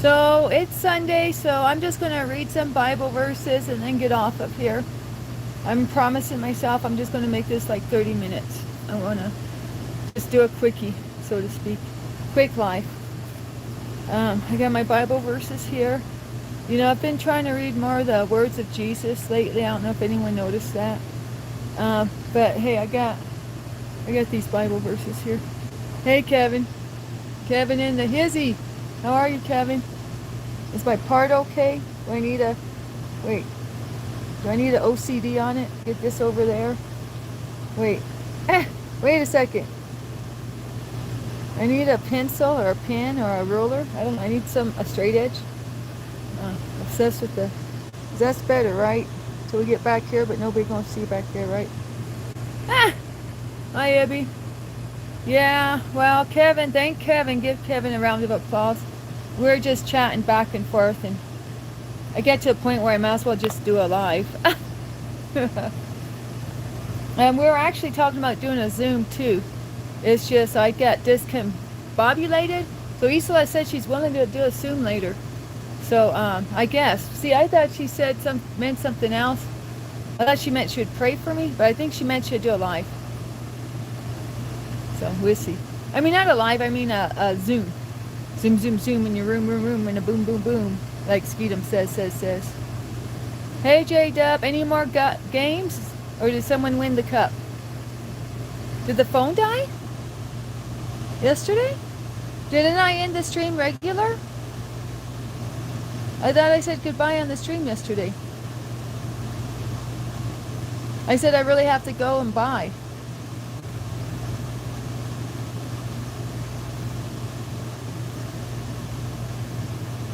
So it's Sunday, so I'm just going to read some Bible verses and then get off of here. I'm promising myself I'm just going to make this like 30 minutes. I want to just do a quickie, so to speak. Quick life. I got my Bible verses here. You know, I've been trying to read more of the words of Jesus lately. I don't know if anyone noticed that. But hey, I got these Bible verses here. Hey, Kevin. Kevin in the hizzy. How are you, Kevin? Is my part okay? Do I need a... Wait. Do I need an OCD on it? Get this over there. Wait. Wait a second. I need a pencil or a pen or a ruler. I don't know. I need a straight edge. Obsessed with the... That's better, right? Till we get back here, but nobody gonna see back there, right? Hi, Abby. Yeah, well, Kevin, thank Kevin. Give Kevin a round of applause. We're just chatting back and forth, and I get to a point where I might as well just do a live. And we're actually talking about doing a Zoom, too. It's just I get discombobulated. So Isla said she's willing to do a Zoom later. So, I guess. See, I thought she said meant something else. I thought she meant she would pray for me, but I think she meant she'd do a live. So, we'll see. I mean, not a live, I mean a Zoom. Zoom, zoom, zoom in your room, and a boom, boom, boom. Like Skeetum says. Hey, J-Dub, any more games? Or did someone win the cup? Did the phone die? Yesterday? Didn't I end the stream regular? I thought I said goodbye on the stream yesterday. I said I really have to go and buy.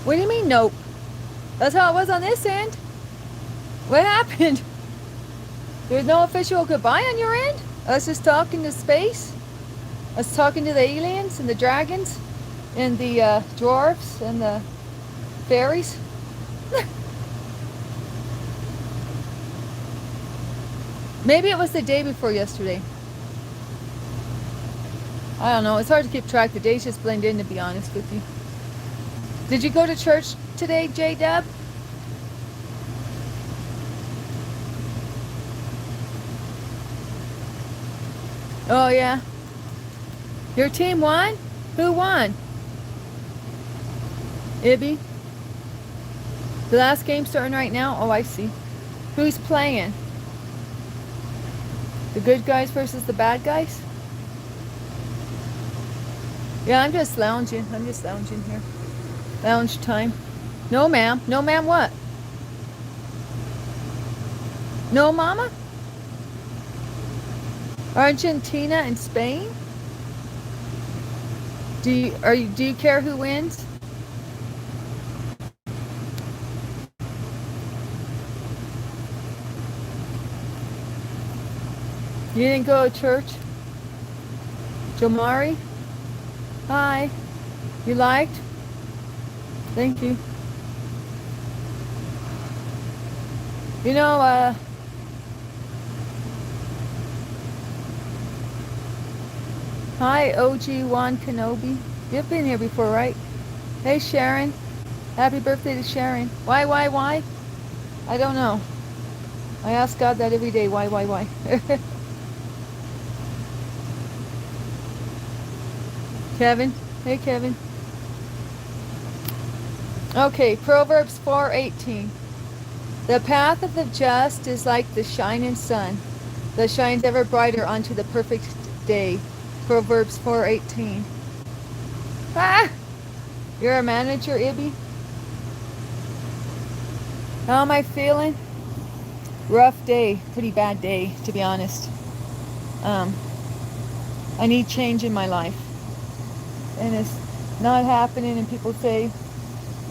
What do you mean, nope? That's how it was on this end. What happened? There's no official goodbye on your end? Us just talking to space? Us talking to the aliens and the dragons? And the dwarfs and the fairies? Maybe it was the day before yesterday. I don't know. It's hard to keep track. The days just blend in, to be honest with you. Did you go to church today, J-Dub? Oh, yeah. Your team won? Who won? Ibby? The last game starting right now? Oh, I see. Who's playing? The good guys versus the bad guys? Yeah, I'm just lounging. Here. Lounge time. No, ma'am. No, ma'am, what? No, mama? Argentina and Spain? Do you care who wins? You didn't go to church? Jomari? Hi. You liked? Thank you. You know, hi, OG1 Kenobi. You've been here before, right? Hey, Sharon. Happy birthday to Sharon. Why? I don't know. I ask God that every day. Why? Kevin. Hey, Kevin. Okay, Proverbs 4:18. The path of the just is like the shining sun that shines ever brighter unto the perfect day. Proverbs 4:18. Ah! You're a manager, Ibby? How am I feeling? Rough day. Pretty bad day, to be honest. I need change in my life. And it's not happening, and people say,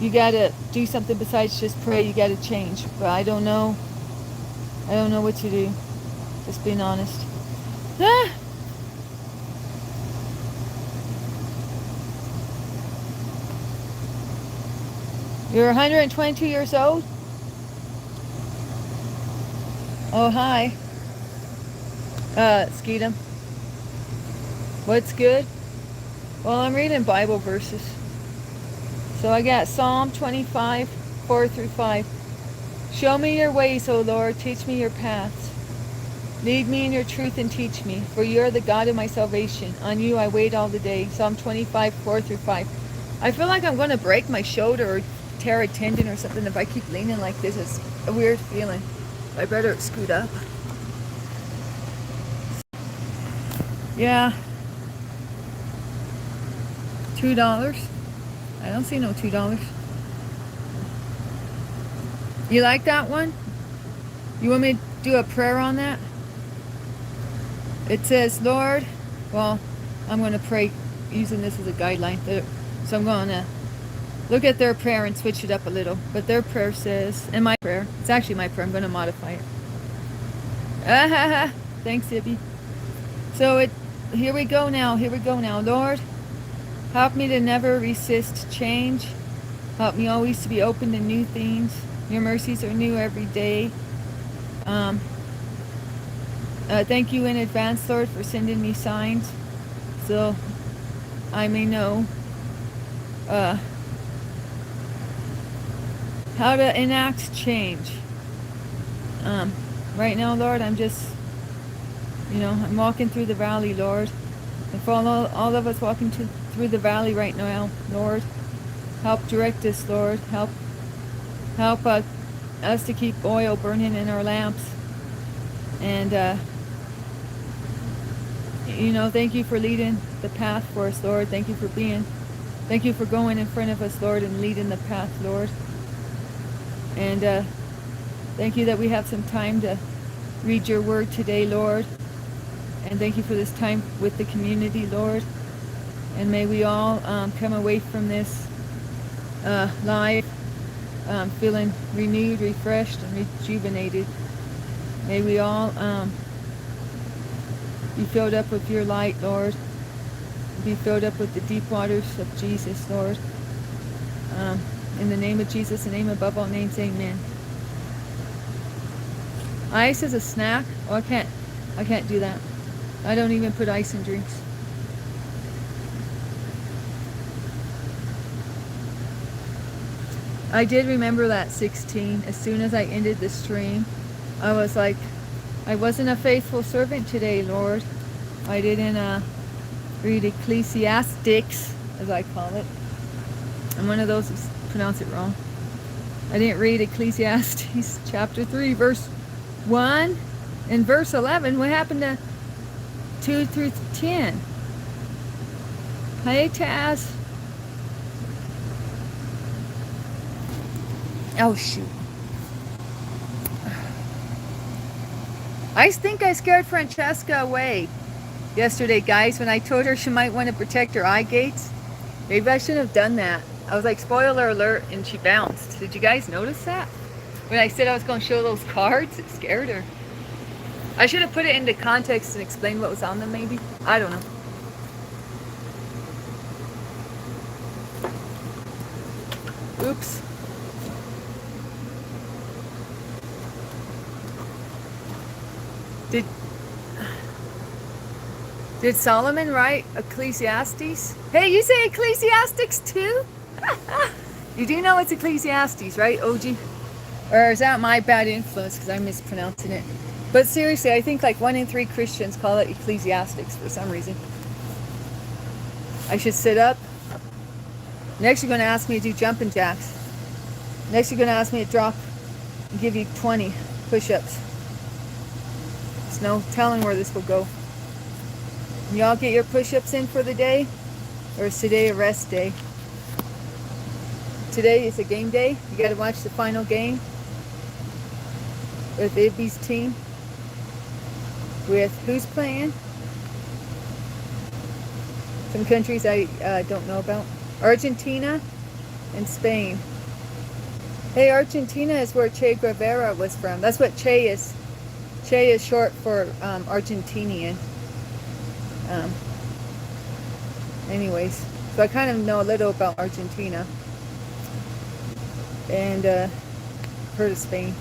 you gotta do something besides just pray. You gotta change. But I don't know. I don't know what to do. Just being honest. Ah! You're 122 years old? Oh, hi. Skeetum. What's good? Well, I'm reading Bible verses. So I got Psalm 25, 4 through 5. Show me your ways, O Lord. Teach me your paths. Lead me in your truth and teach me, for you are the God of my salvation. On you I wait all the day. Psalm 25, 4 through 5. I feel like I'm going to break my shoulder or tear a tendon or something if I keep leaning like this. It's a weird feeling. I better scoot up. Yeah. $2. I don't see no $2. You like that one? You want me to do a prayer on that? It says, Lord, well, I'm going to pray using this as a guideline. So I'm going to look at their prayer and switch it up a little. But their prayer says, and my prayer, it's actually my prayer, I'm going to modify it. Thanks, Ibby. So here we go now. Lord, help me to never resist change. Help me always to be open to new things. Your mercies are new every day. Thank you in advance, Lord, for sending me signs so I may know how to enact change. Right now, Lord, I'm just, I'm walking through the valley, Lord. And for all of us walking through the valley right now, Lord, help direct us, Lord. Help us to keep oil burning in our lamps. And, thank you for leading the path for us, Lord. Thank you for going in front of us, Lord, and leading the path, Lord. And thank you that we have some time to read your word today, Lord. And thank you for this time with the community, Lord. And may we all come away from this live feeling renewed, refreshed, and rejuvenated. May we all be filled up with your light, Lord. Be filled up with the deep waters of Jesus, Lord. In the name of Jesus, the name above all names, amen. Ice is a snack? Oh, I can't do that. I don't even put ice in drinks. I did remember that 16. As soon as I ended the stream, I was like, I wasn't a faithful servant today, Lord. I didn't read Ecclesiastics, as I call it. I'm one of those who pronounce it wrong. I didn't read Ecclesiastes chapter 3, verse 1 and verse 11. What happened to 2 through 10? Hey, Taz. Oh, shoot. I think I scared Francesca away yesterday, guys, when I told her she might want to protect her eye gates. Maybe I shouldn't have done that. I was like, spoiler alert, and she bounced. Did you guys notice that? When I said I was going to show those cards, it scared her. I should have put it into context and explained what was on them, maybe. I don't know. Oops. Did Solomon write Ecclesiastes? Hey, you say Ecclesiastics too? You do know it's Ecclesiastes, right, OG? Or is that my bad influence because I'm mispronouncing it? But seriously, I think like 1 in 3 Christians call it Ecclesiastics for some reason. I should sit up. Next you're going to ask me to do jumping jacks. Next you're going to ask me to drop and give you 20 push-ups. There's no telling where this will go. Y'all get your push-ups in for the day? Or is today a rest day? Today is a game day. You got to watch the final game with Ibby's team. With who's playing? Some countries I don't know about. Argentina and Spain. Hey, Argentina is where Che Guevara was from. That's what Che is. Che is short for Argentinian. Anyways, so I kind of know a little about Argentina. And heard of Spain.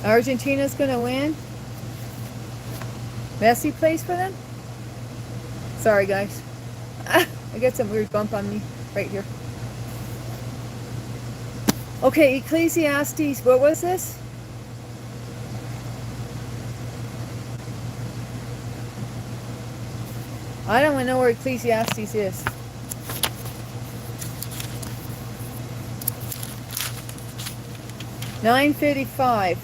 Argentina's going to win. Messy place for them? Sorry, guys. I got some weird bump on me right here. Okay, Ecclesiastes, what was this? I don't even know where Ecclesiastes is. $9.55.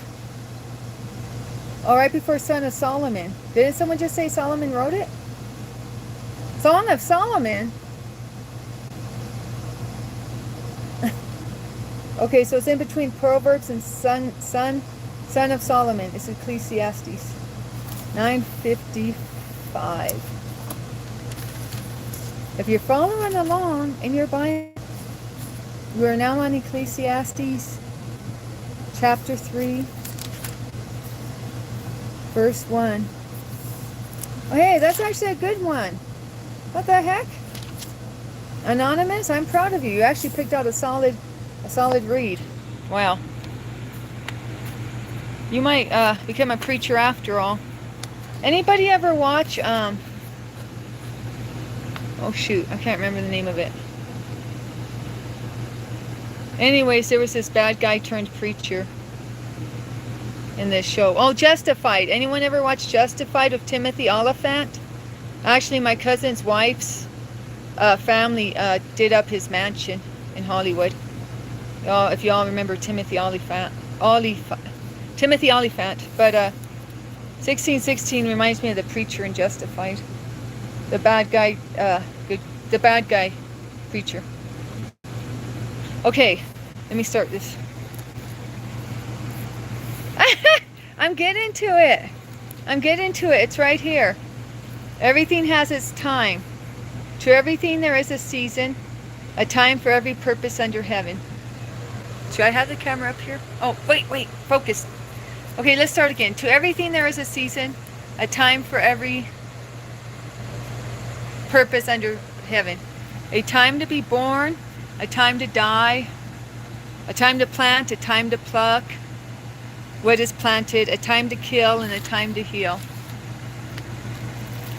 All right before Son of Solomon. Didn't someone just say Solomon wrote it? Song of Solomon? Okay, so it's in between Proverbs and Son of Solomon. It's Ecclesiastes. 9:55. If you're following along in your Bible, we are now on Ecclesiastes chapter 3, verse 1. Oh, hey, that's actually a good one. What the heck? Anonymous, I'm proud of you. You actually picked out a solid read. Wow. You might become a preacher after all. Anybody ever watch oh shoot, I can't remember the name of it. Anyways, there was this bad guy turned preacher in this show. Oh, Justified. Anyone ever watch Justified with Timothy Oliphant? Actually, my cousin's wife's family did up his mansion in Hollywood. If y'all remember Timothy Oliphant. Timothy Oliphant. But 1616 reminds me of the preacher in Justified. The bad guy, the bad guy preacher. Okay, let me start this. I'm getting to it. I'm getting to it. It's right here. Everything has its time. To everything there is a season, a time for every purpose under heaven. Should I have the camera up here? Oh, wait, focus. Okay, let's start again. To everything there is a season, a time for every purpose under heaven. A time to be born, a time to die, a time to plant, a time to pluck what is planted, a time to kill and a time to heal.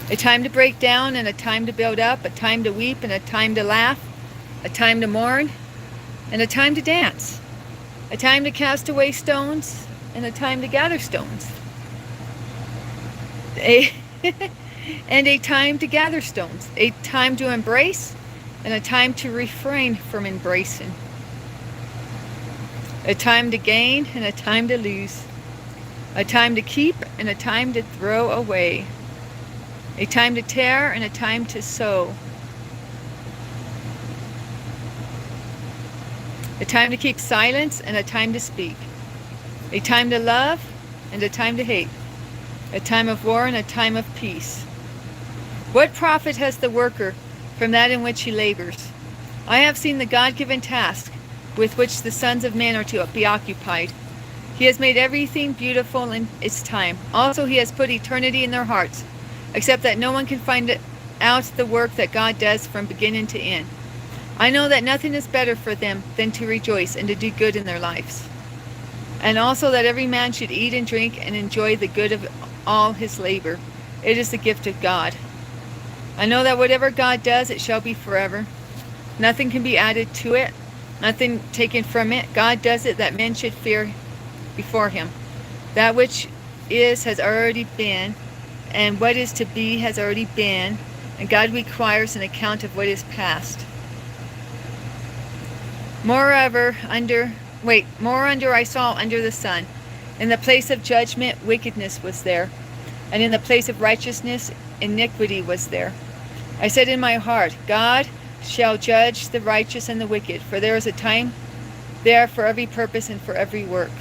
A time to break down and a time to build up, a time to weep and a time to laugh, a time to mourn and a time to dance, a time to cast away stones and a time to gather stones. And a time to gather stones, a time to embrace and a time to refrain from embracing, a time to gain and a time to lose, a time to keep and a time to throw away, a time to tear and a time to sow, a time to keep silence and a time to speak, a time to love and a time to hate, a time of war and a time of peace. What profit has the worker from that in which he labors? I have seen the God-given task with which the sons of men are to be occupied. He has made everything beautiful in its time. Also, he has put eternity in their hearts, except that no one can find out the work that God does from beginning to end. I know that nothing is better for them than to rejoice and to do good in their lives, and also that every man should eat and drink and enjoy the good of all his labor. It is the gift of God. I know that whatever God does, it shall be forever. Nothing can be added to it, nothing taken from it. God does it that men should fear before him. That which is has already been, and what is to be has already been, and God requires an account of what is past. More under I saw under the sun. In the place of judgment, wickedness was there, and in the place of righteousness, iniquity was there. I said in my heart, God shall judge the righteous and the wicked, for there is a time there for every purpose and for every work.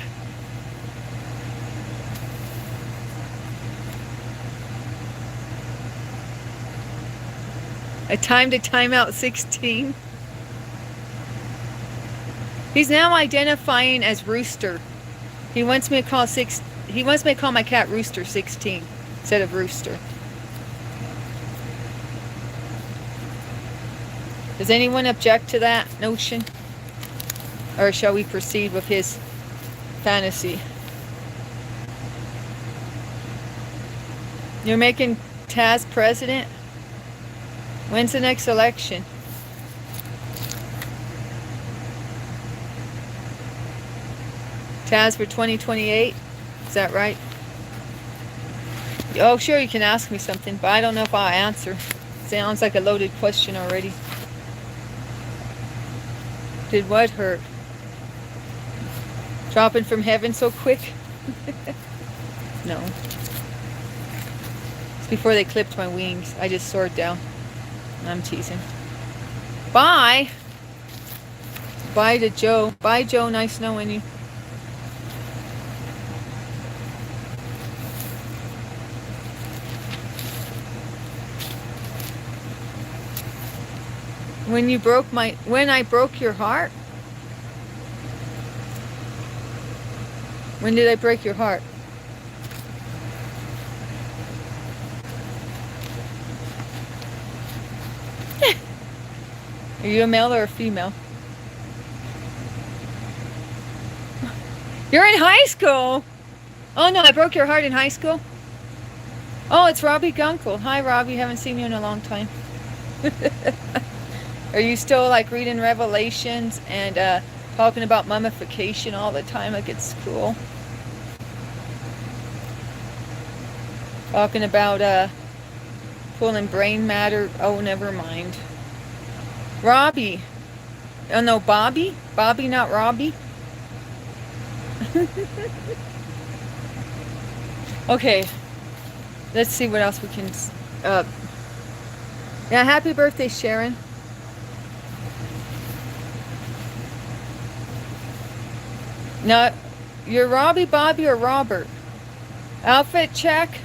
A time to time out 16. He's now identifying as Rooster. He wants me to call my cat Rooster 16 instead of Rooster. Does anyone object to that notion? Or shall we proceed with his fantasy? You're making Taz president? When's the next election? Taz for 2028? Is that right? Oh, sure, you can ask me something, but I don't know if I'll answer. Sounds like a loaded question already. Did what hurt? Dropping from heaven so quick? No. It's before they clipped my wings. I just soared down. I'm teasing. Bye! Bye to Joe. Bye, Joe. Nice knowing you. When I broke your heart? When did I break your heart? Are you a male or a female? You're in high school? Oh no, I broke your heart in high school? Oh, it's Robbie Gunkel. Hi Robbie, haven't seen you in a long time. Are you still like reading Revelations and talking about mummification all the time like it's cool? Talking about pulling brain matter. Oh, never mind. Robbie. Oh no, Bobby? Bobby, not Robbie? Okay. Let's see what else we can... yeah, happy birthday, Sharon. No, you're Robbie, Bobby, or Robert? Outfit check?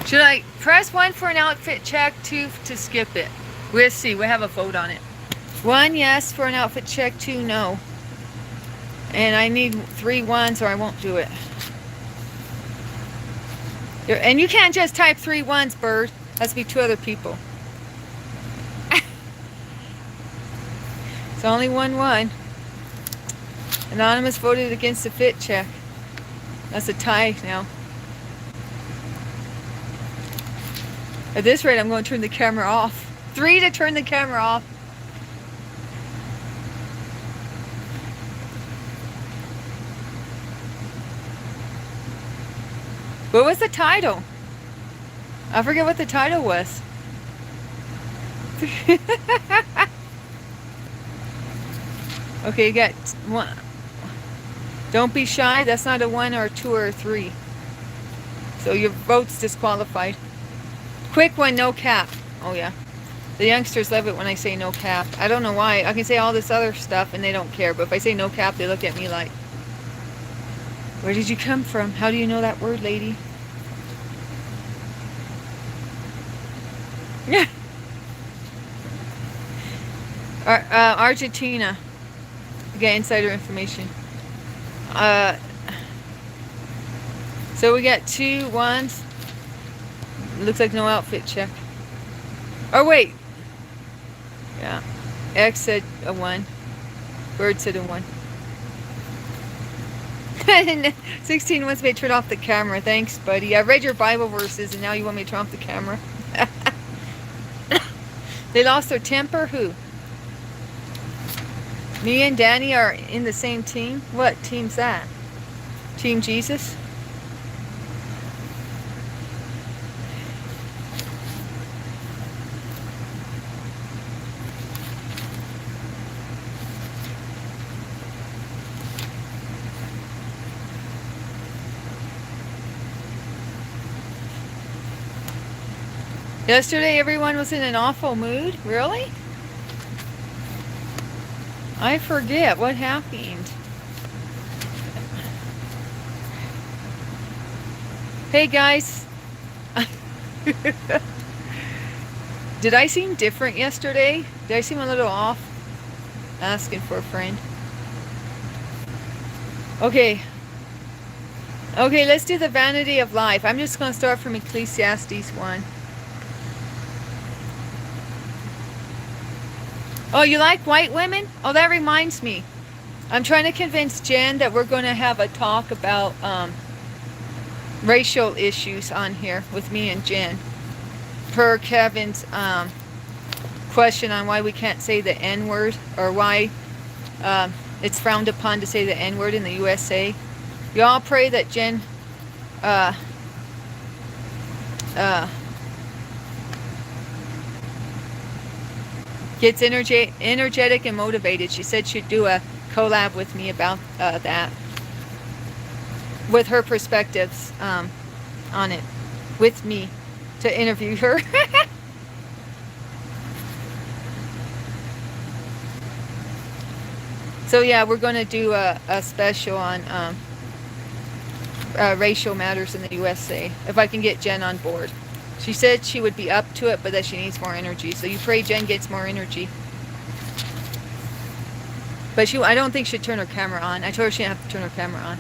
Should I press 1 for an outfit check, 2 to skip it? We'll see. We'll have a vote on it. 1, yes, for an outfit check, 2, no. And I need 3 1s or I won't do it. And you can't just type 3 1s, Bird. Has to be 2 other people. It's only 1 1. Anonymous voted against the fit check. That's a tie now. At this rate, I'm going to turn the camera off. 3 to turn the camera off. What was the title? I forget what the title was. Okay, you got 1. Don't be shy. That's not a 1 or a 2 or a 3. So your vote's disqualified. Quick one, no cap. Oh yeah. The youngsters love it when I say no cap. I don't know why. I can say all this other stuff and they don't care. But if I say no cap, they look at me like, where did you come from? How do you know that word, lady? Yeah. Argentina. Get insider information. So we got 2 1s. Looks like no outfit check. Oh wait. Yeah. X said a 1. Bird said a 1. 16 wants me to turn off the camera. Thanks, buddy. I read your Bible verses and now you want me to turn off the camera. They lost their temper? Who? Me and Danny are in the same team? What team's that? Team Jesus? Yesterday everyone was in an awful mood? Really? I forget what happened. Hey guys. Did I seem different yesterday? Did I seem a little off? Asking for a friend. Okay. Okay, let's do the vanity of life. I'm just going to start from Ecclesiastes 1. Oh, you like white women? Oh, that reminds me. I'm trying to convince Jen that we're going to have a talk about racial issues on here with me and Jen. Per Kevin's question on why we can't say the N-word, or why it's frowned upon to say the N-word in the USA. Y'all pray that Jen gets energetic and motivated. She said she'd do a collab with me about that, with her perspectives on it, with me, to interview her. So yeah, we're going to do a special on racial matters in the USA, if I can get Jen on board. She said she would be up to it, but that she needs more energy. So you pray Jen gets more energy. But I don't think she'd turn her camera on. I told her she didn't have to turn her camera on.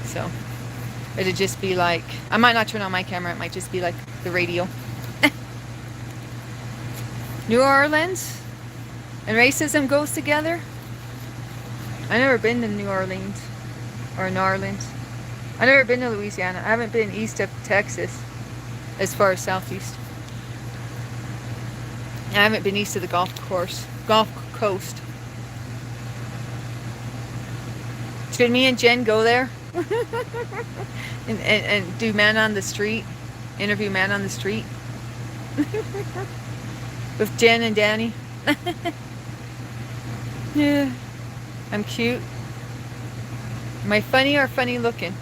So it'd just be like, I might not turn on my camera. It might just be like the radio. New Orleans and racism goes together. I've never been to New Orleans or New Orleans. I've never been to Louisiana. I haven't been east of Texas as far as southeast. I haven't been east of the Gulf Coast. Should me and Jen go there and do Man on the Street, interview Man on the Street with Jen and Danny? Yeah. I'm cute. Am I funny or funny looking?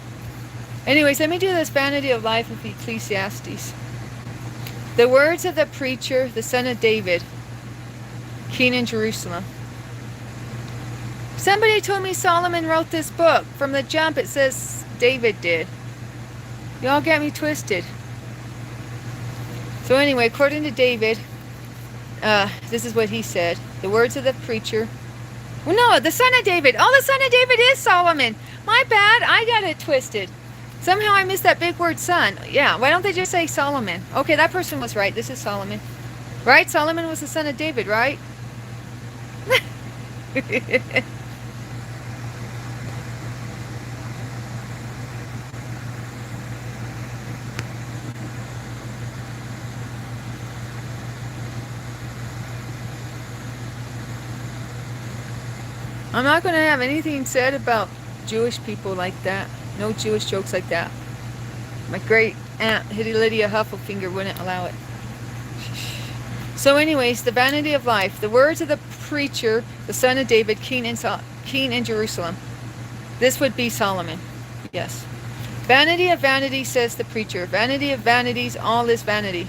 Anyways, let me do this Vanity of Life of Ecclesiastes. The words of the preacher, the son of David, king in Jerusalem. Somebody told me Solomon wrote this book. From the jump it says David did. Y'all get me twisted. So anyway, according to David, this is what he said. The words of the preacher. Well, no, the son of David. Oh, the son of David is Solomon. My bad. I got it twisted. Somehow I missed that big word son. Yeah, why don't they just say Solomon? Okay, that person was right. This is Solomon. Right? Solomon was the son of David, right? I'm not going to have anything said about Jewish people like that. No Jewish jokes like that. My great aunt, Lydia Hufflefinger, wouldn't allow it. So anyways, the vanity of life. The words of the preacher, the son of David, king in Jerusalem. This would be Solomon. Yes. Vanity of vanity, says the preacher. Vanity of vanities, all is vanity.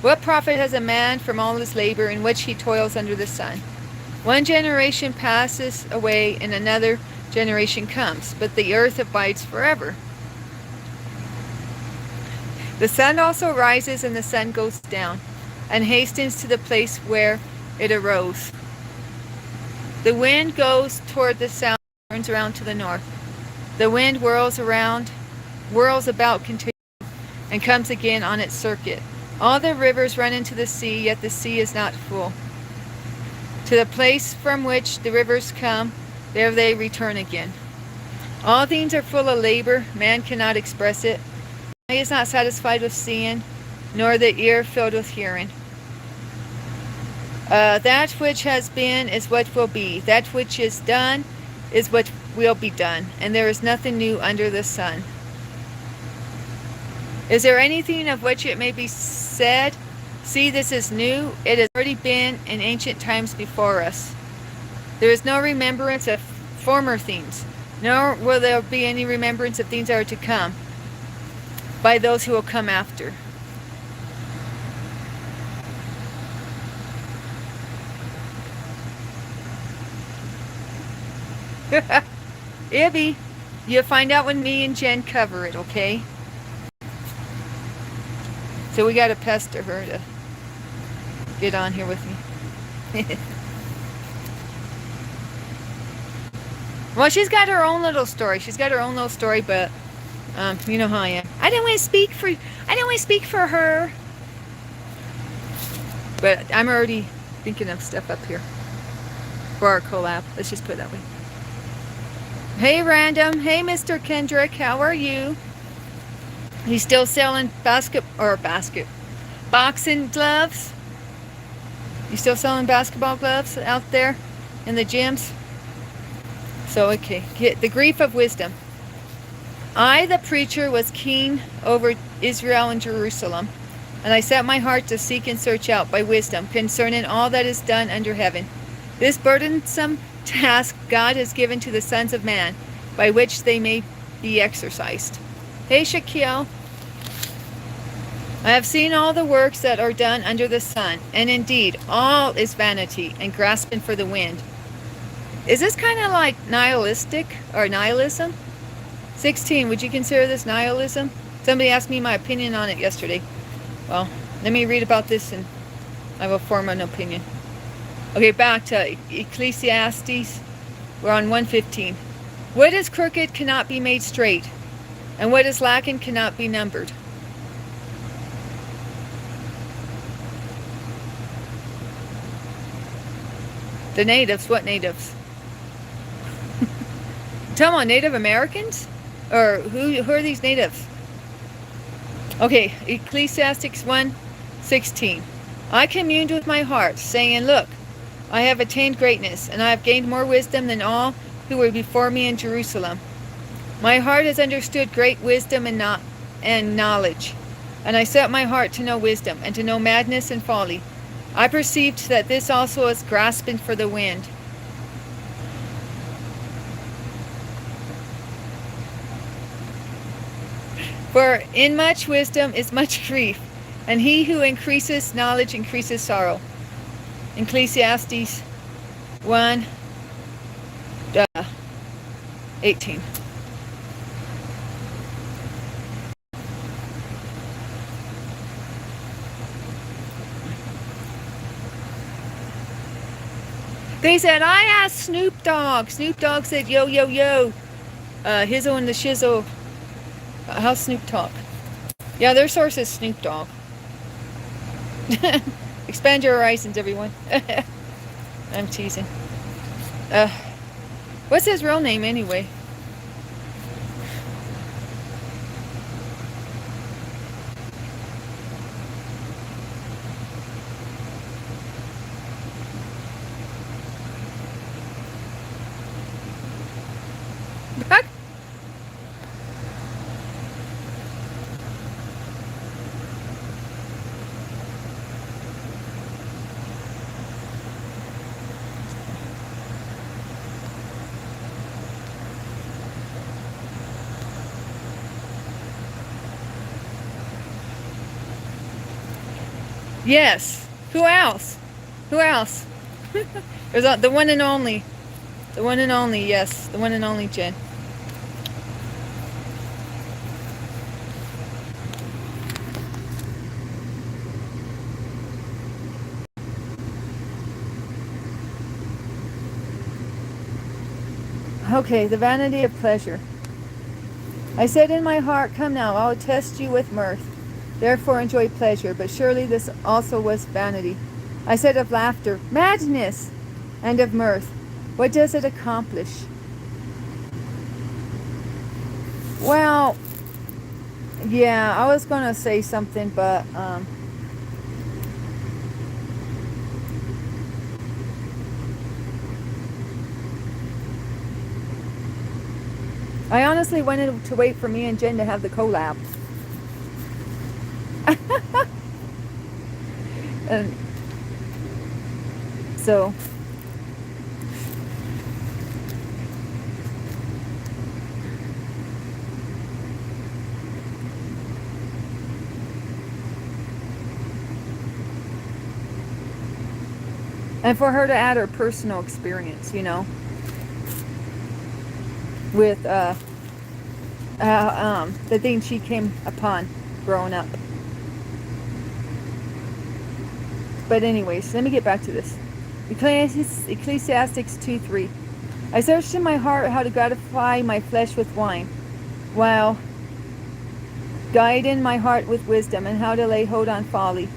What profit has a man from all his labor in which he toils under the sun? One generation passes away and another generation comes, but the earth abides forever. The sun also rises and the sun goes down, and hastens to the place where it arose. The wind goes toward the south, turns around to the north. The wind whirls about continually, and comes again on its circuit. All the rivers run into the sea, yet the sea is not full. To the place from which the rivers come, there they return again. All things are full of labor, man cannot express it. The eye is not satisfied with seeing, nor the ear filled with hearing. That which has been is what will be. That which is done is what will be done. And there is nothing new under the sun. Is there anything of which it may be said, see, this is new? It has already been in ancient times before us. There is no remembrance of former things, nor will there be any remembrance of things that are to come by those who will come after. Ibby, you'll find out when me and Jen cover it, okay? So we got to pester her to get on here with me. Well, she's got her own little story. But you know how I am. I didn't want to speak for her. But I'm already thinking of stuff up here for our collab. Let's just put it that way. Hey, Random. Hey, Mr. Kendrick. How are you? He's still selling boxing gloves. You still selling basketball gloves out there in the gyms? So, okay, get the grief of wisdom. I, the preacher, was keen over Israel and Jerusalem, and I set my heart to seek and search out by wisdom concerning all that is done under heaven. This burdensome task God has given to the sons of man, by which they may be exercised. Hey, Shaquille. I have seen all the works that are done under the sun, and indeed all is vanity and grasping for the wind. Is this kind of like nihilistic or nihilism? 16, would you consider this nihilism? Somebody asked me my opinion on it yesterday. Well, let me read about this and I will form an opinion. Okay, back to Ecclesiastes. We're on 115. What is crooked cannot be made straight, and what is lacking cannot be numbered. The natives, what natives? Tell me, Native Americans? Or who are these natives? Okay, Ecclesiastes 1:16. I communed with my heart, saying, look, I have attained greatness, and I have gained more wisdom than all who were before me in Jerusalem. My heart has understood great wisdom and knowledge, and I set my heart to know wisdom, and to know madness and folly. I perceived that this also is grasping for the wind. For in much wisdom is much grief, and he who increases knowledge increases sorrow. Ecclesiastes 1:18. They said, I asked Snoop Dogg. Snoop Dogg said, yo, yo, yo. Hizzo and the Shizzo. How's Snoop talk? Yeah, their source is Snoop Dogg. Expand your horizons, everyone. I'm teasing. What's his real name anyway? Yes. Who else? Who else? There's the one and only. The one and only, yes. The one and only Jen. Okay, the vanity of pleasure. I said in my heart, come now, I will test you with mirth. Therefore enjoy pleasure, but surely this also was vanity. I said of laughter, madness, and of mirth, what does it accomplish? Well, yeah, I was going to say something, but I honestly wanted to wait for me and Jen to have the collab. And so and for her to add her personal experience, you know, with the things she came upon growing up. But anyways, let me get back to this. Ecclesiastes 2:3. I searched in my heart how to gratify my flesh with wine, while guiding my heart with wisdom, and how to lay hold on folly,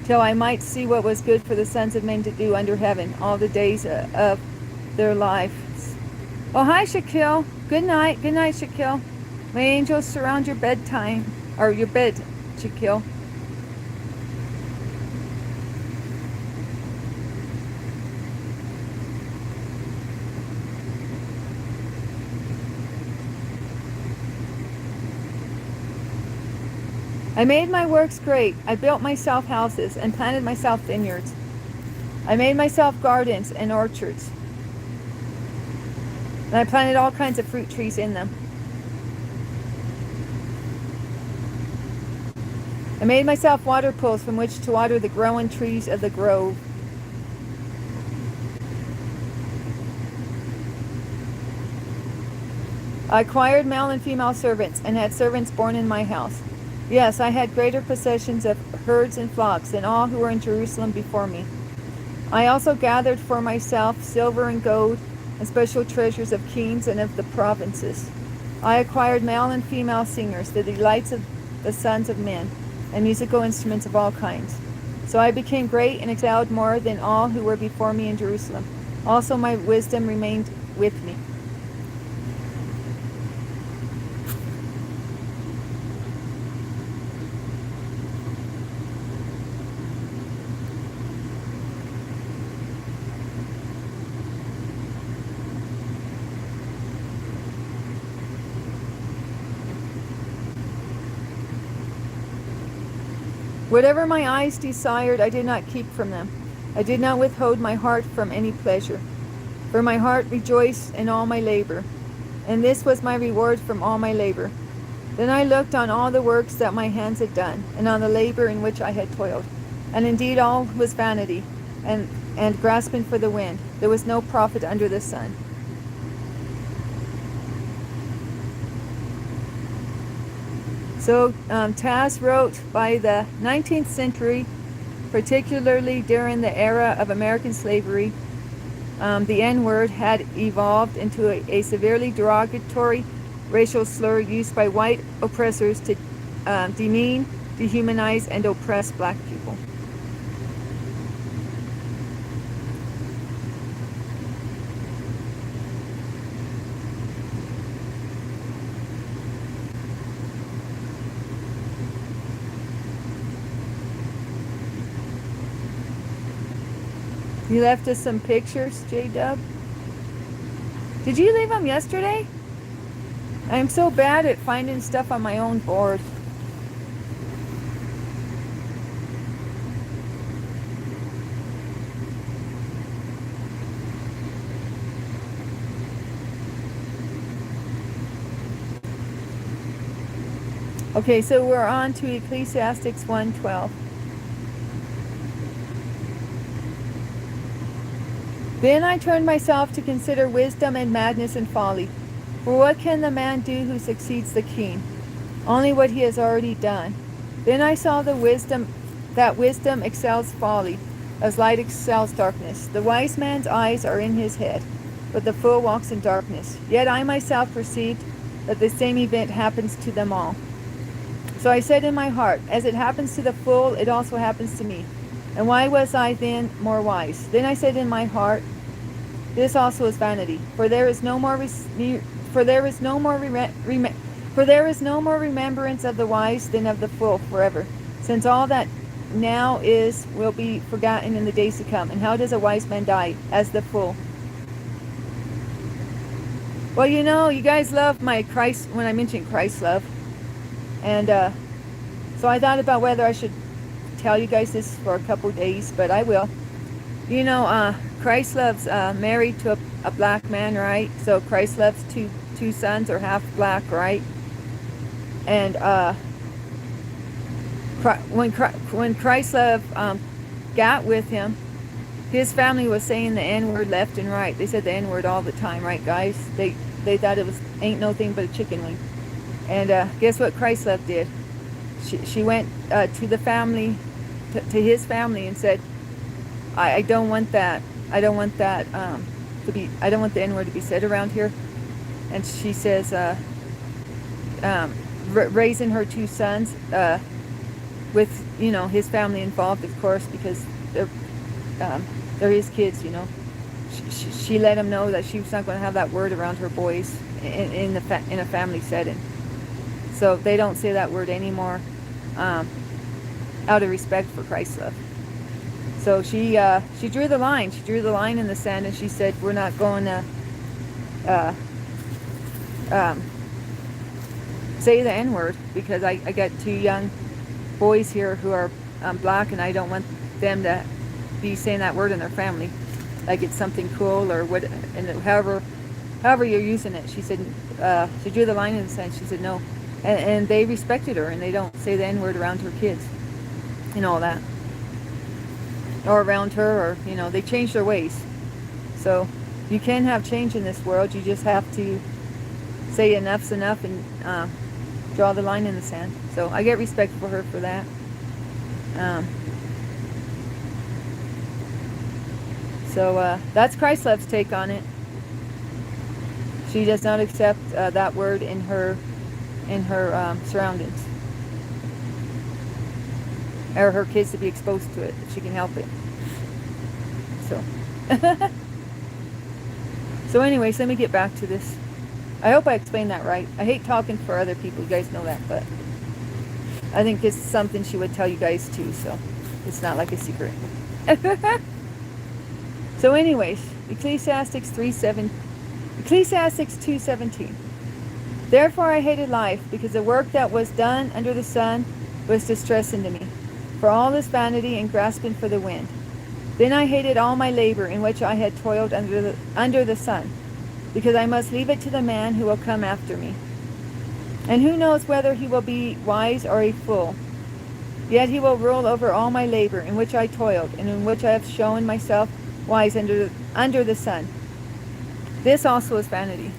till I might see what was good for the sons of men to do under heaven all the days of their lives. Oh, hi, Shaquille. Good night. Good night, Shaquille. May angels surround your bedtime. or your bed, Shaquille. I made my works great. I built myself houses and planted myself vineyards. I made myself gardens and orchards. And I planted all kinds of fruit trees in them. I made myself water pools from which to water the growing trees of the grove. I acquired male and female servants and had servants born in my house. Yes, I had greater possessions of herds and flocks than all who were in Jerusalem before me. I also gathered for myself silver and gold and special treasures of kings and of the provinces. I acquired male and female singers, the delights of the sons of men, and musical instruments of all kinds. So I became great and excelled more than all who were before me in Jerusalem. Also my wisdom remained with me. Whatever my eyes desired, I did not keep from them. I did not withhold my heart from any pleasure. For my heart rejoiced in all my labor, and this was my reward from all my labor. Then I looked on all the works that my hands had done, and on the labor in which I had toiled. And indeed all was vanity, and grasping for the wind. There was no profit under the sun. So Taz wrote, by the 19th century, particularly during the era of American slavery, the N-word had evolved into a severely derogatory racial slur used by white oppressors to demean, dehumanize, and oppress black people. You left us some pictures, J-Dub. Did you leave them yesterday? I'm so bad at finding stuff on my own board. Okay, so we're on to Ecclesiastes 1:12. Then I turned myself to consider wisdom and madness and folly. For what can the man do who succeeds the king? Only what he has already done. Then I saw that wisdom excels folly, as light excels darkness. The wise man's eyes are in his head, but the fool walks in darkness. Yet I myself perceived that the same event happens to them all. So I said in my heart, as it happens to the fool, it also happens to me. And why was I then more wise? Then I said in my heart, this also is vanity, for there is no more remembrance of the wise than of the fool forever, since all that now is will be forgotten in the days to come. And how does a wise man die? As the fool. Well, you know, you guys love my Christ when I mentioned Christ love, and so I thought about whether I should tell you guys this for a couple days, but I will. You know, Christ love's married to a black man, right? So Christ loves two sons, or half black, right? And when Christ love got with him, his family was saying the N-word left and right. They said the N-word all the time, right, guys? They thought it was ain't no thing but a chicken wing. And guess what Christ love did? She went to the family, to his family, and said, I don't want that. I don't want that to be. I don't want the N-word to be said around here. And she says, raising her two sons, with, you know, his family involved, of course, because they're his kids, you know. She let him know that she was not going to have that word around her boys in a family setting. So they don't say that word anymore, out of respect for Christ's love. So she drew the line. She drew the line in the sand, and she said, we're not going to say the N-word, because I got 2 young boys here who are black, and I don't want them to be saying that word in their family, like it's something cool or what. And however you're using it, she said, she drew the line in the sand. She said no, and they respected her, and they don't say the N-word around her kids and all that, or around her, or they change their ways. So you can have change in this world. You just have to say enough's enough and draw the line in the sand. So I get respect for her for that. So that's Christ Love's take on it. She does not accept that word in her surroundings, or her kids to be exposed to it if she can help it. So so anyways, let me get back to this. I hope I explained that right. I hate talking for other people, you guys know that, but I think it's something she would tell you guys too, so it's not like a secret. So anyways, Ecclesiastes 2:17. Therefore I hated life, because the work that was done under the sun was distressing to me, for all is vanity and grasping for the wind. Then I hated all my labor in which I had toiled under the sun, because I must leave it to the man who will come after me. And who knows whether he will be wise or a fool? Yet he will rule over all my labor in which I toiled, and in which I have shown myself wise under the sun. This also is vanity.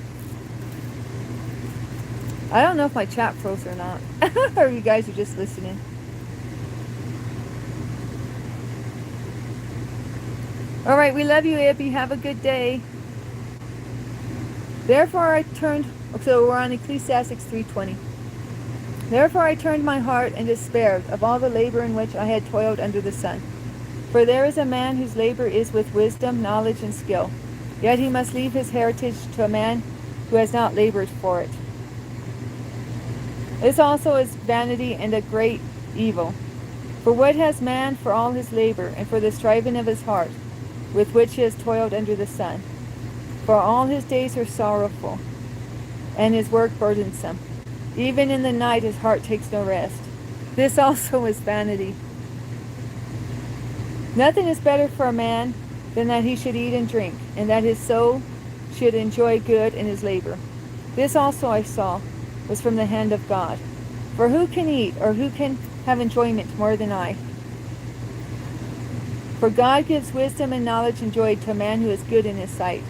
I don't know if my chat froze or not, or you guys are just listening. All right, we love you, Ibby. Have a good day. Therefore I turned, so we're on Ecclesiastes 3:20. Therefore I turned my heart and despaired of all the labor in which I had toiled under the sun. For there is a man whose labor is with wisdom, knowledge, and skill. Yet he must leave his heritage to a man who has not labored for it. This also is vanity and a great evil. For what has man for all his labor, and for the striving of his heart, with which he has toiled under the sun? For all his days are sorrowful, and his work burdensome. Even in the night his heart takes no rest. This also is vanity. Nothing is better for a man than that he should eat and drink, and that his soul should enjoy good in his labor. This also I saw was from the hand of God. For who can eat, or who can have enjoyment more than I? For God gives wisdom and knowledge and joy to a man who is good in his sight.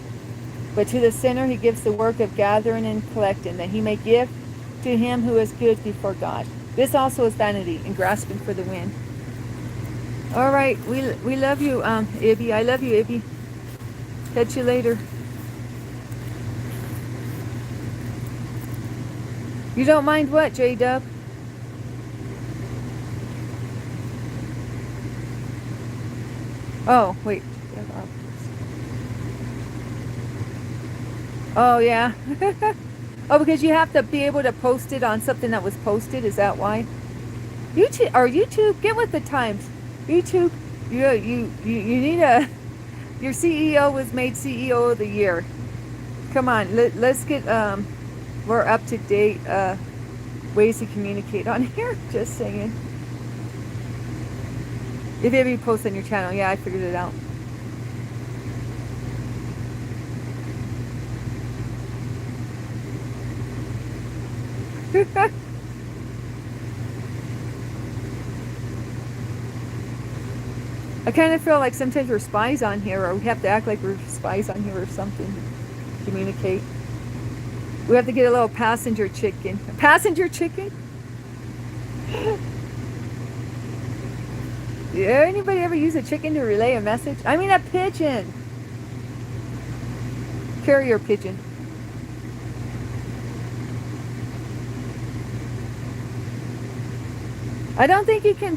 But to the sinner he gives the work of gathering and collecting, that he may give to him who is good before God. This also is vanity and grasping for the wind. All right, we love you, Ibby. I love you, Ibby. Catch you later. You don't mind what, J-Dub? Oh, wait. Oh, yeah. Oh, because you have to be able to post it on something that was posted. Is that why? YouTube, get with the times. YouTube, you need a... Your CEO was made CEO of the year. Come on, let's get more up-to-date ways to communicate on here. Just saying. If you ever post on your channel, yeah, I figured it out. I kind of feel like sometimes we're spies on here, or we have to act like we're spies on here or something. Communicate. We have to get a little passenger chicken. A passenger chicken? Yeah, anybody ever use a chicken to relay a message? I mean a pigeon. Carrier pigeon. I don't think you can...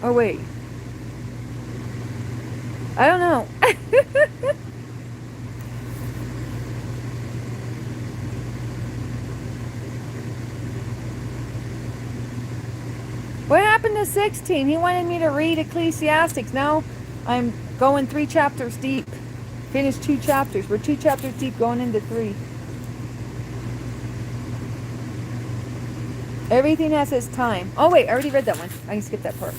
Oh, wait. I don't know. What happened to 16? He wanted me to read Ecclesiastics. Now I'm going 3 chapters deep. Finished 2 chapters. We're 2 chapters deep going into 3. Everything has its time. Oh wait, I already read that one. I can skip that part.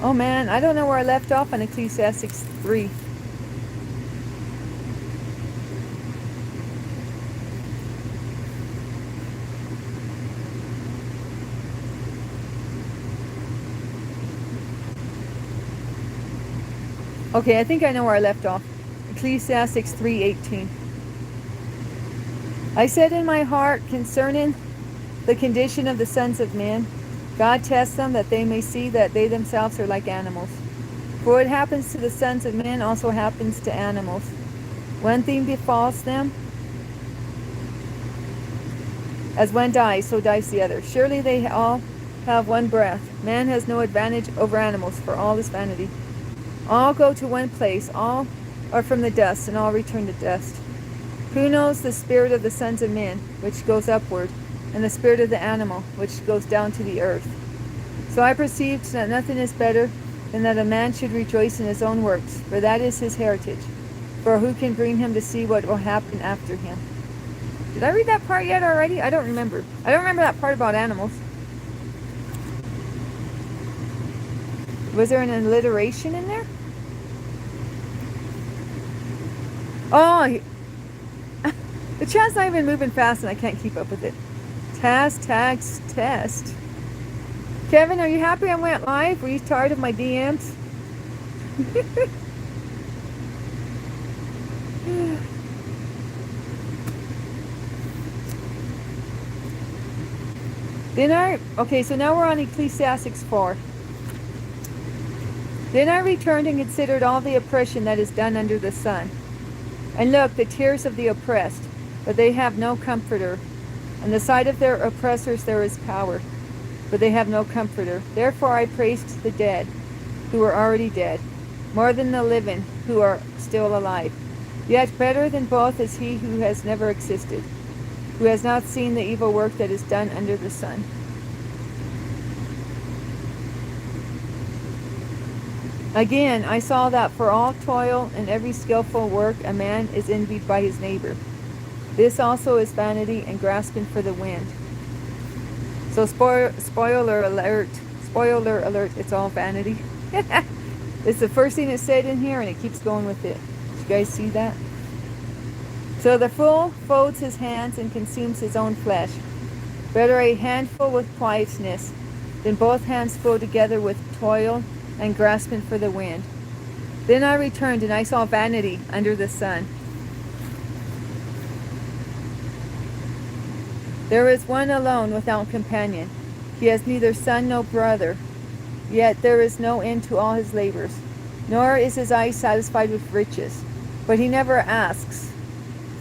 Oh man, I don't know where I left off on Ecclesiastes 3. Okay, I think I know where I left off. Ecclesiastes 3:18. I said in my heart concerning the condition of the sons of men, God tests them that they may see that they themselves are like animals. For what happens to the sons of men also happens to animals. One thing befalls them, as one dies, so dies the other. Surely they all have one breath. Man has no advantage over animals, for all is vanity. All go to one place, all are from the dust, and all return to dust. Who knows the spirit of the sons of men, which goes upward, and the spirit of the animal, which goes down to the earth? So I perceived that nothing is better than that a man should rejoice in his own works, for that is his heritage. For who can bring him to see what will happen after him? Did I read that part yet already? I don't remember. I don't remember that part about animals. Was there an alliteration in there? Oh, the chat's not even moving fast and I can't keep up with it. Test. Kevin, are you happy I went live? Were you tired of my DMs? Okay, so now we're on Ecclesiastes 4. Then I returned and considered all the oppression that is done under the sun. And look, the tears of the oppressed, but they have no comforter. On the side of their oppressors there is power, but they have no comforter. Therefore I praised the dead, who are already dead, more than the living, who are still alive. Yet better than both is he who has never existed, who has not seen the evil work that is done under the sun. Again, I saw that for all toil and every skillful work a man is envied by his neighbor. This also is vanity and grasping for the wind. So spoiler alert, it's all vanity. It's the first thing it said in here and it keeps going with it. Did you guys see that? So the fool folds his hands and consumes his own flesh. Better a handful with quietness than both hands full together with toil and grasping for the wind. Then I returned and I saw vanity under the sun. There is one alone without companion. He has neither son nor brother, yet there is no end to all his labors. Nor is his eye satisfied with riches. But he never asks,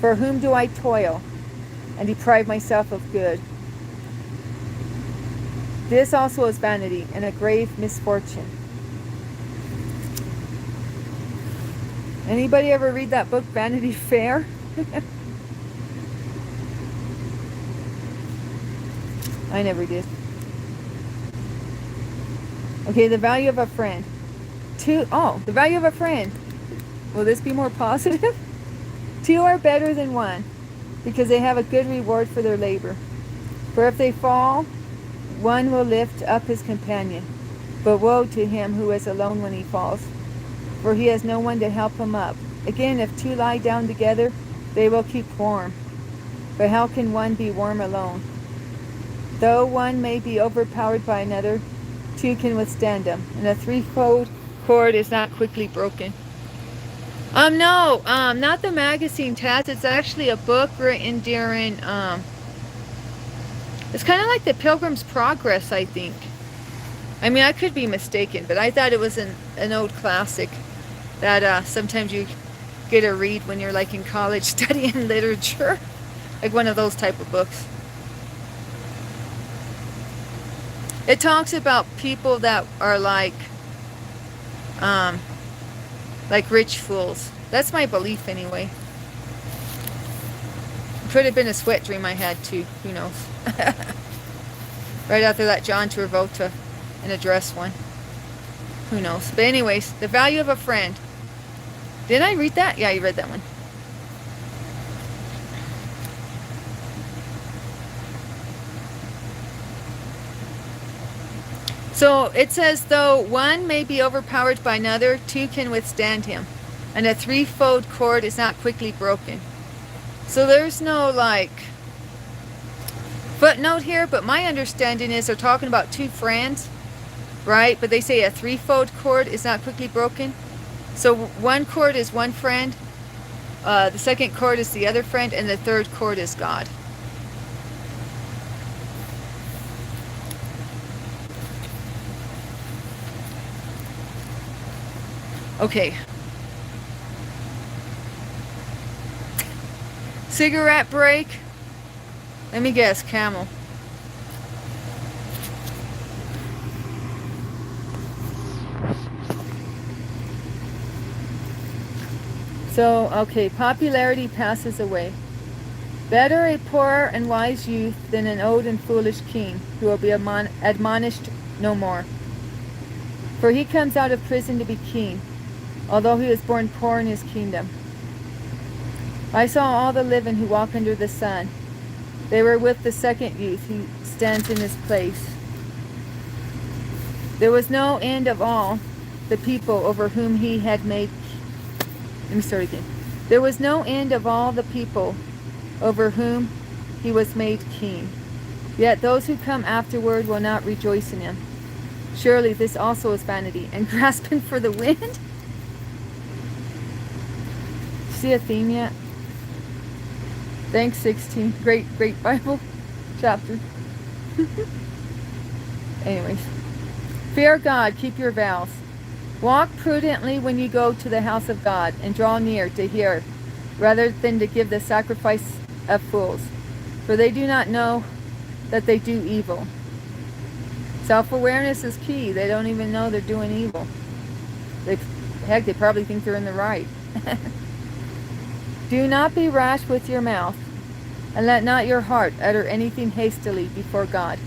for whom do I toil and deprive myself of good? This also is vanity and a grave misfortune. Anybody ever read that book, Vanity Fair? I never did. Okay, the value of a friend. The value of a friend. Will this be more positive? 2 are better than 1, because they have a good reward for their labor. For if they fall, one will lift up his companion. But woe to him who is alone when he falls, for he has no one to help him up. Again, if 2 lie down together, they will keep warm. But how can one be warm alone? Though one may be overpowered by another, 2 can withstand him, and a 3-fold cord is not quickly broken. No, not the magazine, Taz. It's actually a book written during, it's kind of like the Pilgrim's Progress, I think. I mean, I could be mistaken, but I thought it was an old classic that sometimes you get to read when you're like in college studying literature. Like one of those type of books. It talks about people that are like rich fools. That's my belief anyway. Could have been a sweat dream I had too. Who knows? Right after that John Travolta in a dress one. Who knows? But anyways, the value of a friend. Did I read that? Yeah, you read that one. So it says, though one may be overpowered by another, two can withstand him. And a threefold cord is not quickly broken. So there's no like footnote here, but my understanding is they're talking about two friends, right? But they say a threefold cord is not quickly broken. So one cord is one friend, the second cord is the other friend, and the third cord is God. Okay. Cigarette break. Let me guess, Camel. So, okay, popularity passes away. Better a poor and wise youth than an old and foolish king, who will be admonished no more. For he comes out of prison to be king, although he was born poor in his kingdom. I saw all the living who walk under the sun. They were with the second youth who stands in his place. There was no end of all the people over whom he had made. Let me start again. There was no end of all the people over whom he was made king. Yet those who come afterward will not rejoice in him. Surely this also is vanity and grasping for the wind. See a theme yet? Thanks, 16. Great Bible chapter. Anyways. Fear God, keep your vows. Walk prudently when you go to the house of God, and draw near to hear, rather than to give the sacrifice of fools. For they do not know that they do evil. Self-awareness is key. They don't even know they're doing evil. Heck, they probably think they're in the right. Do not be rash with your mouth, and let not your heart utter anything hastily before God.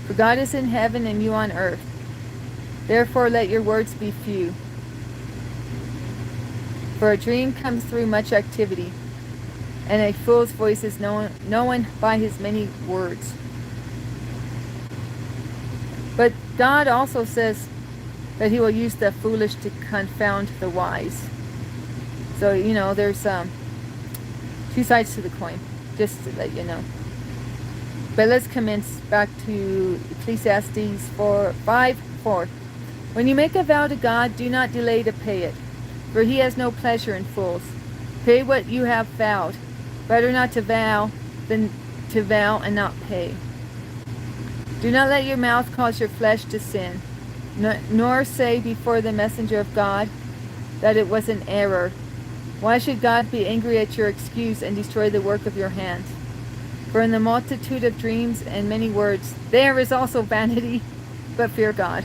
For God is in heaven and you on earth. Therefore let your words be few. For a dream comes through much activity, and a fool's voice is known by his many words. But God also says that he will use the foolish to confound the wise. So, you know, there's two sides to the coin, just to let you know. But let's commence back to Ecclesiastes 5:4. When you make a vow to God, do not delay to pay it, for he has no pleasure in fools. Pay what you have vowed. Better not to vow than to vow and not pay. Do not let your mouth cause your flesh to sin, nor say before the messenger of God that it was an error. Why should God be angry at your excuse and destroy the work of your hands? For in the multitude of dreams and many words, there is also vanity, but fear God.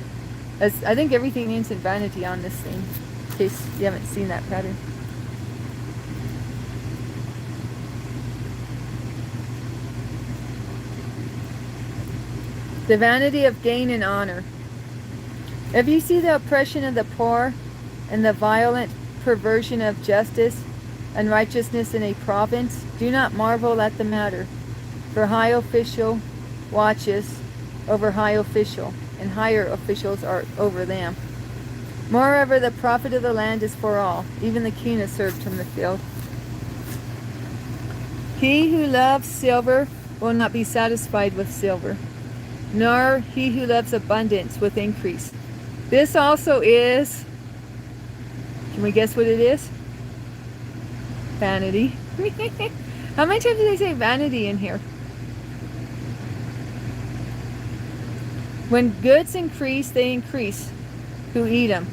As I think everything ends in vanity on this thing, in case you haven't seen that pattern. The vanity of gain and honor. If you see the oppression of the poor and the violent perversion of justice and righteousness in a province, do not marvel at the matter. For high official watches over high official, and higher officials are over them. Moreover, the profit of the land is for all. Even the king is served from the field. He who loves silver will not be satisfied with silver, nor he who loves abundance with increase. This also is, can we guess what it is? Vanity. How many times do they say vanity in here? When goods increase, they increase who eat them.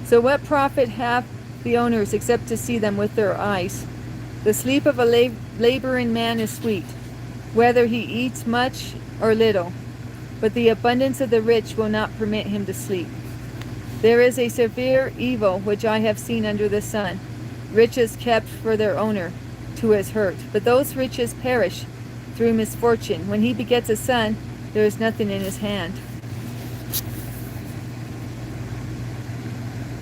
So what profit have the owners except to see them with their eyes? The sleep of a laboring man is sweet, whether he eats much or little. but the abundance of the rich will not permit him to sleep. There is a severe evil which I have seen under the sun, riches kept for their owner, to his hurt. But those riches perish through misfortune. When he begets a son, there is nothing in his hand.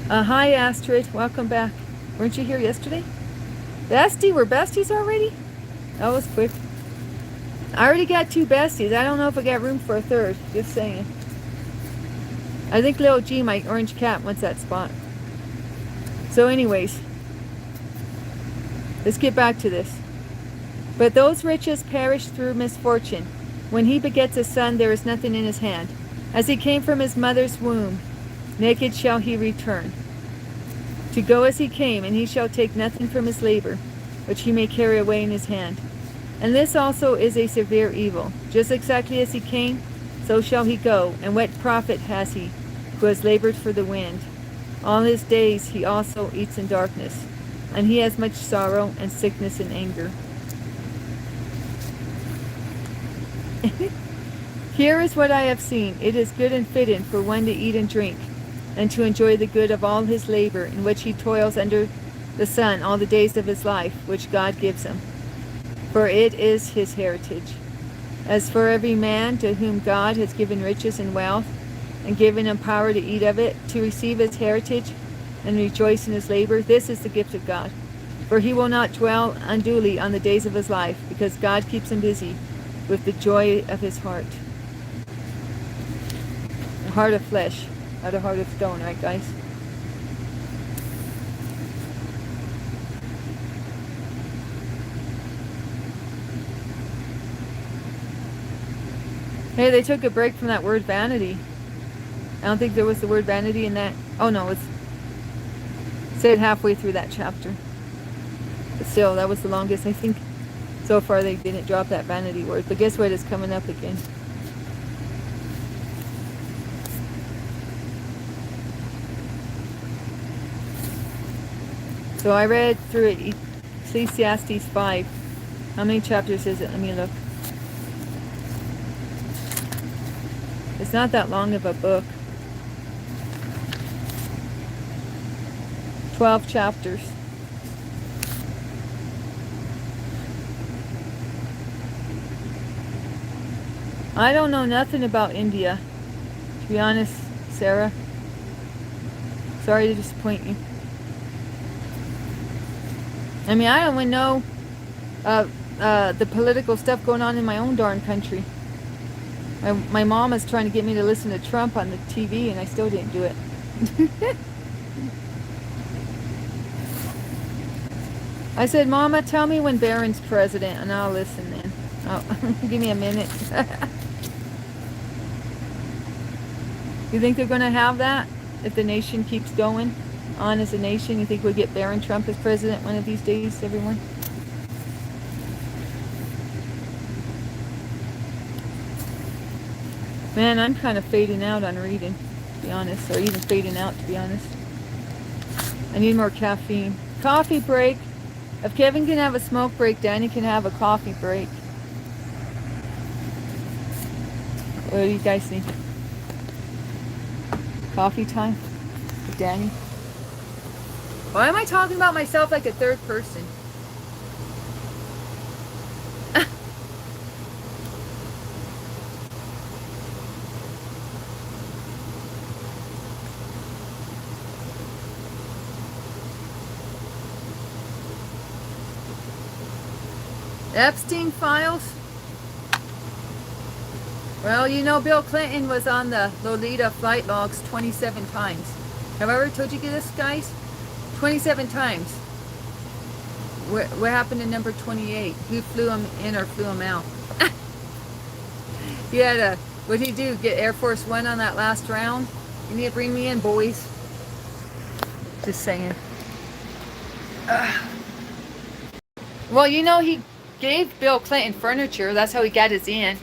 Hi Astrid, welcome back. Weren't you here yesterday? Bestie, we're besties already? That was quick. I already got 2 besties. I don't know if I got room for a third. Just saying. I think little G, my orange cat, wants that spot. So anyways, let's get back to this. But those riches perish through misfortune. When he begets a son, there is nothing in his hand. As he came from his mother's womb, naked shall he return. To go as he came, and he shall take nothing from his labor, which he may carry away in his hand. And this also is a severe evil. Just exactly as he came, so shall he go. And what profit has he, who has labored for the wind? All his days he also eats in darkness, and he has much sorrow and sickness and anger. Here is what I have seen. It is good and fitting for one to eat and drink, and to enjoy the good of all his labor, in which he toils under the sun all the days of his life, which God gives him. For it is his heritage. As for every man to whom God has given riches and wealth, and given him power to eat of it, to receive his heritage, and rejoice in his labor, this is the gift of God. For he will not dwell unduly on the days of his life, because God keeps him busy with the joy of his heart. A heart of flesh, not a heart of stone, right guys? Hey, they took a break from that word vanity. I don't think there was the word vanity in that. Oh no, it's said halfway through that chapter. But still, that was the longest. I think so far they didn't drop that vanity word. But guess what is coming up again? So I read through it, Ecclesiastes 5. How many chapters is it? Let me look. It's not that long of a book. 12 chapters. I don't know nothing about India, to be honest, Sarah. Sorry to disappoint you. I mean, I don't even know the political stuff going on in my own darn country. My mom is trying to get me to listen to Trump on the TV, and I still didn't do it. I said, Mama, tell me when Barron's president, and I'll listen then. Oh, give me a minute. You think they're going to have that? If the nation keeps going on as a nation, you think we'll get Barron Trump as president one of these days, everyone? Man, I'm kind of fading out on reading, to be honest. Or even fading out, to be honest. I need more caffeine. Coffee break. If Kevin can have a smoke break, Danny can have a coffee break. What do you guys think? Coffee time with Danny? Why am I talking about myself like a third person? Epstein files? Well, you know Bill Clinton was on the Lolita flight logs 27 times. Have I ever told you this, guys? 27 times. What happened to number 28? Who flew him in or flew him out? He had a, what'd he do? Get Air Force One on that last round? You need to bring me in, boys. Just saying. Well, you know, he gave Bill Clinton furniture. That's how he got his in.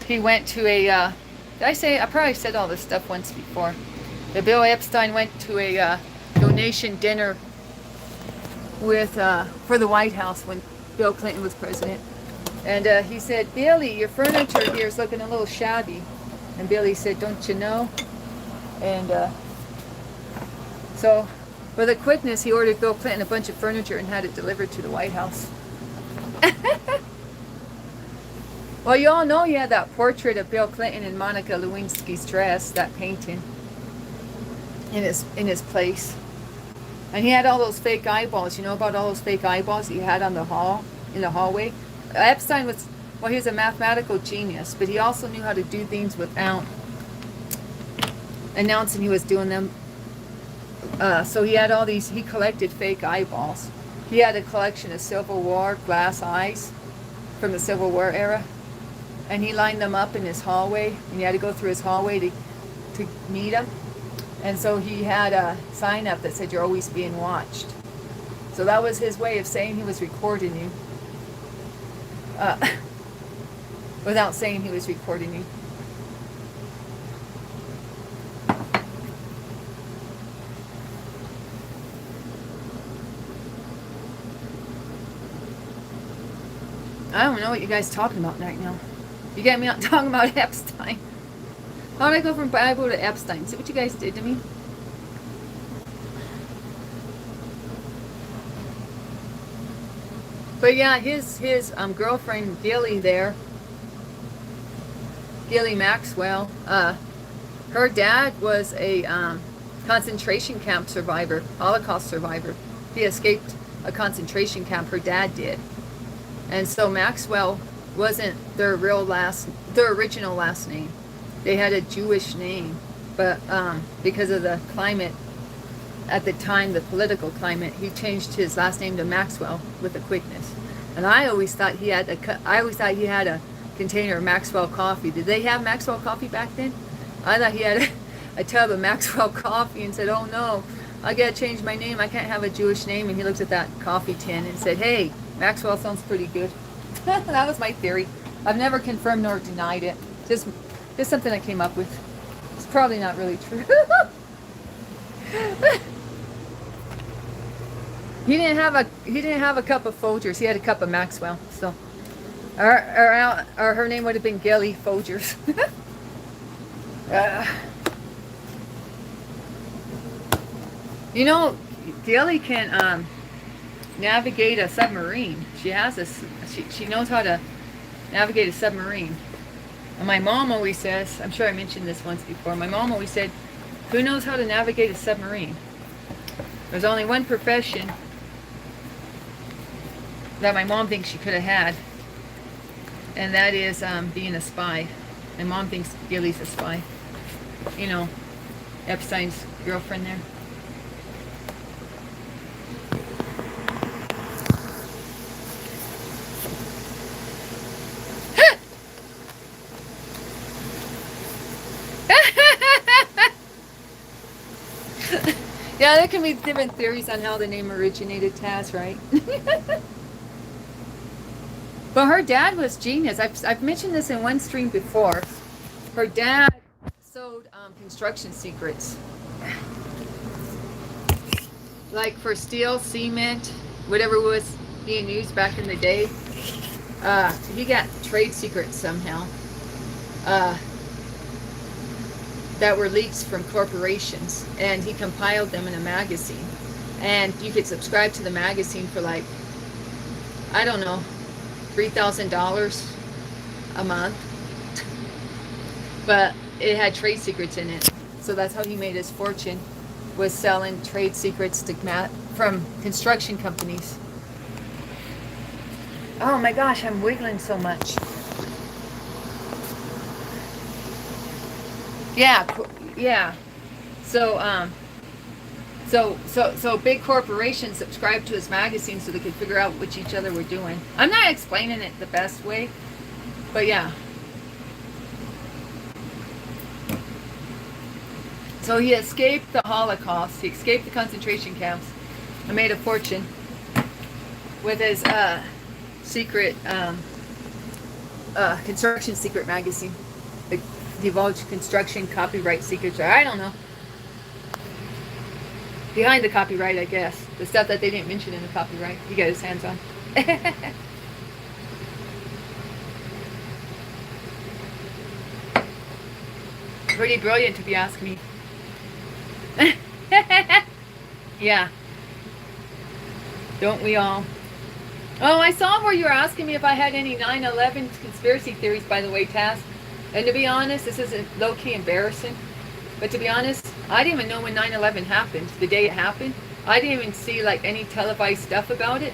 He went to a, did I say, I probably said all this stuff once before. But Bill Epstein went to a donation dinner with, for the White House when Bill Clinton was president. And he said, Billy, your furniture here is looking a little shabby. And Billy said, don't you know? And so for the quickness, he ordered Bill Clinton a bunch of furniture and had it delivered to the White House. Well, you all know he had that portrait of Bill Clinton in Monica Lewinsky's dress, that painting, in his place. And he had all those fake eyeballs. You know about all those fake eyeballs he had on the hallway? Epstein was, well, he was a mathematical genius, but he also knew how to do things without announcing he was doing them. So he had all these, he collected fake eyeballs. He had a collection of Civil War glass eyes from the Civil War era. And he lined them up in his hallway, and you had to go through his hallway to meet him. And so he had a sign up that said, you're always being watched. So that was his way of saying he was recording you. Without saying he was recording you. I don't know what you guys are talking about right now. You got me out talking about Epstein. How did I go from Bible to Epstein? See what you guys did to me? But yeah, his girlfriend Gilly there, Gilly Maxwell, her dad was a concentration camp survivor, Holocaust survivor. He escaped a concentration camp, her dad did. And so Maxwell wasn't their original last name. They had a Jewish name, but because of the climate at the time, the political climate, he changed his last name to Maxwell with a quickness. And I always thought he had a container of Maxwell coffee. Did they have Maxwell coffee back then? I thought he had a tub of Maxwell coffee and said, oh no, I gotta change my name. I can't have a Jewish name. And he looked at that coffee tin and said, hey, Maxwell sounds pretty good. That was my theory. I've never confirmed nor denied it. Just something I came up with. It's probably not really true. He didn't have a cup of Folgers. He had a cup of Maxwell. So, or her name would have been Gilly Folgers. You know, Gilly can navigate a submarine. She has she knows how to navigate a submarine. And my mom always says, I'm sure I mentioned this once before, my mom always said, who knows how to navigate a submarine? There's only one profession that my mom thinks she could have had, and that is being a spy. My mom thinks Gilly's a spy. You know, Epstein's girlfriend there. Yeah, there can be different theories on how the name originated, Taz, right? But her dad was genius. I've mentioned this in one stream before. Her dad sold construction secrets. Like for steel, cement, whatever was being used back in the day. He got trade secrets somehow. That were leaks from corporations, and he compiled them in a magazine, and you could subscribe to the magazine for like, I don't know, $3,000 a month, but it had trade secrets in it. So that's how he made his fortune, was selling trade secrets to from construction companies. Oh my gosh, I'm wiggling so much. Yeah. So big corporations subscribed to his magazine so they could figure out what each other were doing. I'm not explaining it the best way, but yeah. So he escaped the Holocaust. He escaped the concentration camps and made a fortune with his secret construction secret magazine. Divulge construction copyright secrets, or I don't know. Behind the copyright, I guess. The stuff that they didn't mention in the copyright. He got his hands on. Pretty brilliant to be asking me. Yeah, don't we all? Oh, I saw where you were asking me if I had any 9/11 conspiracy theories, by the way, Taz. And to be honest, this isn't low-key embarrassing. But to be honest, I didn't even know when 9/11 happened, the day it happened. I didn't even see like any televised stuff about it.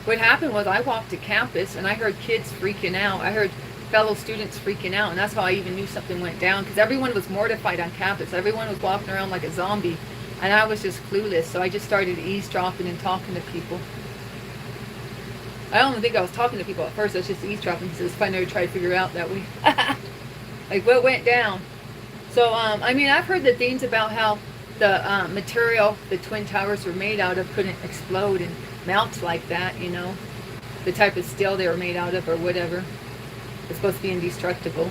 What happened was I walked to campus and I heard kids freaking out. I heard fellow students freaking out, and that's how I even knew something went down, because everyone was mortified on campus. Everyone was walking around like a zombie, and I was just clueless. So I just started eavesdropping and talking to people. I don't think I was talking to people at first. I was just eavesdropping because it was fun to try to figure out that way. Like what went down. So, I mean, I've heard the things about how the material the Twin Towers were made out of couldn't explode and melt like that, you know. The type of steel they were made out of or whatever. It's supposed to be indestructible.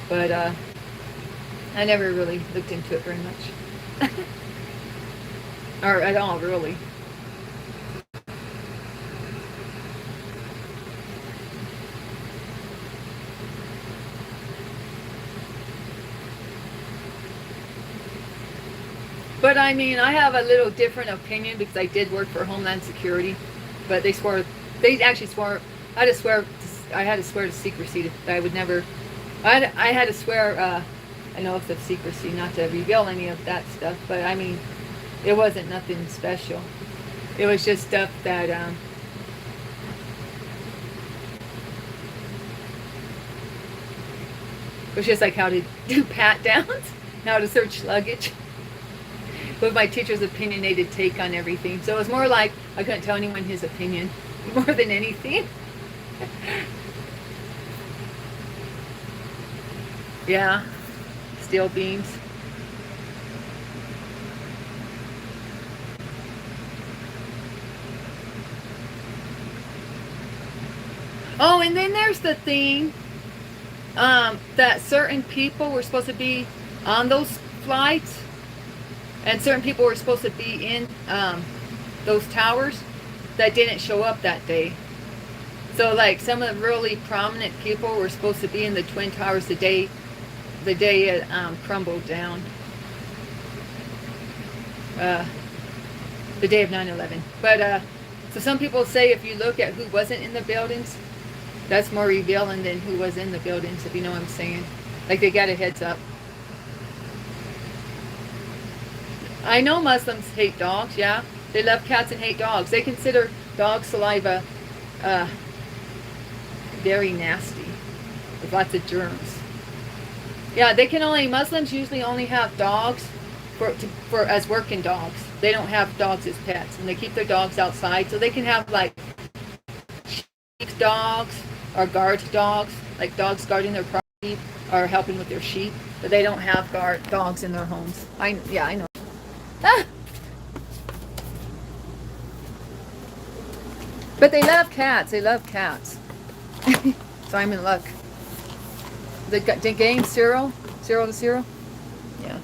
But I never really looked into it very much. Or at all, really. But I mean, I have a little different opinion because I did work for Homeland Security, but they actually swore, I had to swear to secrecy that I would never, I had to swear an oath of secrecy not to reveal any of that stuff. But I mean, it wasn't nothing special. It was just stuff that, it was just like how to do pat downs, how to search luggage. With my teacher's opinionated take on everything. So it was more like I couldn't tell anyone his opinion more than anything. Yeah, steel beams. Oh, and then there's the thing that certain people were supposed to be on those flights. And certain people were supposed to be in those towers that didn't show up that day. So like some of the really prominent people were supposed to be in the Twin Towers the day it crumbled down. The day of 9/11. But so some people say if you look at who wasn't in the buildings, that's more revealing than who was in the buildings, if you know what I'm saying. Like they got a heads up. I know Muslims hate dogs, yeah. They love cats and hate dogs. They consider dog saliva very nasty, with lots of germs. Yeah, Muslims usually only have dogs for as working dogs. They don't have dogs as pets, and they keep their dogs outside, so they can have like sheep dogs or guard dogs, like dogs guarding their property or helping with their sheep, but they don't have guard dogs in their homes. I know. Ah. But they love cats. They love cats. So I'm in luck. The game Zero to Zero. Yeah.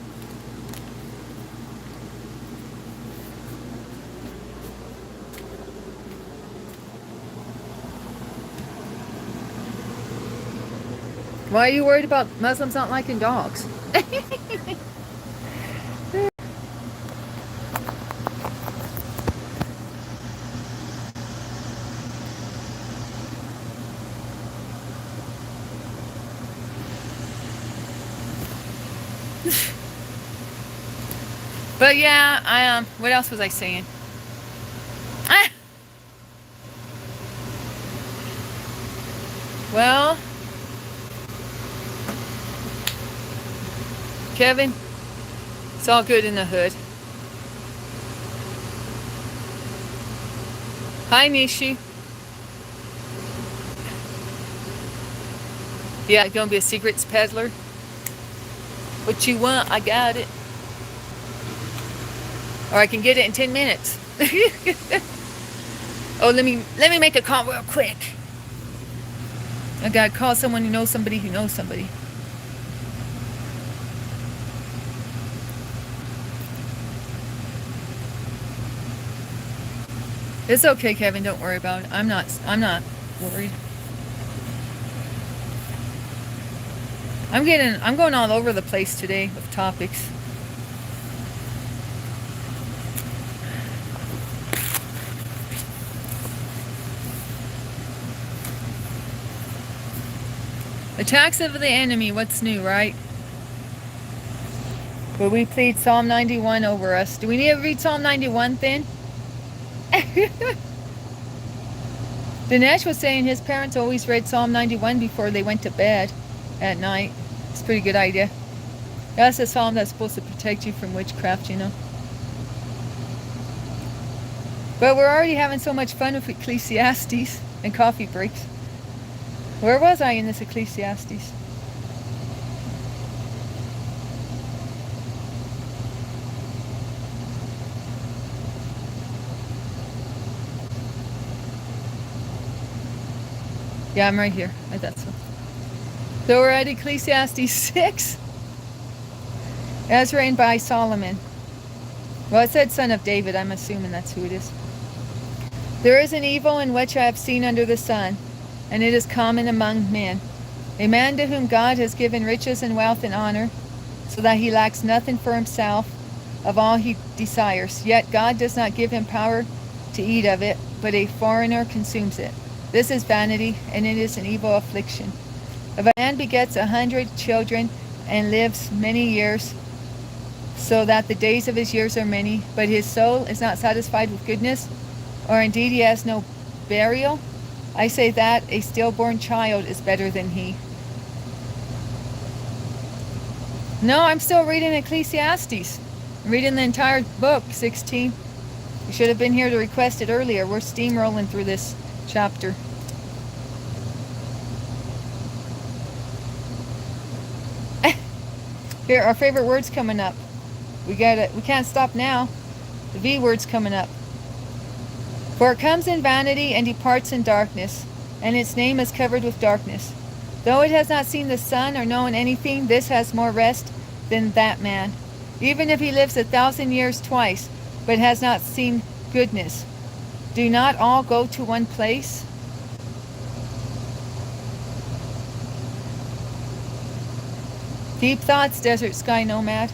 Why are you worried about Muslims not liking dogs? But yeah, what else was I saying? Ah! Well, Kevin, it's all good in the hood. Hi, Nishi. Yeah, gonna be a secrets peddler. What you want, I got it. Or I can get it in 10 minutes. Oh, let me make a call real quick. I gotta call someone who knows somebody who knows somebody. It's okay, Kevin. Don't worry about it. I'm not worried. I'm going all over the place today with topics. Attacks of the enemy, what's new, right? But we played Psalm 91 over us. Do we need to read Psalm 91 then? Dinesh was saying his parents always read Psalm 91 before they went to bed at night. It's a pretty good idea. That's a psalm that's supposed to protect you from witchcraft, you know. But we're already having so much fun with Ecclesiastes and coffee breaks. Where was I in this Ecclesiastes? Yeah, I'm right here. I thought so. So we're at Ecclesiastes 6. As written by Solomon. Well, it said son of David. I'm assuming that's who it is. There is an evil in which I have seen under the sun, and it is common among men. A man to whom God has given riches and wealth and honor, so that he lacks nothing for himself of all he desires. Yet God does not give him power to eat of it, but a foreigner consumes it. This is vanity, and it is an evil affliction. If a man begets 100 children and lives many years, so that the days of his years are many, but his soul is not satisfied with goodness, or indeed he has no burial, I say that a stillborn child is better than he. No, I'm still reading Ecclesiastes. I'm reading the entire book, 16. You should have been here to request it earlier. We're steamrolling through this chapter. Here, our favorite word's coming up. We can't stop now. The V word's coming up. For it comes in vanity and departs in darkness, and its name is covered with darkness. Though it has not seen the sun or known anything, this has more rest than that man. Even if he lives 1,000 years twice, but has not seen goodness. Do not all go to one place? Deep thoughts, desert sky nomad.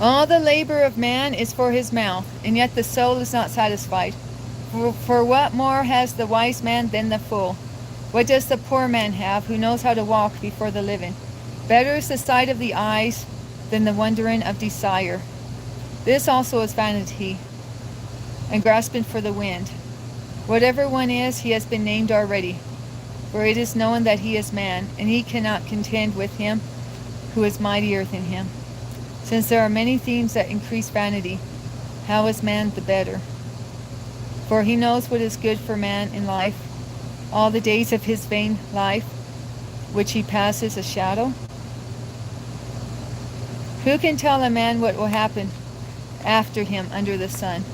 All the labor of man is for his mouth, and yet the soul is not satisfied. For what more has the wise man than the fool? What does the poor man have who knows how to walk before the living? Better is the sight of the eyes than the wondering of desire. This also is vanity, and grasping for the wind. Whatever one is, he has been named already. For it is known that he is man, and he cannot contend with him who is mightier than him. Since there are many things that increase vanity, how is man the better? For he knows what is good for man in life, all the days of his vain life, which he passes a shadow. Who can tell a man what will happen after him under the sun?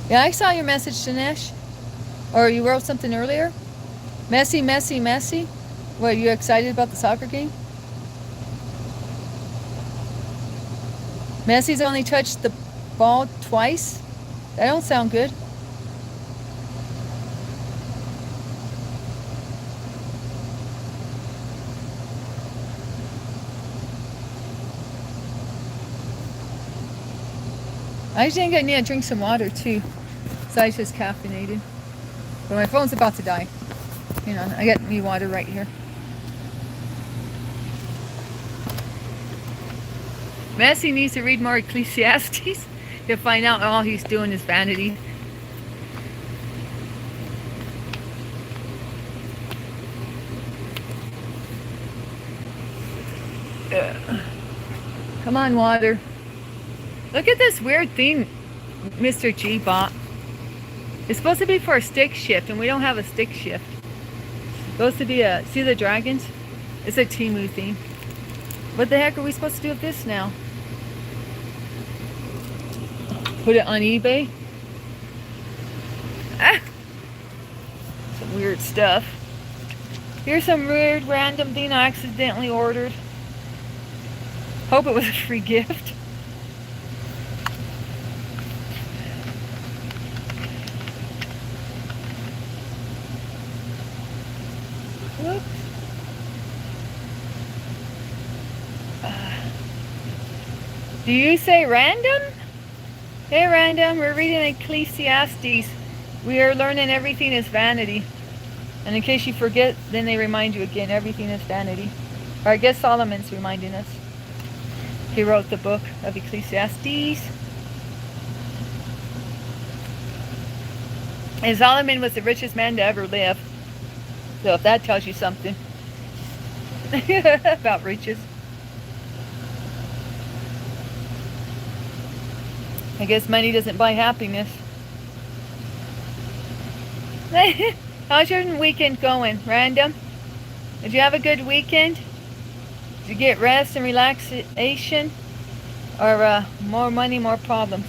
Yeah, I saw your message, Dinesh. Or you wrote something earlier? Messi, Messi, Messi? What, are you excited about the soccer game? Messi's only touched the ball twice? That don't sound good. I think I need to drink some water too. Besides just caffeinated. But my phone's about to die. Hang on, I got me water right here. Messi needs to read more Ecclesiastes to find out all he's doing is vanity. Come on, water. Look at this weird thing Mr. G bought. It's supposed to be for a stick shift, and we don't have a stick shift. It's supposed to be a... See the dragons? It's a Temu theme. What the heck are we supposed to do with this now? Put it on eBay? Ah! Some weird stuff. Here's some weird random thing I accidentally ordered. Hope it was a free gift. Do you say random? Hey, random. We're reading Ecclesiastes. We are learning everything is vanity. And in case you forget, then they remind you again, everything is vanity. Or I guess Solomon's reminding us. He wrote the book of Ecclesiastes. And Solomon was the richest man to ever live. So if that tells you something about riches. I guess money doesn't buy happiness. How's your weekend going, Random? Did you have a good weekend? Did you get rest and relaxation? Or more money, more problems?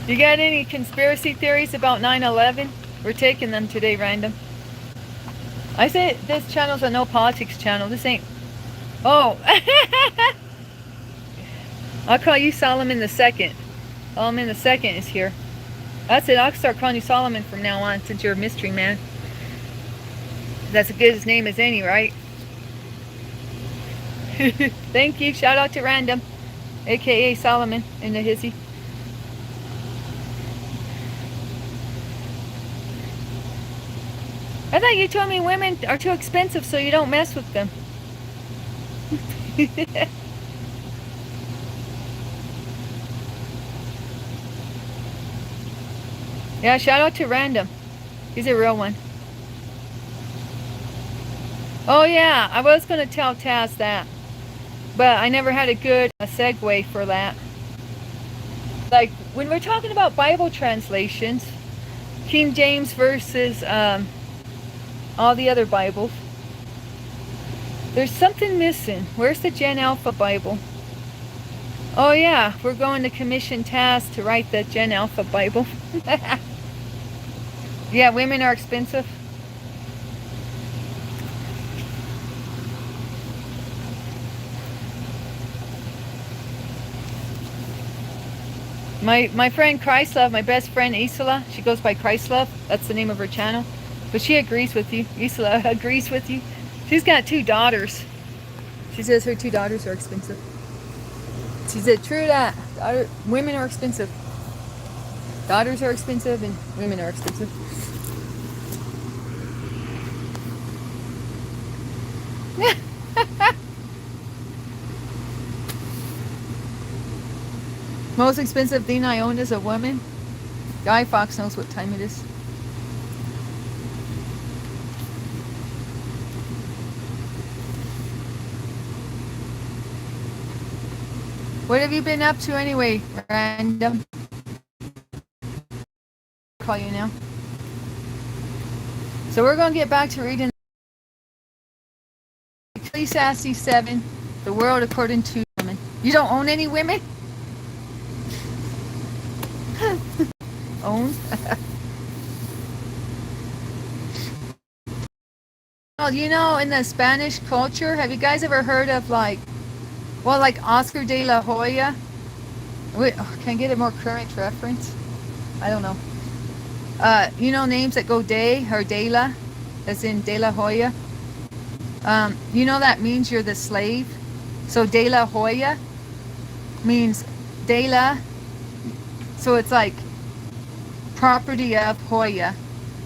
You got any conspiracy theories about 9/11? We're taking them today, Random. I say this channel's a no politics channel. This ain't... Oh! I'll call you Solomon the Second. Solomon the Second is here. That's it. I'll start calling you Solomon from now on, since you're a mystery man. That's as good as name as any, right? Thank you. Shout out to Random, aka Solomon in the hizzy. I thought you told me women are too expensive, so you don't mess with them. Yeah, shout out to Random. He's a real one. Oh yeah, I was going to tell Taz that, but I never had a good segue for that. Like, when we're talking about Bible translations, King James versus all the other Bibles, there's something missing. Where's the Gen Alpha Bible? Oh yeah, we're going to commission Taz to write the Gen Alpha Bible. Yeah, women are expensive. My friend Christlove, my best friend Isola, she goes by Christlove. That's the name of her channel. But she agrees with you. Isola agrees with you. She's got 2 daughters. She says her 2 daughters are expensive. She said, true that. Women are expensive. Daughters are expensive and women are expensive. Most expensive thing I own is a woman. Guy Fox knows what time it is. What have you been up to anyway, Random? Call you now. So we're going to get back to reading Ecclesiastes 7, the world according to women. You don't own any women? Own? Well, you know, in the Spanish culture, have you guys ever heard of like Oscar de la Hoya? Wait, can I get a more current reference? I don't know. You know names that go de or de la, as in de la Hoya? You know that means you're the slave. So de la Hoya means de la, so it's like property of Hoya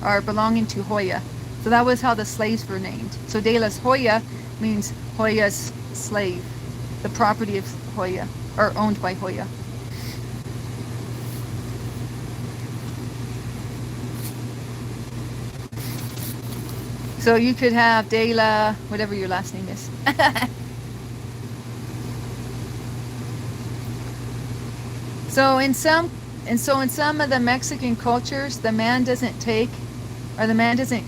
or belonging to Hoya. So that was how the slaves were named. So de las Hoya means Hoya's slave, the property of Hoya, or owned by Hoya. So you could have de la, whatever your last name is. So in some of the Mexican cultures, the man doesn't take, or the man doesn't,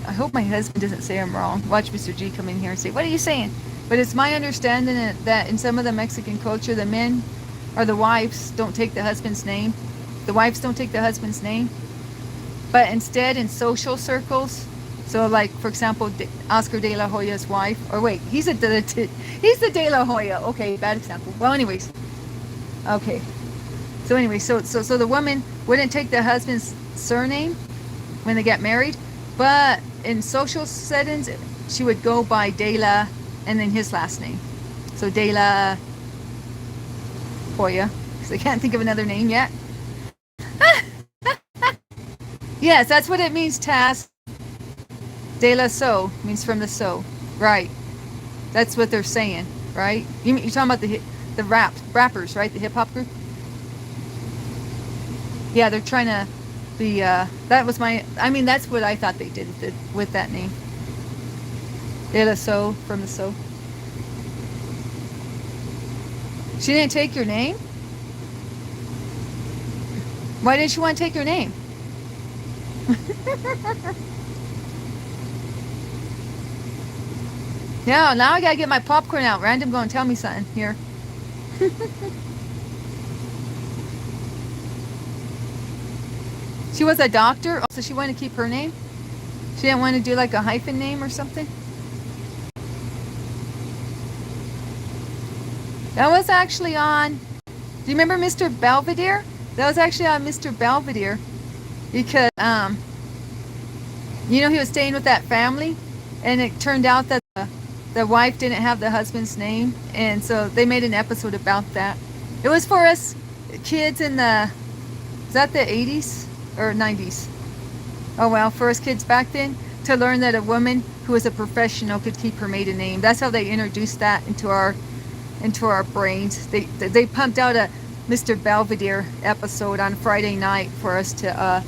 I hope my husband doesn't say I'm wrong. Watch Mr. G come in here and say, what are you saying? But it's my understanding that in some of the Mexican culture, the men or the wives don't take the husband's name. The wives don't take the husband's name. But instead, in social circles, so like, for example, Oscar de la Hoya's wife, or wait, he's the de la Hoya. Okay, bad example. Well, anyways. Okay. So anyway, so the woman wouldn't take the husband's surname when they get married, But in social settings, she would go by De La and then his last name. So De La Hoya, because I can't think of another name yet. Yes, that's what it means, Taz. De La Soul means from the soul. Right. That's what they're saying, right? You're talking about the rappers, right? The hip hop group? Yeah, they're trying to be, that was that's what I thought they did with that name. De La Soul, from the soul. She didn't take your name? Why didn't she want to take your name? Yeah, now I gotta get my popcorn out. Random going to tell me something here. She was a doctor, so she wanted to keep her name? She didn't want to do like a hyphen name or something? That was actually on, do you remember Mr. Belvedere? That was actually on Mr. Belvedere. Because, he was staying with that family, and it turned out that the wife didn't have the husband's name, and so they made an episode about that. It was for us kids in is that the 80s or 90s? Oh well, for us kids back then, to learn that a woman who was a professional could keep her maiden name. That's how they introduced that into our brains. They pumped out a Mr. Belvedere episode on Friday night for us to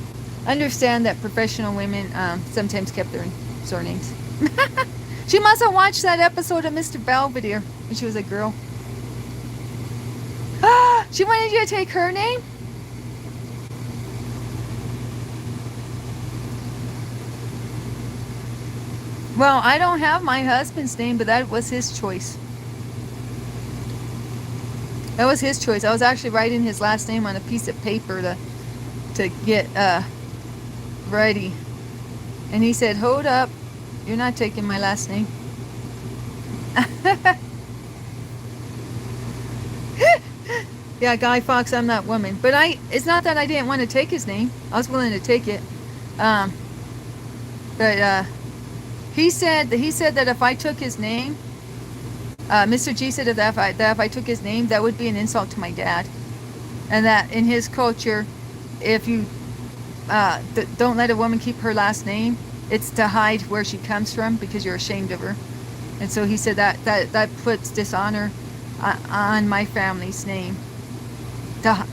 understand that professional women sometimes kept their surnames. She must have watched that episode of Mr. Belvedere when she was a girl. She wanted you to take her name? Well, I don't have my husband's name, but that was his choice. That was his choice. I was actually writing his last name on a piece of paper to get ready. And he said, "Hold up. You're not taking my last name." Yeah, Guy Fawkes, I'm that woman. But it's not that I didn't want to take his name. I was willing to take it. But he said that if I took his name, Mr. G said that if I took his name, that would be an insult to my dad. And that in his culture, if you don't let a woman keep her last name, it's to hide where she comes from because you're ashamed of her. And so he said that puts dishonor on my family's name to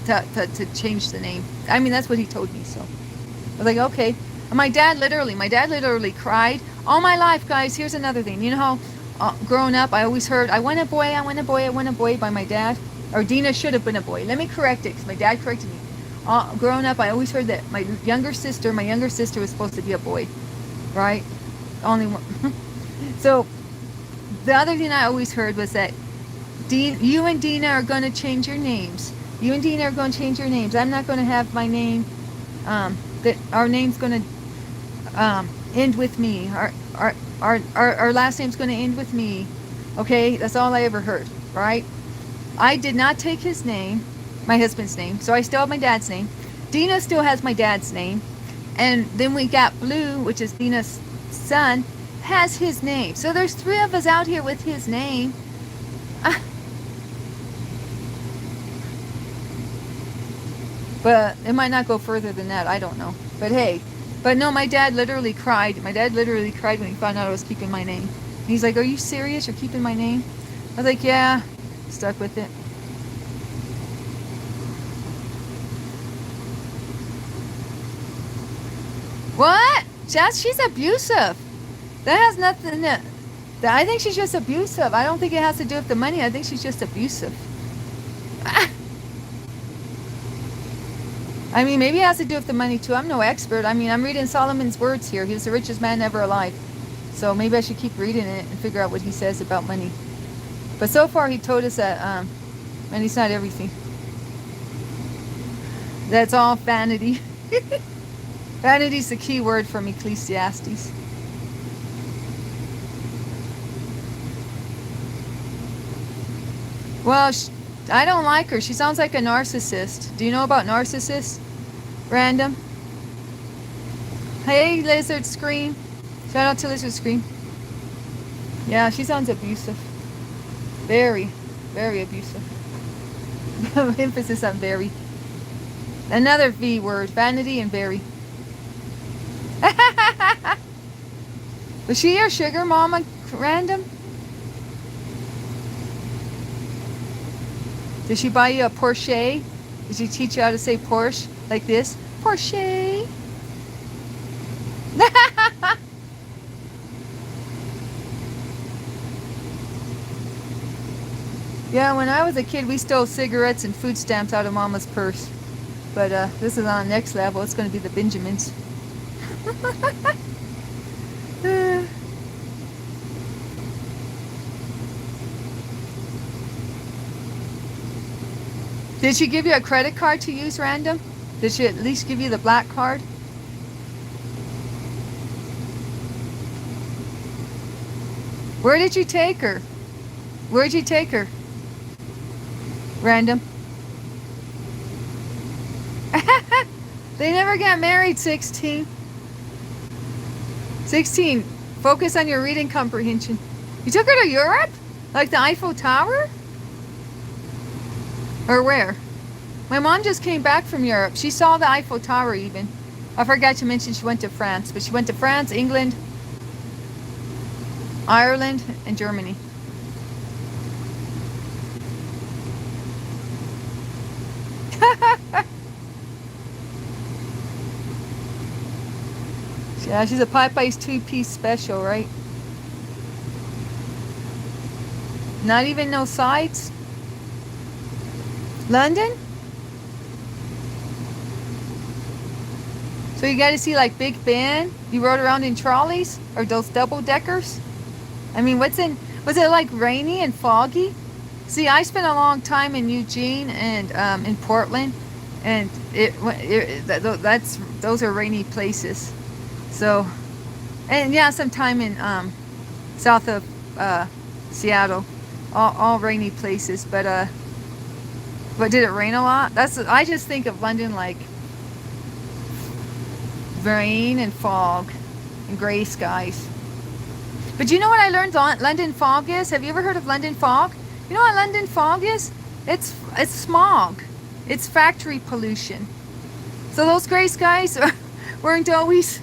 change the name. I mean, that's what he told me. So I was like, okay. And my dad literally cried all my life, guys. Here's another thing. You know how growing up, I always heard, "I want a boy, I want a boy, I want a boy" by my dad. Or Dina should have been a boy. Let me correct it, because my dad corrected me. Growing up, I always heard that my younger sister was supposed to be a boy, right? Only one. So the other thing I always heard was that you and Dina are going to change your names. You and Dina are going to change your names. I'm not going to have my name. That our name's going to end with me. Our last name's going to end with me. Okay, that's all I ever heard, right? I did not take his name, my husband's name, so I still have my dad's name. Dina still has my dad's name. And then we got Blue, which is Dina's son, has his name. So there's 3 of us out here with his name. But it might not go further than that. I don't know. But hey. But no, my dad literally cried. My dad literally cried when he found out I was keeping my name. And he's like, "Are you serious? You're keeping my name?" I was like, "Yeah." Stuck with it. What? She's abusive. That has nothing to... I think she's just abusive. I don't think it has to do with the money. I think she's just abusive. I mean, maybe it has to do with the money too. I'm no expert. I mean, I'm reading Solomon's words here. He was the richest man ever alive. So maybe I should keep reading it and figure out what he says about money. But so far he told us that money's not everything. That's all vanity. Vanity's the key word from Ecclesiastes. Well, I don't like her. She sounds like a narcissist. Do you know about narcissists? Random? Hey, Lizard Scream. Shout out to Lizard Scream. Yeah, she sounds abusive. Very, very abusive. Emphasis on very. Another V word. Vanity and very. Was she your sugar mama, Random? Did she buy you a Porsche? Did she teach you how to say Porsche? Like this? Porsche. Yeah, when I was a kid, we stole cigarettes and food stamps out of Mama's purse. But this is on the next level. It's going to be the Benjamins. Did she give you a credit card to use, Random? Did she at least give you the black card? Where did you take her? Where'd you take her? Random. They never got married, 16. 16. Focus on your reading comprehension. You took her to Europe? Like the Eiffel Tower? Or where? My mom just came back from Europe. She saw the Eiffel Tower even. I forgot to mention she went to France. But she went to France, England, Ireland, and Germany. Yeah, she's a Popeye's 2-piece special, right? Not even no sides? London? So you got to see like Big Ben? You rode around in trolleys? Or those double-deckers? I mean, was it like rainy and foggy? See, I spent a long time in Eugene and in Portland, and those are rainy places. So, and yeah, some time in south of Seattle, all rainy places. But did it rain a lot? I just think of London like rain and fog and gray skies. But you know what I learned London fog is? Have you ever heard of London fog? You know what London fog is? It's smog. It's factory pollution. So those gray skies weren't always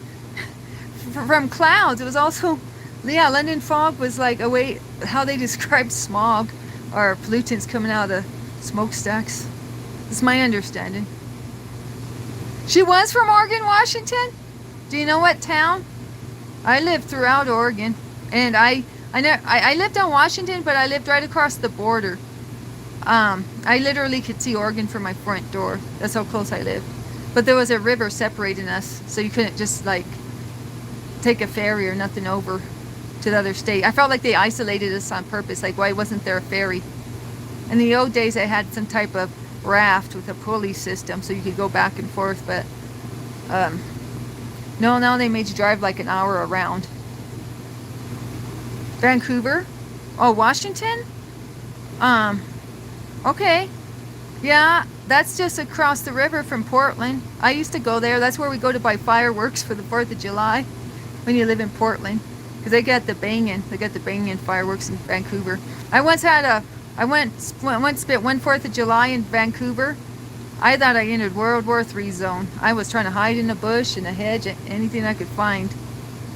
from clouds. It was also, yeah, London fog was like a way how they described smog or pollutants coming out of the smokestacks. It's my understanding. She was from Oregon, Washington? Do you know what town? I lived throughout Oregon, and I lived on Washington, but I lived right across the border. I literally could see Oregon from my front door. That's how close I lived. But there was a river separating us, so you couldn't just like take a ferry or nothing over to the other state. I felt like they isolated us on purpose. Like, why wasn't there a ferry? In the old days, I had some type of raft with a pulley system, so you could go back and forth. But no, now they made you drive like an hour around. Vancouver? Oh, Washington? Okay. Yeah, that's just across the river from Portland. I used to go there. That's where we go to buy fireworks for the 4th of July when you live in Portland. Because they got the banging fireworks in Vancouver. I once spent one 4th of July in Vancouver. I thought I entered World War III zone. I was trying to hide in a bush, in a hedge, anything I could find.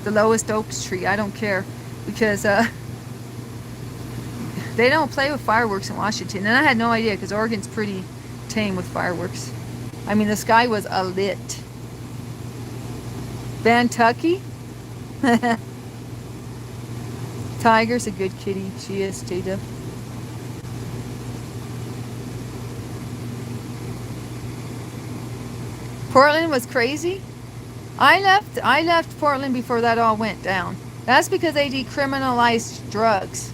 The lowest oak tree, I don't care. Because they don't play with fireworks in Washington. And I had no idea, because Oregon's pretty tame with fireworks. I mean, the sky was lit. Vantucky? Tiger's a good kitty. She is, J-Dub. Portland was crazy. I left Portland before that all went down. That's because they decriminalized drugs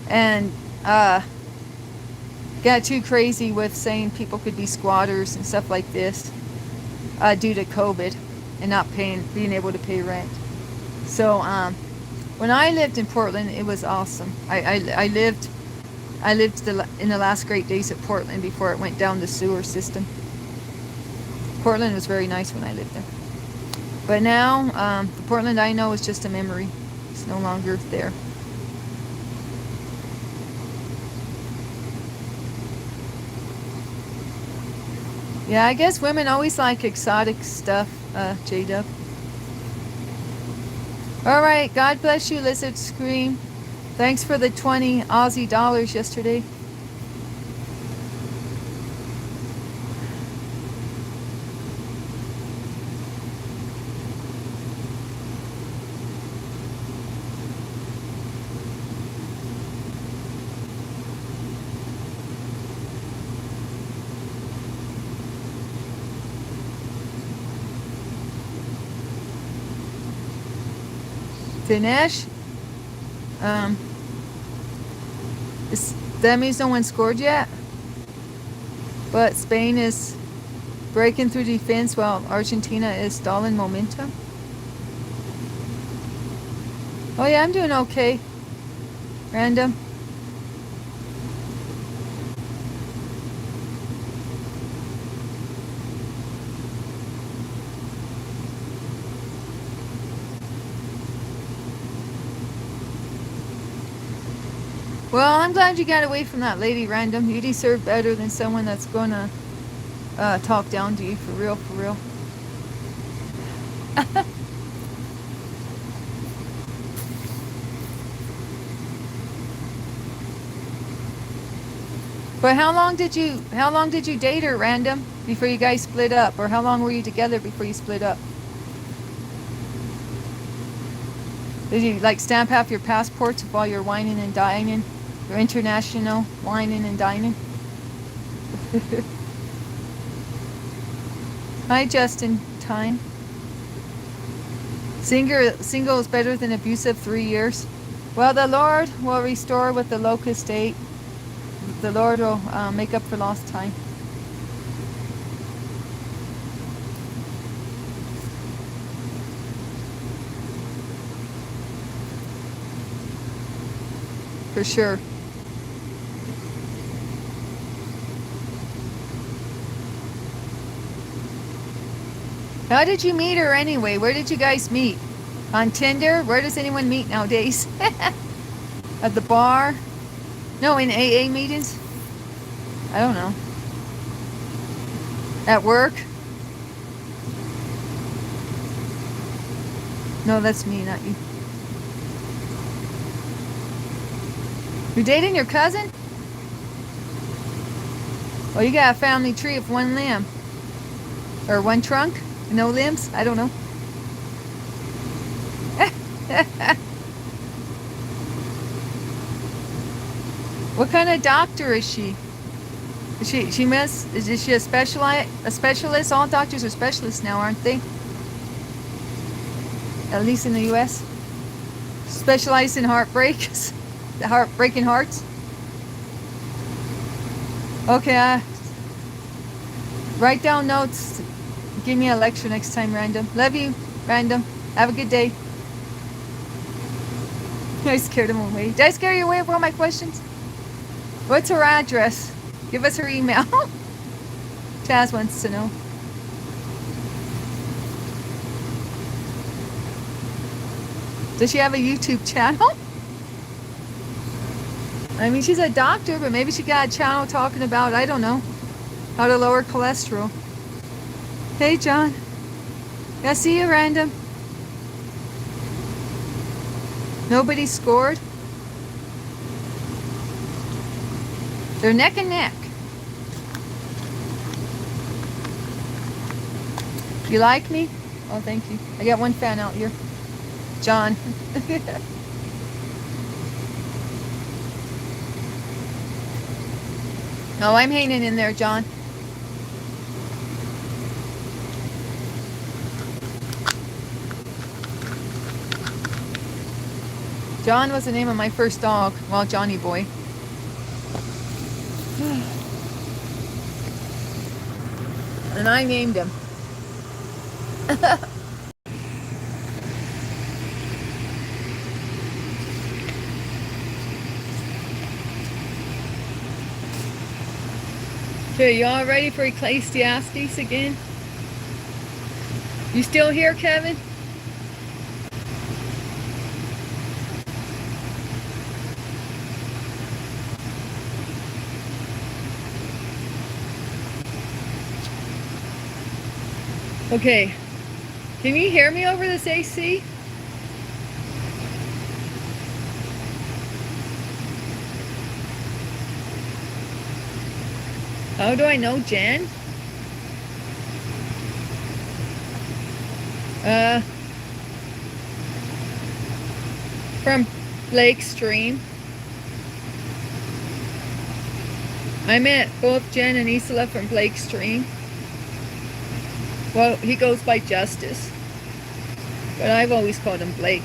and got too crazy with saying people could be squatters and stuff like this due to COVID and not being able to pay rent. So when I lived in Portland, it was awesome. I lived in the last great days of Portland before it went down the sewer system. Portland was very nice when I lived there. But now, the Portland I know is just a memory. It's no longer there. Yeah, I guess women always like exotic stuff, J-Dub. All right, God bless you, Lizard Scream. Thanks for the 20 Aussie dollars yesterday. Dinesh, that means no one scored yet, but Spain is breaking through defense while Argentina is stalling momentum. Oh yeah, I'm doing okay. Random. Well, I'm glad you got away from that lady, Random. You deserve better than someone that's gonna talk down to you, for real, for real. But how long did you date her, Random, before you guys split up? Or how long were you together before you split up? Did you like stamp half your passports while you're whining and dining? Your international whining and dining? Hi, Justin. Time. Single is better than abusive 3 years. Well, the Lord will restore with the locust ate. The Lord will make up for lost time. For sure. How did you meet her anyway? Where did you guys meet? On Tinder? Where does anyone meet nowadays? At the bar? No, in AA meetings? I don't know. At work? No, that's me, not you. You're dating your cousin? Well, you got a family tree of one limb. Or one trunk? No limbs? I don't know. What kind of doctor is she? Is she a specialist? All doctors are specialists now, aren't they? At least in the US. Specialized in heartbreaks. Heartbreaking hearts. Okay, write down notes. Give me a lecture next time, Random. Love you, Random. Have a good day. I scared him away. Did I scare you away with all my questions? What's her address? Give us her email. Chaz wants to know. Does she have a YouTube channel? I mean, she's a doctor, but maybe she got a channel talking about, I don't know, how to lower cholesterol. Hey, John. Yeah, see you, Random. Nobody scored? They're neck and neck. You like me? Oh, thank you. I got one fan out here. John. Oh, I'm hanging in there, John. John was the name of my first dog. Well, Johnny Boy. And I named him. Okay, y'all ready for Ecclesiastes again? You still here, Kevin? Okay. Can you hear me over this AC? How do I know Jen? From Blake Stream. I met both Jen and Isla from Blake Stream. Well, he goes by Justice, but I've always called him Blake.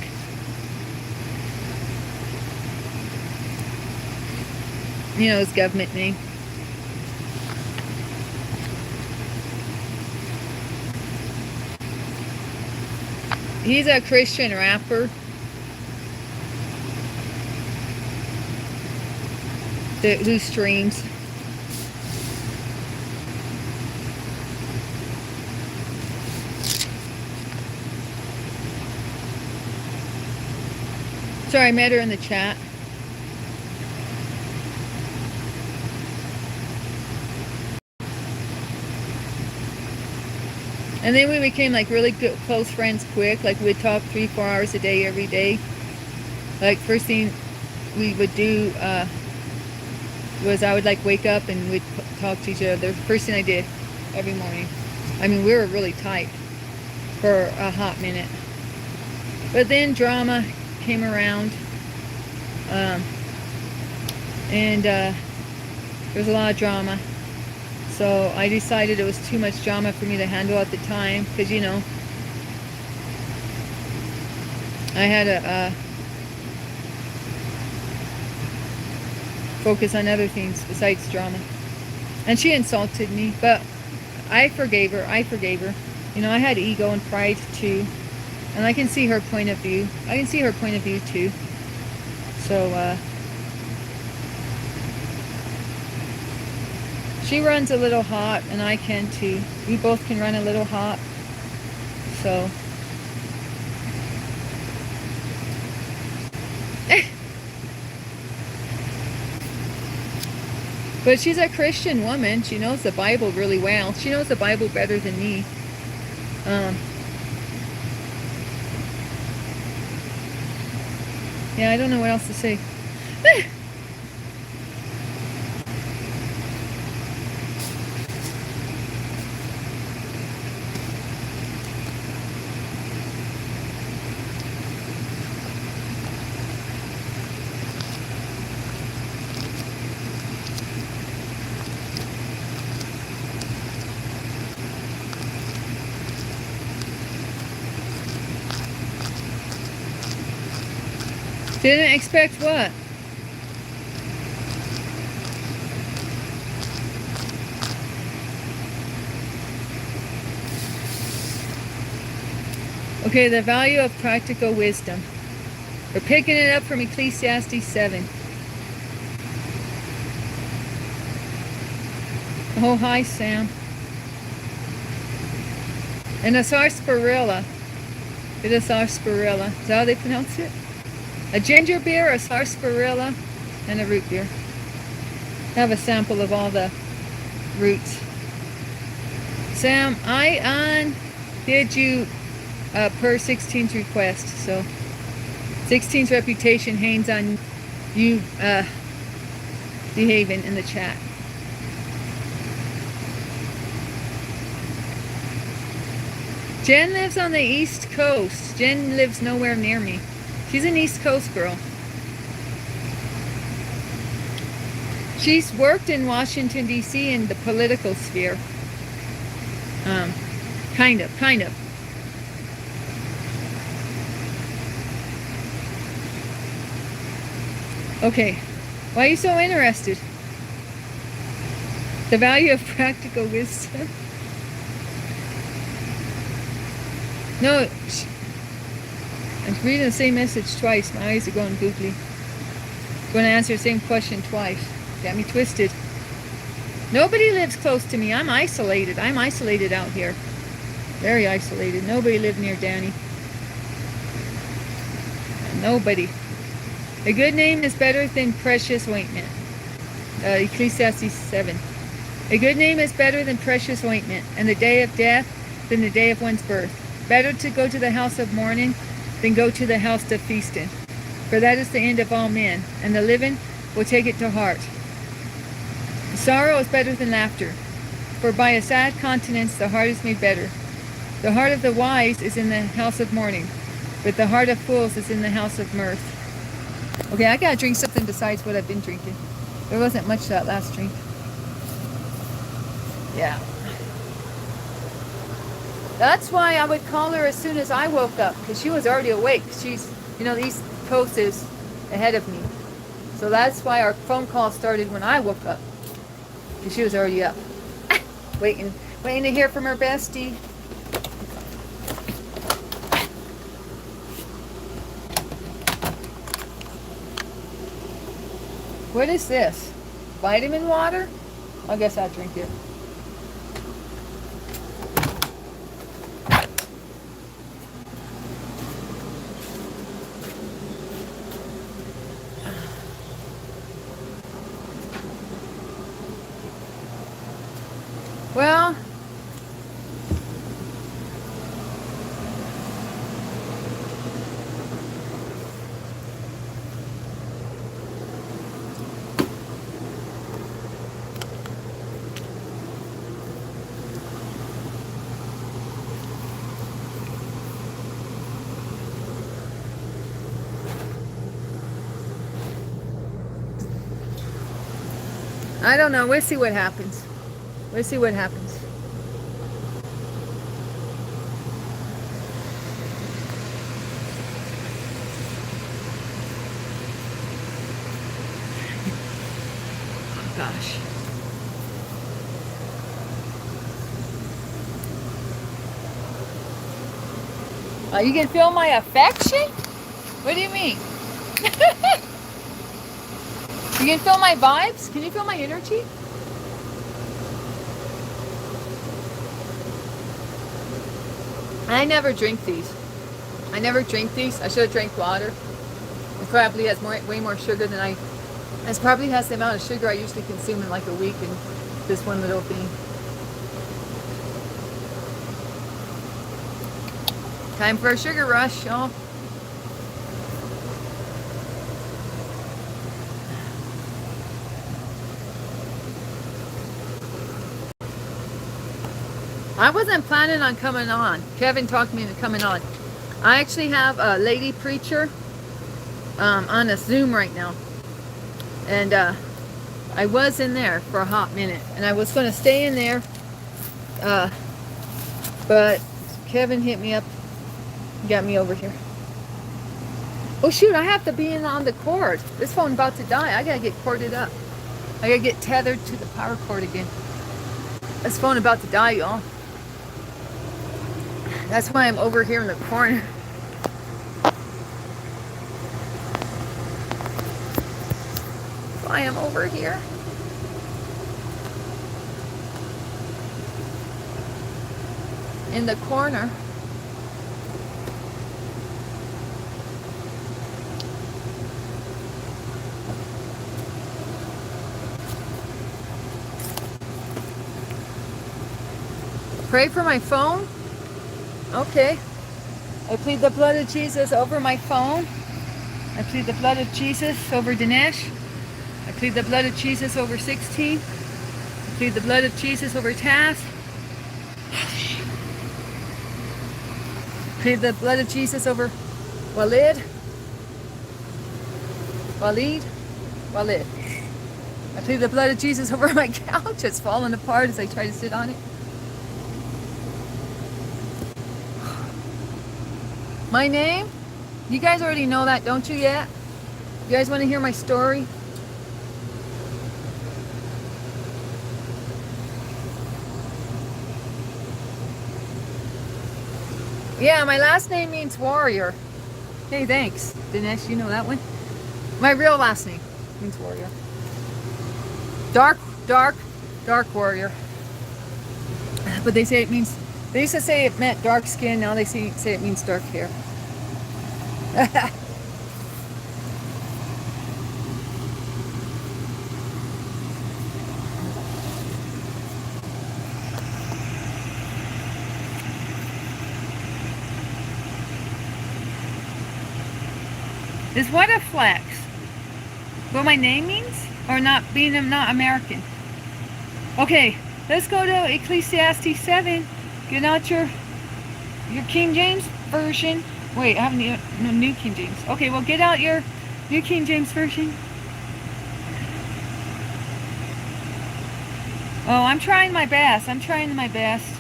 You know, his government name. He's a Christian rapper. Who streams. Sorry, I met her in the chat. And then we became like really good, close friends quick. Like we'd talk 3-4 hours a day every day. Like first thing we would do was I would like wake up and we'd talk to each other. First thing I did every morning. I mean, we were really tight for a hot minute. But then drama came around. There was a lot of drama. So I decided it was too much drama for me to handle at the time, because you know, I had to focus on other things besides drama. And she insulted me, but I forgave her. You know, I had ego and pride too, and I can see her point of view. Too. So she runs a little hot, and I can too. We both can run a little hot. So but she's a Christian woman. She knows the Bible really well. She knows the Bible better than me. Yeah, I don't know what else to say. Didn't expect what? Okay, the value of practical wisdom. We're picking it up from Ecclesiastes 7. Oh, hi, Sam. And a sarsaparilla. It is sarsaparilla. Is that how they pronounce it? A ginger beer, a sarsaparilla, and a root beer. I have a sample of all the roots. Sam, I undid you per 16's request, so 16's reputation hangs on you behaving in the chat. Jen lives on the East Coast. Jen lives nowhere near me. She's an East Coast girl. She's worked in Washington, D.C. in the political sphere. Kind of. Okay. Why are you so interested? The value of practical wisdom. No, I'm reading the same message twice. My eyes are going googly. Going to answer the same question twice. Got me twisted. Nobody lives close to me. I'm isolated. I'm isolated out here. Very isolated. Nobody lived near Danny. Nobody. A good name is better than precious ointment. Ecclesiastes 7. A good name is better than precious ointment, and the day of death than the day of one's birth. Better to go to the house of mourning than go to the house of feasting. For that is the end of all men, and the living will take it to heart. Sorrow is better than laughter, for by a sad countenance the heart is made better. The heart of the wise is in the house of mourning, but the heart of fools is in the house of mirth. Okay, I gotta drink something besides what I've been drinking. There wasn't much that last drink. Yeah. That's why I would call her as soon as I woke up, because she was already awake. She's, the East Coast is ahead of me. So that's why our phone call started when I woke up, because she was already up. waiting to hear from her bestie. What is this? Vitamin water? I guess I'll drink it. Well, I don't know. We'll see what happens. We'll see what happens. Oh, gosh. You can feel my affection? What do you mean? You can feel my vibes? Can you feel my energy? I never drink these. I should have drank water. It probably has way more sugar than It probably has the amount of sugar I usually consume in like a week in this one little thing. Time for a sugar rush, y'all. I wasn't planning on coming on. Kevin talked me into coming on. I actually have a lady preacher on a Zoom right now. And I was in there for a hot minute. And I was going to stay in there. But Kevin hit me up. Got me over here. Oh shoot, I have to be in on the cord. This phone's about to die. I got to get corded up. I got to get tethered to the power cord again. This phone about to die, y'all. That's why I'm over here in the corner. That's why I'm over here. In the corner. Pray for my phone? Okay. I plead the blood of Jesus over my phone. I plead the blood of Jesus over Dinesh. I plead the blood of Jesus over 16. I plead the blood of Jesus over Taz. I plead the blood of Jesus over Walid. I plead the blood of Jesus over my couch. It's falling apart as I try to sit on it. My name? You guys already know that, don't you yet? You guys want to hear my story? Yeah, my last name means warrior. Hey, thanks. Dinesh, you know that one? My real last name means warrior. Dark warrior. But they say it means They used to say it meant dark skin. Now they say it means dark hair. Is what a flex? What my name means? Or not being not American? Okay, let's go to Ecclesiastes 7. Get out your King James version. Wait, I have no New King James. Okay, well get out your New King James version. Oh, I'm trying my best. I'm trying my best.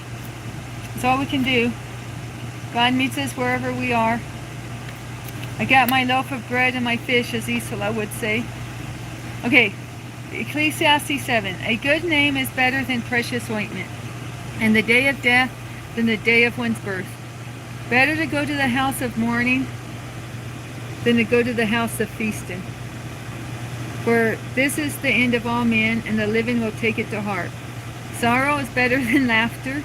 That's all we can do. God meets us wherever we are. I got my loaf of bread and my fish, as Isola would say. Okay, Ecclesiastes 7. A good name is better than precious ointment, and the day of death than the day of one's birth. Better to go to the house of mourning than to go to the house of feasting. For this is the end of all men, and the living will take it to heart. Sorrow is better than laughter,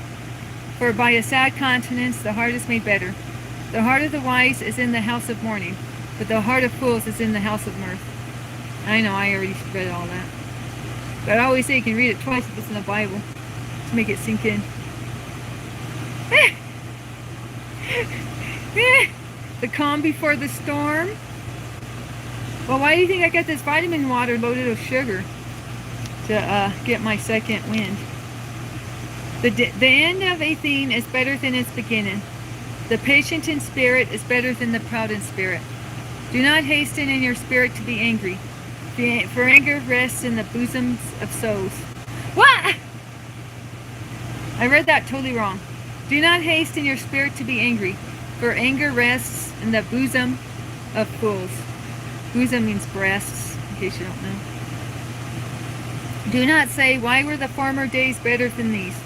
for by a sad countenance the heart is made better. The heart of the wise is in the house of mourning, but the heart of fools is in the house of mirth. I know, I already read all that. But I always say you can read it twice if it's in the Bible to make it sink in. The calm before the storm. Well, why do you think I got this vitamin water loaded with sugar? To get my second wind. The end of a thing is better than its beginning. The patient in spirit is better than the proud in spirit. Do not hasten in your spirit to be angry, for anger rests in the bosoms of souls. What? I read that totally wrong. Do not hasten your spirit to be angry, for anger rests in the bosom of fools. Bosom means breasts, in case you don't know. Do not say, why were the former days better than these?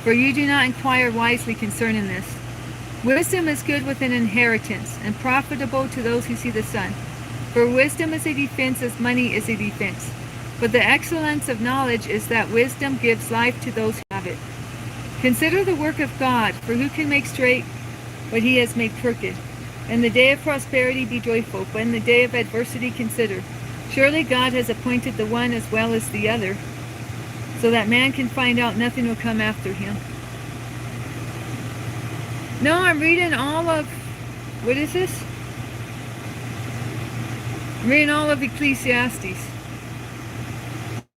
For you do not inquire wisely concerning this. Wisdom is good with an inheritance, and profitable to those who see the sun. For wisdom is a defense as money is a defense. But the excellence of knowledge is that wisdom gives life to those who have it. Consider the work of God, for who can make straight what he has made crooked? In the day of prosperity be joyful, but in the day of adversity consider. Surely God has appointed the one as well as the other, so that man can find out nothing will come after him. No, I'm reading all of, what is this? I'm reading all of Ecclesiastes.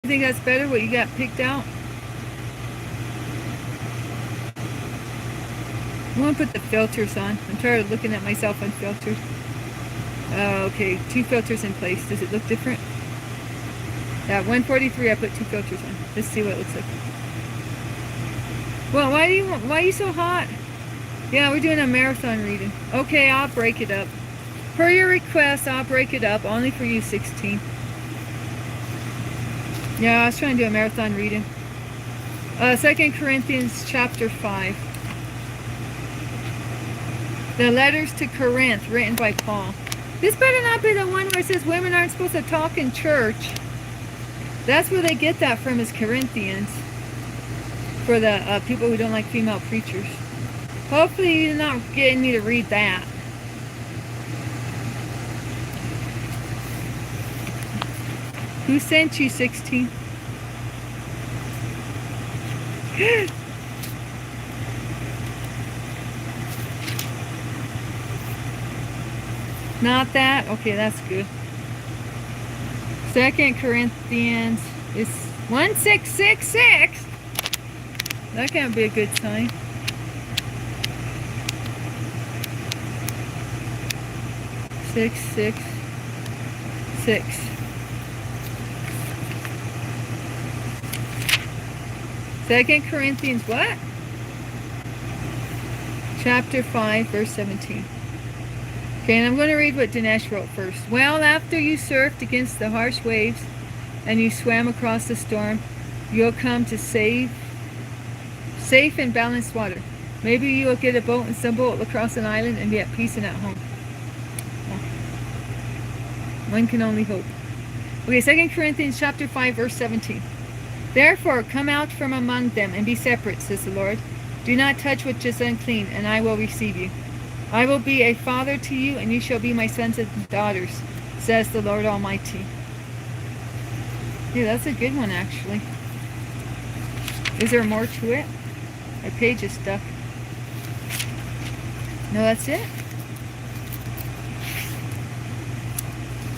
You think that's better, what you got picked out? I'm going to put the filters on. I'm tired of looking at myself unfiltered. Okay, 2 filters in place. Does it look different? Yeah, 143, I put 2 filters on. Let's see what it looks like. Well, why are you so hot? Yeah, we're doing a marathon reading. Okay, I'll break it up. Per your request, I'll break it up. Only for you, 16. Yeah, I was trying to do a marathon reading. 2 Corinthians chapter 5. The letters to Corinth, written by Paul. This better not be the one where it says women aren't supposed to talk in church. That's where they get that from, is Corinthians. For the people who don't like female preachers. Hopefully you're not getting me to read that. Who sent you, 16? Not that? Okay, that's good. 2 Corinthians is 1666. That can't be a good sign. Six, 2 Corinthians what? Chapter 5, verse 17. Okay, and I'm going to read what Dinesh wrote first. Well, after you surfed against the harsh waves and you swam across the storm, you'll come to safe and balanced water. Maybe you will get a boat and stumble across an island and be at peace and at home. One can only hope. Okay, 2 Corinthians chapter 5, verse 17. Therefore, come out from among them and be separate, says the Lord. Do not touch what is unclean, and I will receive you. I will be a father to you, and you shall be my sons and daughters, says the Lord Almighty. Yeah, that's a good one, actually. Is there more to it? My page is stuck. No, that's it.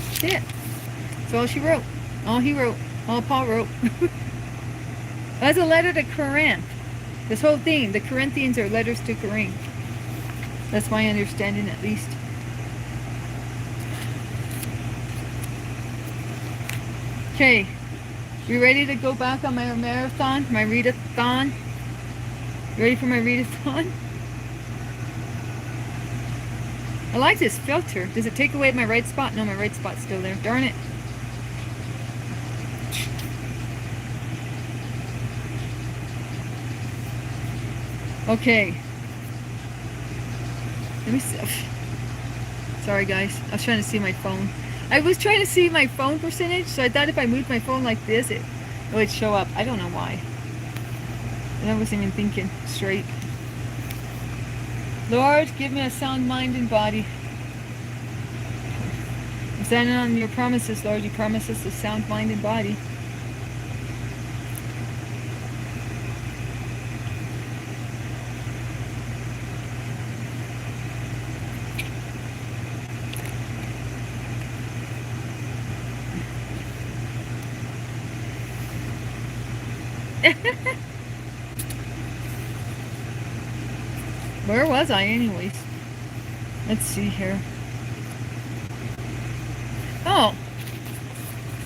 That's it. That's all she wrote. All he wrote. All Paul wrote. That's a letter to Corinth. This whole thing, the Corinthians are letters to Corinth. That's my understanding, at least. Okay. You ready to go back on my marathon? My readathon? You ready for my readathon? I like this filter. Does it take away my right spot? No, my right spot's still there. Darn it. Okay. Let me see. Sorry guys, I was trying to see my phone. I was trying to see my phone percentage, so I thought if I moved my phone like this, it would show up. I don't know why. And I wasn't even thinking straight. Lord, give me a sound mind and body. I'm standing on your promises, Lord. You promise us a sound mind and body. Where was I anyways? Let's see here. Oh.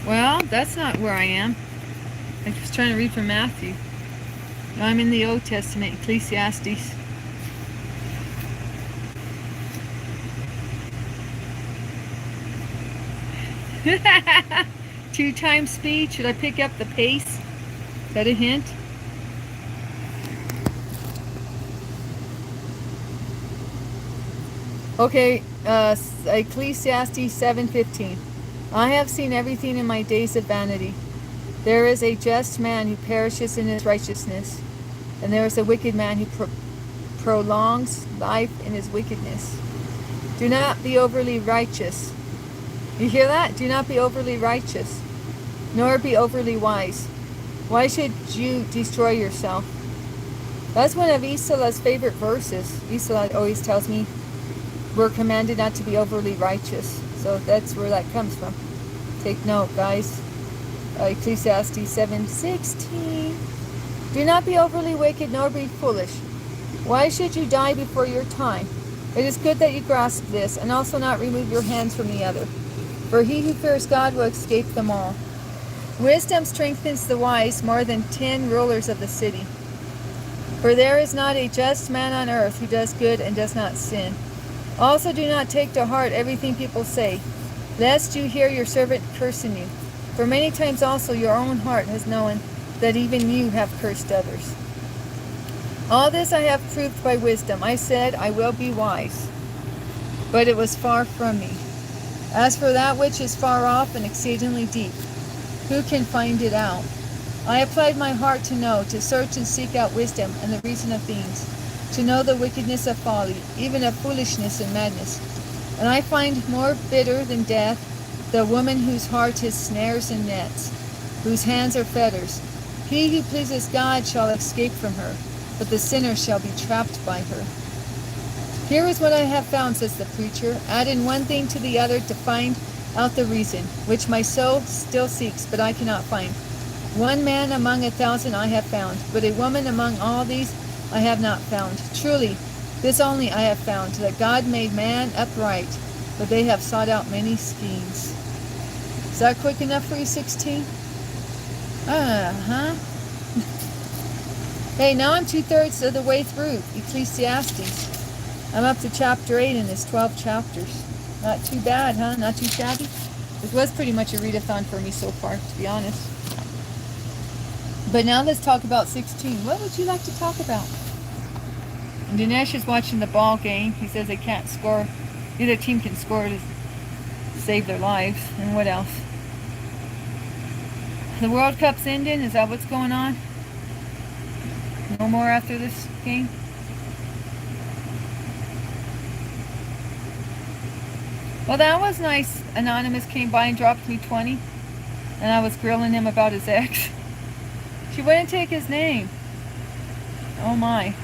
Well, that's not where I am. I was trying to read from Matthew. No, I'm in the Old Testament, Ecclesiastes. Two times speed. Should I pick up the pace? Is that a hint? Okay, Ecclesiastes 7:15. I have seen everything in my days of vanity. There is a just man who perishes in his righteousness, and there is a wicked man who prolongs life in his wickedness. Do not be overly righteous. You hear that? Do not be overly righteous, nor be overly wise. Why should you destroy yourself? That's one of Isola's favorite verses. Isola always tells me we're commanded not to be overly righteous. So that's where that comes from. Take note, guys. Ecclesiastes 7:16. Do not be overly wicked, nor be foolish. Why should you die before your time? It is good that you grasp this, and also not remove your hands from the other. For he who fears God will escape them all. Wisdom strengthens the wise more than 10 rulers of the city. For there is not a just man on earth who does good and does not sin. Also do not take to heart everything people say, lest you hear your servant cursing you. For many times also your own heart has known that even you have cursed others. All this I have proved by wisdom. I said, I will be wise. But it was far from me. As for that which is far off and exceedingly deep, who can find it out? I applied my heart to know, to search and seek out wisdom and the reason of things, to know the wickedness of folly, even of foolishness and madness. And I find more bitter than death the woman whose heart is snares and nets, whose hands are fetters. He who pleases God shall escape from her, but the sinner shall be trapped by her. Here is what I have found, says the preacher. Add in one thing to the other to find out the reason, which my soul still seeks, but I cannot find. One man among 1,000 I have found, but a woman among all these I have not found. Truly, this only I have found, that God made man upright, but they have sought out many schemes. Is that quick enough for you, 16? Hey, now I'm 2/3 of the way through Ecclesiastes. I'm up to chapter 8 in its 12 chapters. Not too bad, huh? Not too shabby? This was pretty much a readathon for me so far, to be honest. But now let's talk about 16. What would you like to talk about? And Dinesh is watching the ball game. He says they can't score. Neither team can score to save their lives. And what else? The World Cup's ending. Is that what's going on? No more after this game? Well, that was nice. Anonymous came by and dropped me 20. And I was grilling him about his ex. She wouldn't take his name. Oh my.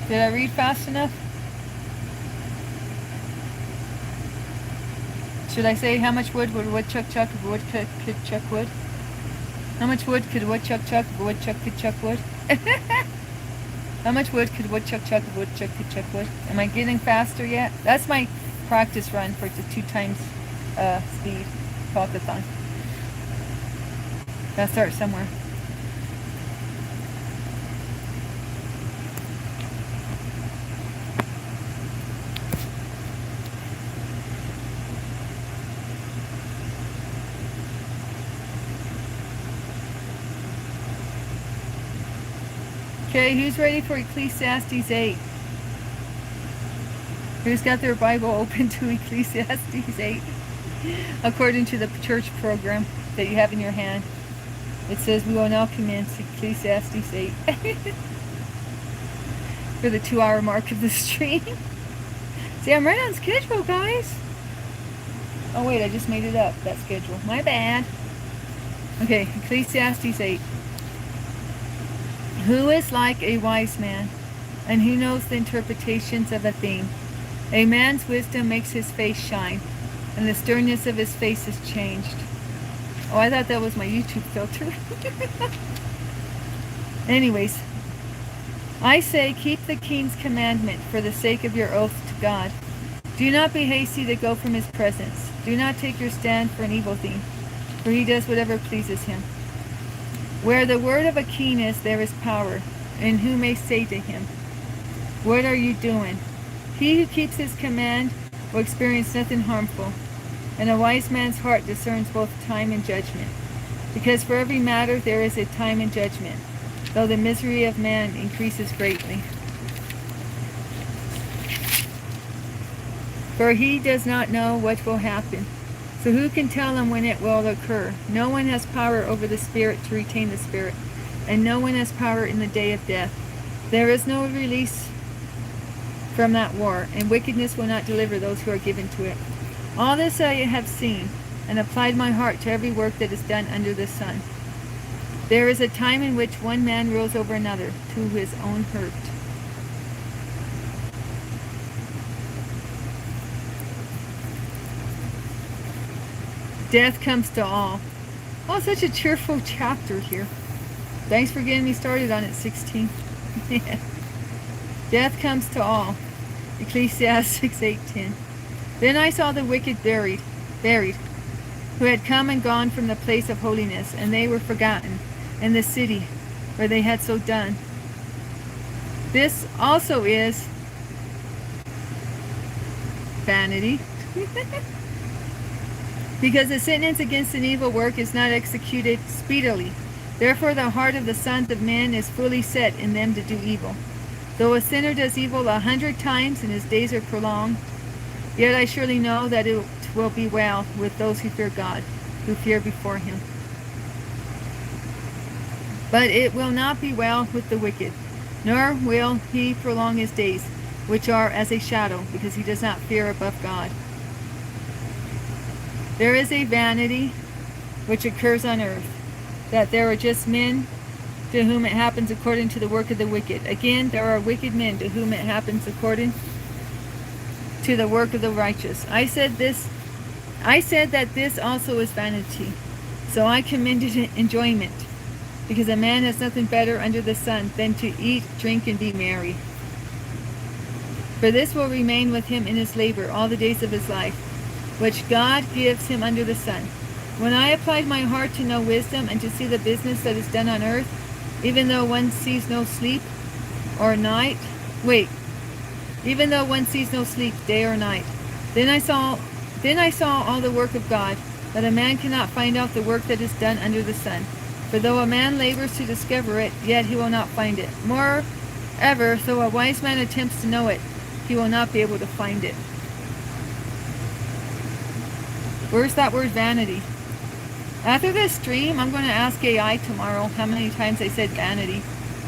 Did I read fast enough? Should I say how much wood would a woodchuck chuck if a woodchuck could chuck wood? How much wood could a woodchuck chuck if a woodchuck could chuck wood? How much wood could a woodchuck chuck if a woodchuck could chuck wood? Am I getting faster yet? That's my practice run for the 2 times speed talkathon. Gotta start somewhere. Okay, who's ready for Ecclesiastes 8? Who's got their Bible open to Ecclesiastes 8? According to the church program that you have in your hand, it says we will now commence Ecclesiastes 8 for the 2-hour mark of the stream. See, I'm right on schedule, guys. Oh wait, I just made it up, that schedule. My bad. Okay, Ecclesiastes 8. Who is like a wise man, and who knows the interpretations of a thing? A man's wisdom makes his face shine, and the sternness of his face is changed. Oh, I thought that was my YouTube filter. Anyways, I say, keep the king's commandment for the sake of your oath to God. Do not be hasty to go from his presence. Do not take your stand for an evil thing, for he does whatever pleases him. Where the word of a king is, there is power, and who may say to him, what are you doing? He who keeps his command will experience nothing harmful, and a wise man's heart discerns both time and judgment. Because for every matter there is a time and judgment, though the misery of man increases greatly. For he does not know what will happen. So who can tell him when it will occur? No one has power over the spirit to retain the spirit, and no one has power in the day of death. There is no release from that war, and wickedness will not deliver those who are given to it. All this I have seen, and applied my heart to every work that is done under the sun. There is a time in which one man rules over another, to his own hurt. Death comes to all. Oh, such a cheerful chapter here. Thanks for getting me started on it, 16. Death comes to all. Ecclesiastes 8:10. Then I saw the wicked buried, who had come and gone from the place of holiness, and they were forgotten in the city where they had so done. This also is vanity. Because the sentence against an evil work is not executed speedily. Therefore the heart of the sons of men is fully set in them to do evil. Though a sinner does evil 100 times and his days are prolonged, yet I surely know that it will be well with those who fear God, who fear before him. But it will not be well with the wicked, nor will he prolong his days, which are as a shadow, because he does not fear above God. There is a vanity which occurs on earth, that there are just men to whom it happens according to the work of the wicked. Again, there are wicked men to whom it happens according to the work of the righteous. I said that this also is vanity. So I commended enjoyment, because a man has nothing better under the sun than to eat, drink, and be merry. For this will remain with him in his labor all the days of his life, which God gives him under the sun. When I applied my heart to know wisdom and to see the business that is done on earth, even though one sees no sleep or night, even though one sees no sleep day or night, then I saw all the work of God, that a man cannot find out the work that is done under the sun. For though a man labors to discover it, yet he will not find it. forever, though a wise man attempts to know it, he will not be able to find it. Where's that word vanity? After this stream, I'm going to ask AI tomorrow how many times I said vanity.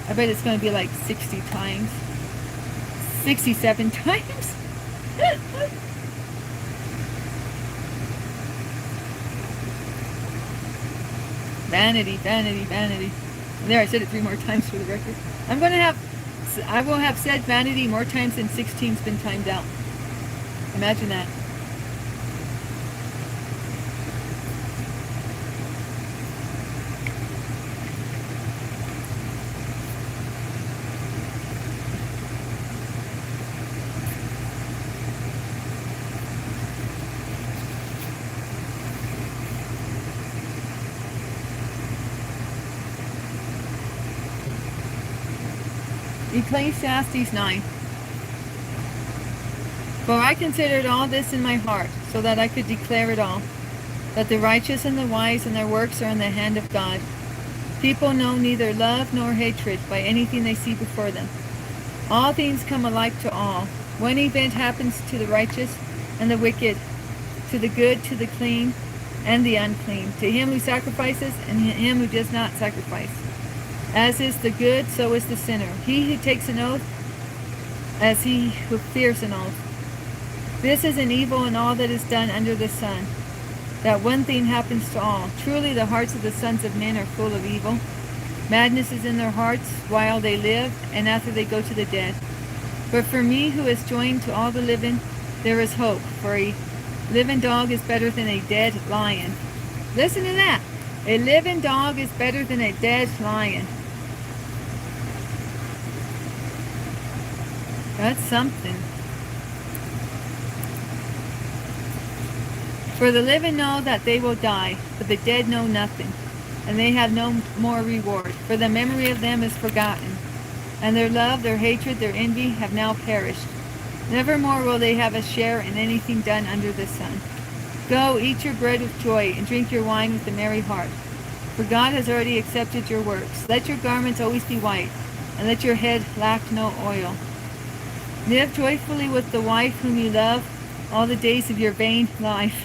I bet it's going to be like 60 times. 67 times. Vanity, vanity, vanity. There, I said it 3 more times for the record. I will have said vanity more times than 16's been timed out. Imagine that. Ecclesiastes 9. For I considered all this in my heart, so that I could declare it all, that the righteous and the wise and their works are in the hand of God. People know neither love nor hatred by anything they see before them. All things come alike to all. One event happens to the righteous and the wicked, to the good, to the clean, and the unclean, to him who sacrifices and him who does not sacrifice. As is the good, so is the sinner. He who takes an oath, as he who fears an oath. This is an evil in all that is done under the sun, that one thing happens to all. Truly the hearts of the sons of men are full of evil. Madness is in their hearts while they live, and after they go to the dead. But for me who is joined to all the living, there is hope, for a living dog is better than a dead lion. Listen to that. A living dog is better than a dead lion. That's something. For the living know that they will die, but the dead know nothing, and they have no more reward. For the memory of them is forgotten, and their love, their hatred, their envy have now perished. Nevermore will they have a share in anything done under the sun. Go, eat your bread with joy, and drink your wine with a merry heart. For God has already accepted your works. Let your garments always be white, and let your head lack no oil. Live joyfully with the wife whom you love all the days of your vain life,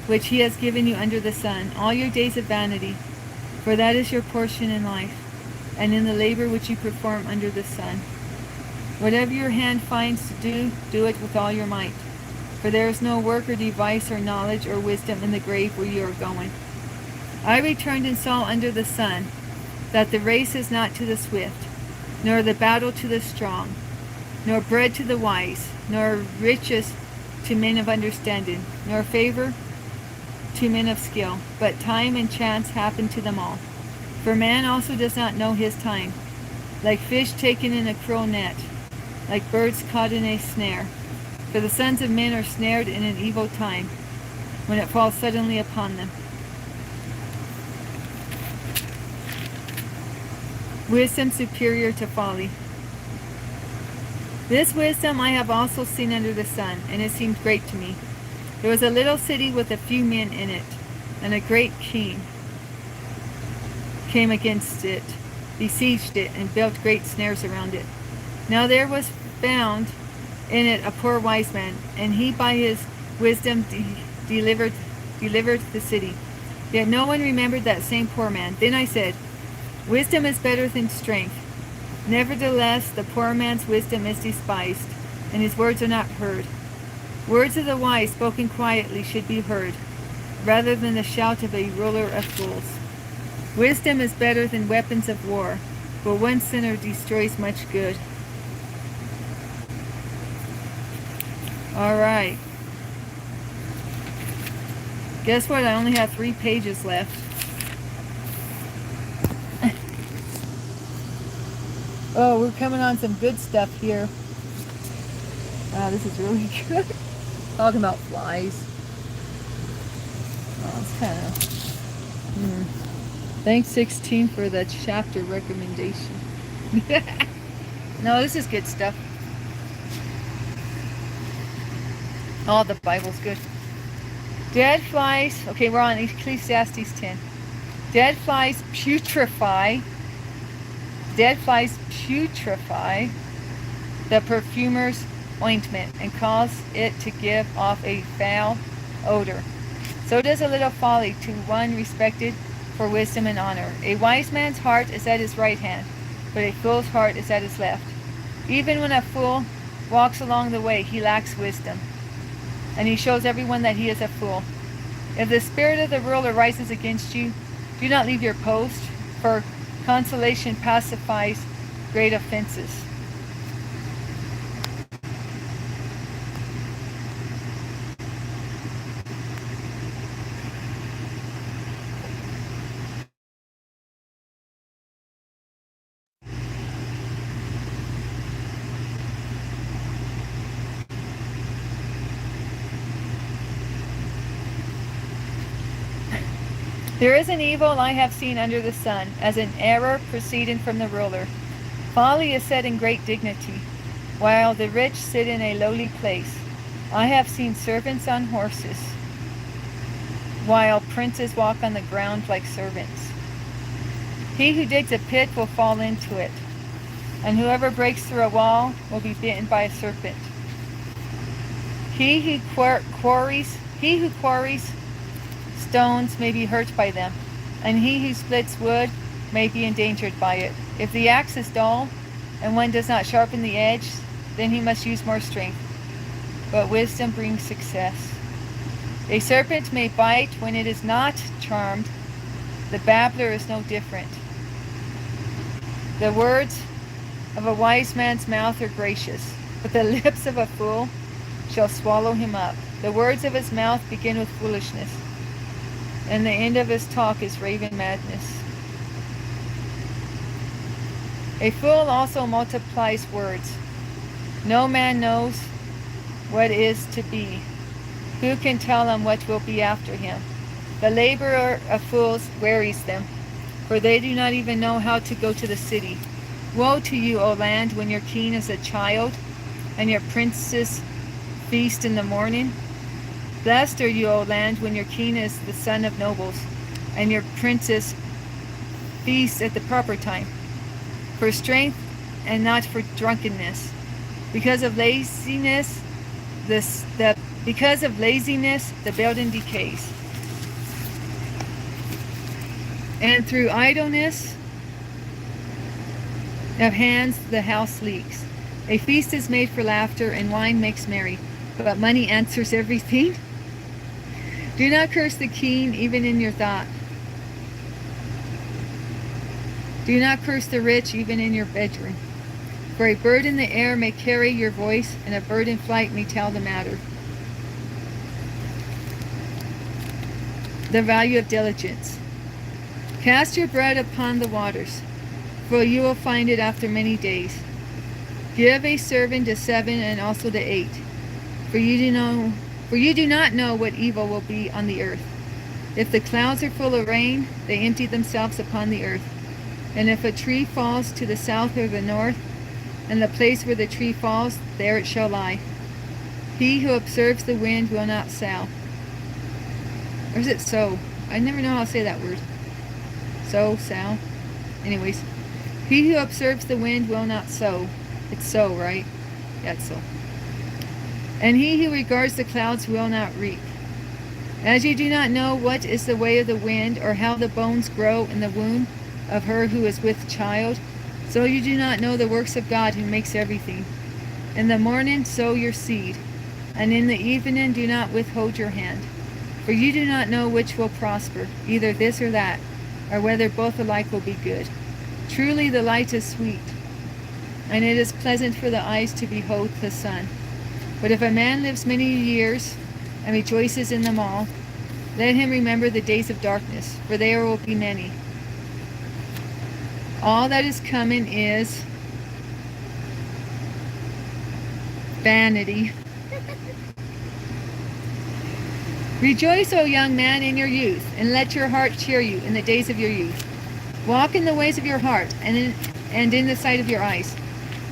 which he has given you under the sun, all your days of vanity, for that is your portion in life, and in the labor which you perform under the sun. Whatever your hand finds to do, do it with all your might, for there is no work or device or knowledge or wisdom in the grave where you are going. I returned and saw under the sun that the race is not to the swift, nor the battle to the strong, nor bread to the wise, nor riches to men of understanding, nor favor to men of skill, but time and chance happen to them all. For man also does not know his time, like fish taken in a cruel net, like birds caught in a snare. For the sons of men are snared in an evil time, when it falls suddenly upon them. Wisdom superior to folly. This wisdom I have also seen under the sun, and it seemed great to me. There was a little city with a few men in it, and a great king came against it, besieged it, and built great snares around it. Now there was found in it a poor wise man, and he by his wisdom delivered the city. Yet no one remembered that same poor man. Then I said, wisdom is better than strength. Nevertheless, the poor man's wisdom is despised, and his words are not heard. Words of the wise spoken quietly should be heard, rather than the shout of a ruler of fools. Wisdom is better than weapons of war, but one sinner destroys much good. All right. Guess what? I only have 3 pages left. Oh, we're coming on some good stuff here. Wow, this is really good. Talking about flies. Oh, it's kind of... Thanks, 16, for the chapter recommendation. No, this is good stuff. Oh, the Bible's good. Dead flies... Okay, we're on Ecclesiastes 10. Dead flies putrefy, Dead flies putrefy the perfumer's ointment and cause it to give off a foul odor. So does a little folly to one respected for wisdom and honor. A wise man's heart is at his right hand, but a fool's heart is at his left. Even when a fool walks along the way, he lacks wisdom, and he shows everyone that he is a fool. If the spirit of the ruler rises against you, do not leave your post, for consolation pacifies great offenses. There is an evil I have seen under the sun, as an error proceeding from the ruler. Folly is set in great dignity, while the rich sit in a lowly place. I have seen servants on horses, while princes walk on the ground like servants. He who digs a pit will fall into it, and whoever breaks through a wall will be bitten by a serpent. He who quarries stones may be hurt by them, and he who splits wood may be endangered by it. If the axe is dull, and one does not sharpen the edge, then he must use more strength. But wisdom brings success. A serpent may bite when it is not charmed. The babbler is no different. The words of a wise man's mouth are gracious, but the lips of a fool shall swallow him up. The words of his mouth begin with foolishness, and the end of his talk is raving madness. A fool also multiplies words. No man knows what is to be. Who can tell him what will be after him? The labor of fools wearies them, for they do not even know how to go to the city. Woe to you, O land, when your king is a child, and your princes feast in the morning. Blessed are you, O land, when your king is the son of nobles, and your princes feast at the proper time, for strength and not for drunkenness. Because of laziness, the building decays, and through idleness of hands the house leaks. A feast is made for laughter, and wine makes merry, but money answers everything. Do not curse the king even in your thought. Do not curse the rich even in your bedroom. For a bird in the air may carry your voice, and a bird in flight may tell the matter. The value of diligence. Cast your bread upon the waters, for you will find it after many days. Give a servant to 7 and also to 8, for you do not know what evil will be on the earth. If the clouds are full of rain, they empty themselves upon the earth. And if a tree falls to the south or the north, and the place where the tree falls, there it shall lie. He who observes the wind will not sow. Or is it sow? I never know how to say that word. Sow. Anyways, he who observes the wind will not sow. It's sow, right? Yeah, it's sow. And he who regards the clouds will not reap. As you do not know what is the way of the wind, or how the bones grow in the womb of her who is with child, so you do not know the works of God who makes everything. In the morning sow your seed, and in the evening do not withhold your hand. For you do not know which will prosper, either this or that, or whether both alike will be good. Truly the light is sweet, and it is pleasant for the eyes to behold the sun. But if a man lives many years and rejoices in them all, let him remember the days of darkness, for there will be many. All that is coming is vanity. Rejoice, O young man, in your youth, and let your heart cheer you in the days of your youth. Walk in the ways of your heart, and in the sight of your eyes.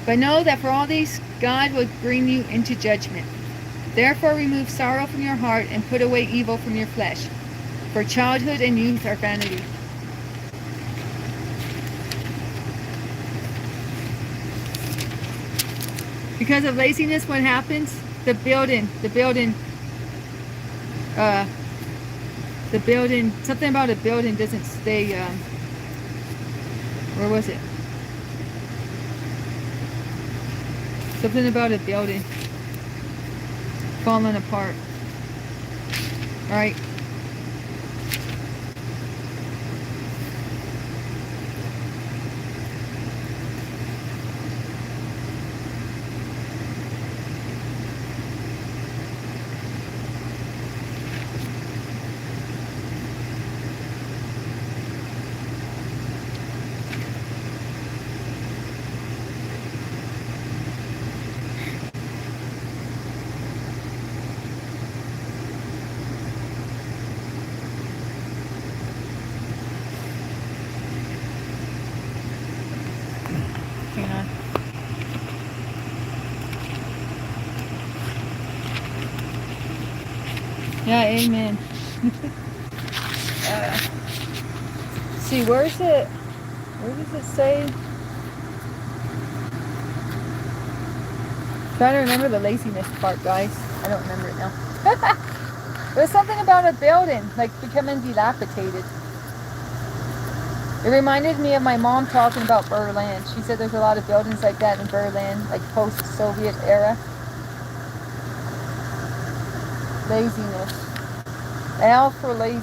But know that for all these God will bring you into judgment. Therefore remove sorrow from your heart, and put away evil from your flesh. For childhood and youth are vanity. Because of laziness, what happens? The building, something about a building doesn't stay, where was it? Something about a building falling apart. All right. Hang on. Yeah, amen. See, where does it say? Trying to remember the laziness part, guys. I don't remember it now. There's something about a building, like becoming dilapidated. It reminded me of my mom talking about Berlin. She said there's a lot of buildings like that in Berlin, like post-Soviet era. Laziness. L for lazy.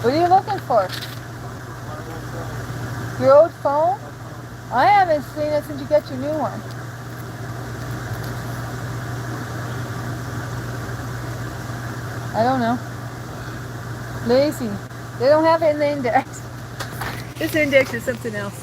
What are you looking for? Your old phone? I haven't seen it since you got your new one. I don't know. Lazy. They don't have it in the index. This index is something else.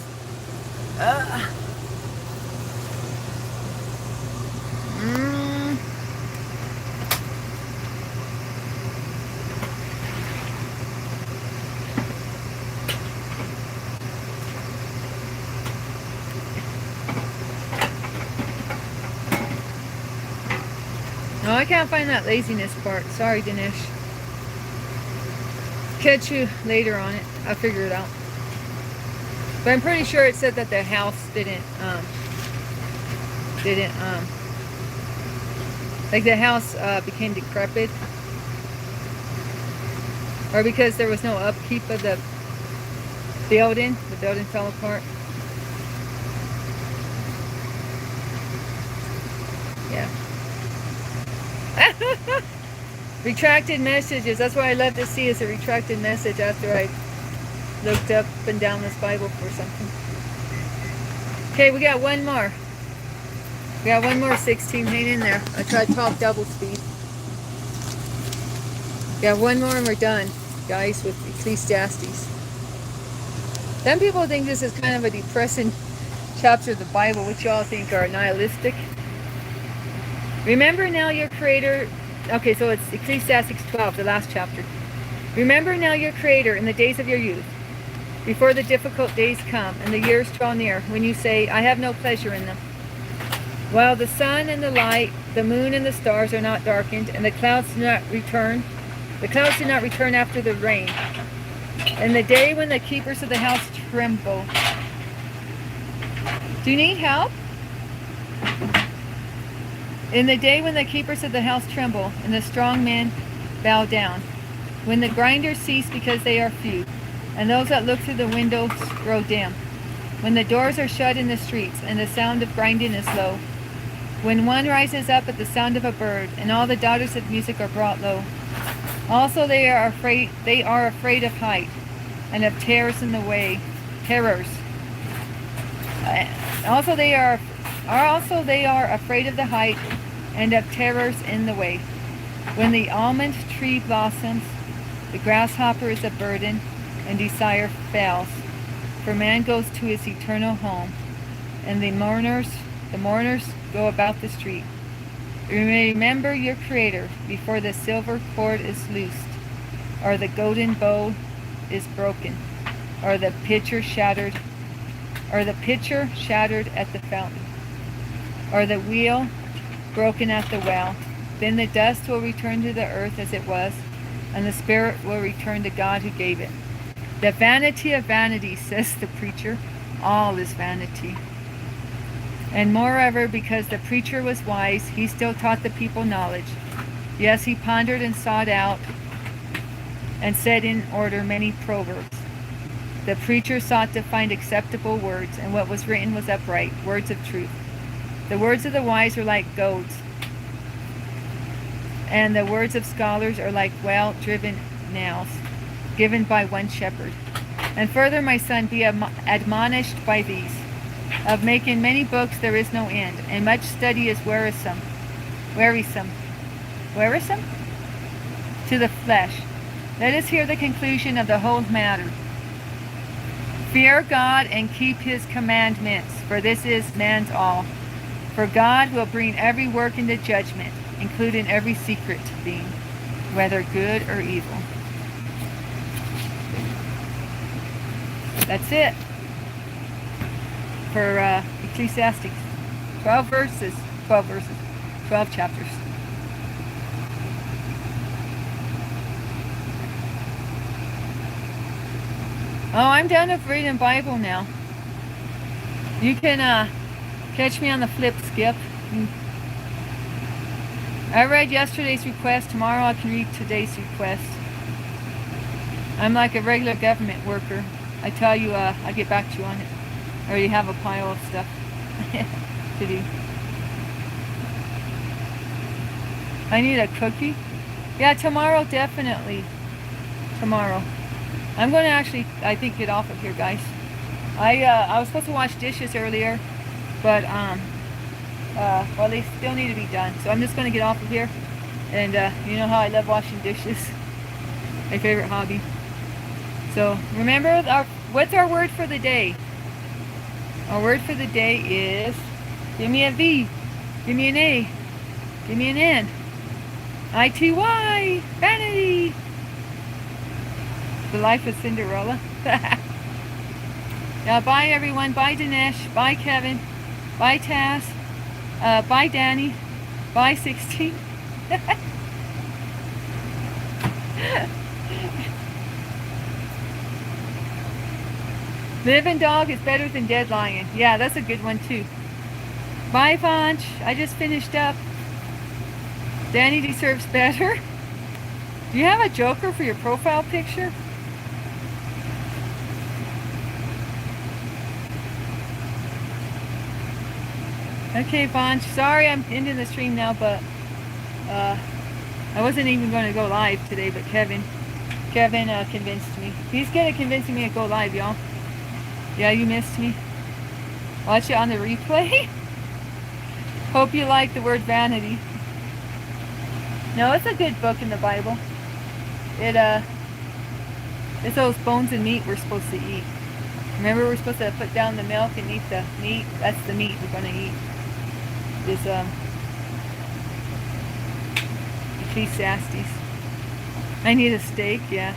No, I can't find that laziness part. Sorry, Dinesh. Catch you later on it. I'll figure it out. But I'm pretty sure it said that the house like the house became decrepit. Or because there was no upkeep of the building fell apart. Yeah. Retracted messages. That's what I love to see, is a retracted message after I looked up and down this Bible for something. Okay, we got one more. We got one more 16. Hang in there. I tried to talk double speed. We got one more and we're done, guys, with Ecclesiastes. Some people think this is kind of a depressing chapter of the Bible, which y'all think are nihilistic. Remember now your Creator. Okay, so it's Ecclesiastes 12, the last chapter. Remember now your Creator in the days of your youth, before the difficult days come and the years draw near, when you say, I have no pleasure in them. While the sun and the light, the moon and the stars are not darkened, and the clouds do not return after the rain. And the day when the keepers of the house tremble. Do you need help? In the day when the keepers of the house tremble, and the strong men bow down, when the grinders cease because they are few, and those that look through the windows grow dim, when the doors are shut in the streets, and the sound of grinding is low, when one rises up at the sound of a bird, and all the daughters of music are brought low. Also they are afraid of height, and of terrors in the way, terrors. Also they are afraid of the height, and of terrors in the way. When the almond tree blossoms, the grasshopper is a burden, and desire fails. For man goes to his eternal home, and the mourners go about the street. Remember your Creator before the silver cord is loosed, or the golden bowl is broken, or the pitcher shattered at the fountain, or the wheel broken at the well. Then the dust will return to the earth as it was, and the spirit will return to God who gave it. The vanity of vanities, says the preacher, all is vanity. And moreover, because the preacher was wise, he still taught the people knowledge. Yes, he pondered and sought out and set in order many proverbs. The preacher sought to find acceptable words, and what was written was upright, words of truth. The words of the wise are like goads, and the words of scholars are like well-driven nails, given by one shepherd. And further, my son, be admonished by these. Of making many books there is no end, and much study is wearisome to the flesh. Let us hear the conclusion of the whole matter. Fear God and keep his commandments, for this is man's all. For God will bring every work into judgment, including every secret thing, whether good or evil. That's it for Ecclesiastes. 12 chapters. Oh, I'm done with reading Bible now. You can catch me on the flip, Skip. I read yesterday's request. Tomorrow I can read today's request. I'm like a regular government worker. I tell you, I'll get back to you on it. I already have a pile of stuff to do. I need a cookie. Yeah, tomorrow, definitely. Tomorrow. I'm going to actually, I think, get off of here, guys. I was supposed to wash dishes earlier, but, well, they still need to be done. So I'm just going to get off of here. And, you know how I love washing dishes. My favorite hobby. So, remember, what's our word for the day? Our word for the day is, give me a V, give me an A, give me an N, I-T-Y, vanity. The Life of Cinderella. Now, bye everyone. Bye Dinesh. Bye Kevin. Bye Taz. Bye Danny. Bye 16. Living dog is better than dead lion. Yeah, that's a good one too. Bye Vanch. I just finished up. Danny deserves better. Do you have a joker for your profile picture? Okay, Vanch. Sorry I'm ending the stream now, but I wasn't even going to go live today, but Kevin convinced me. He's good at convincing me to go live, y'all. Yeah, you missed me. Watch it on the replay. Hope you like the word vanity. No, it's a good book in the Bible. It's those bones and meat we're supposed to eat. Remember, we're supposed to put down the milk and eat the meat? That's the meat we're going to eat. Is Ecclesiastes. I need a steak, yeah.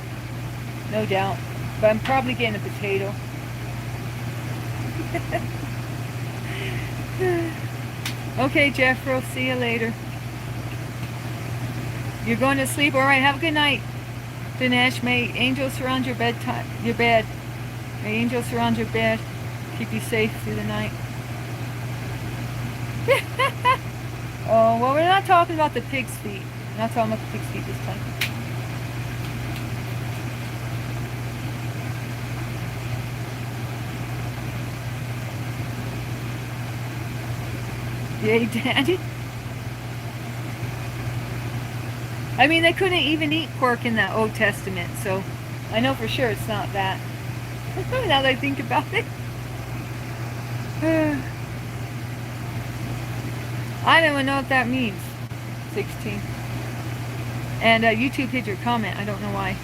No doubt. But I'm probably getting a potato. Okay, Jeffro, see you later. You're going to sleep? Alright, have a good night. Dinesh, may angels surround your bed. May angels surround your bed. Keep you safe through the night. Oh, well, we're not talking about the pig's feet. We're not talking about the pig's feet this time. Yay, Daddy. I mean, they couldn't even eat pork in the Old Testament, so I know for sure it's not that. Now that I think about it. I don't even know what that means. 16. And YouTube hid your comment. I don't know why.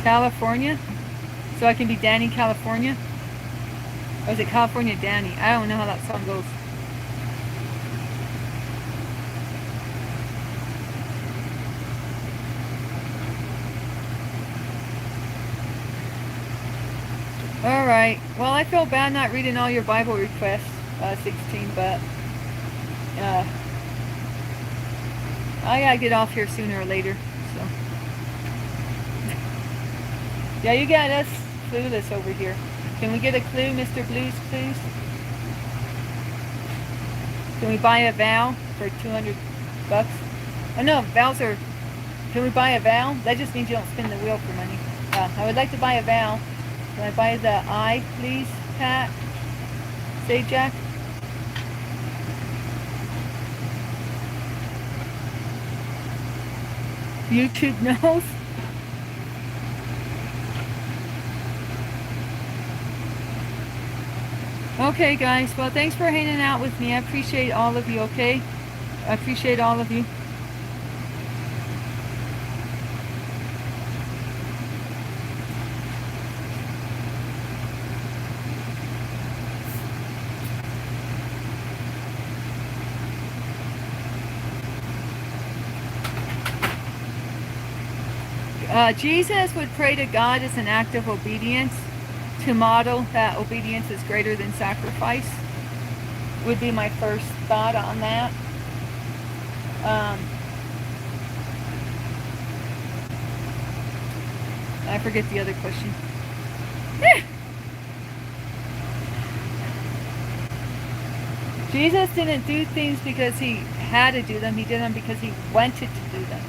California? So I can be Danny California? Or is it California Danny? I don't know how that song goes. Alright. Well, I feel bad not reading all your Bible requests, 16, but I gotta get off here sooner or later. So yeah, you got us clueless over here. Can we get a clue, Mr. Blues, please? Can we buy a vowel for 200 bucks? Oh no, vowels are... Can we buy a vowel? That just means you don't spin the wheel for money. I would like to buy a vowel. Can I buy the I, please, Pat? Say, Jack? YouTube knows. Okay, guys. Well, thanks for hanging out with me. I appreciate all of you, okay? I appreciate all of you. Jesus would pray to God as an act of obedience, to model that obedience is greater than sacrifice, would be my first thought on that. I forget the other question. Jesus didn't do things because he had to do them. He did them because he wanted to do them.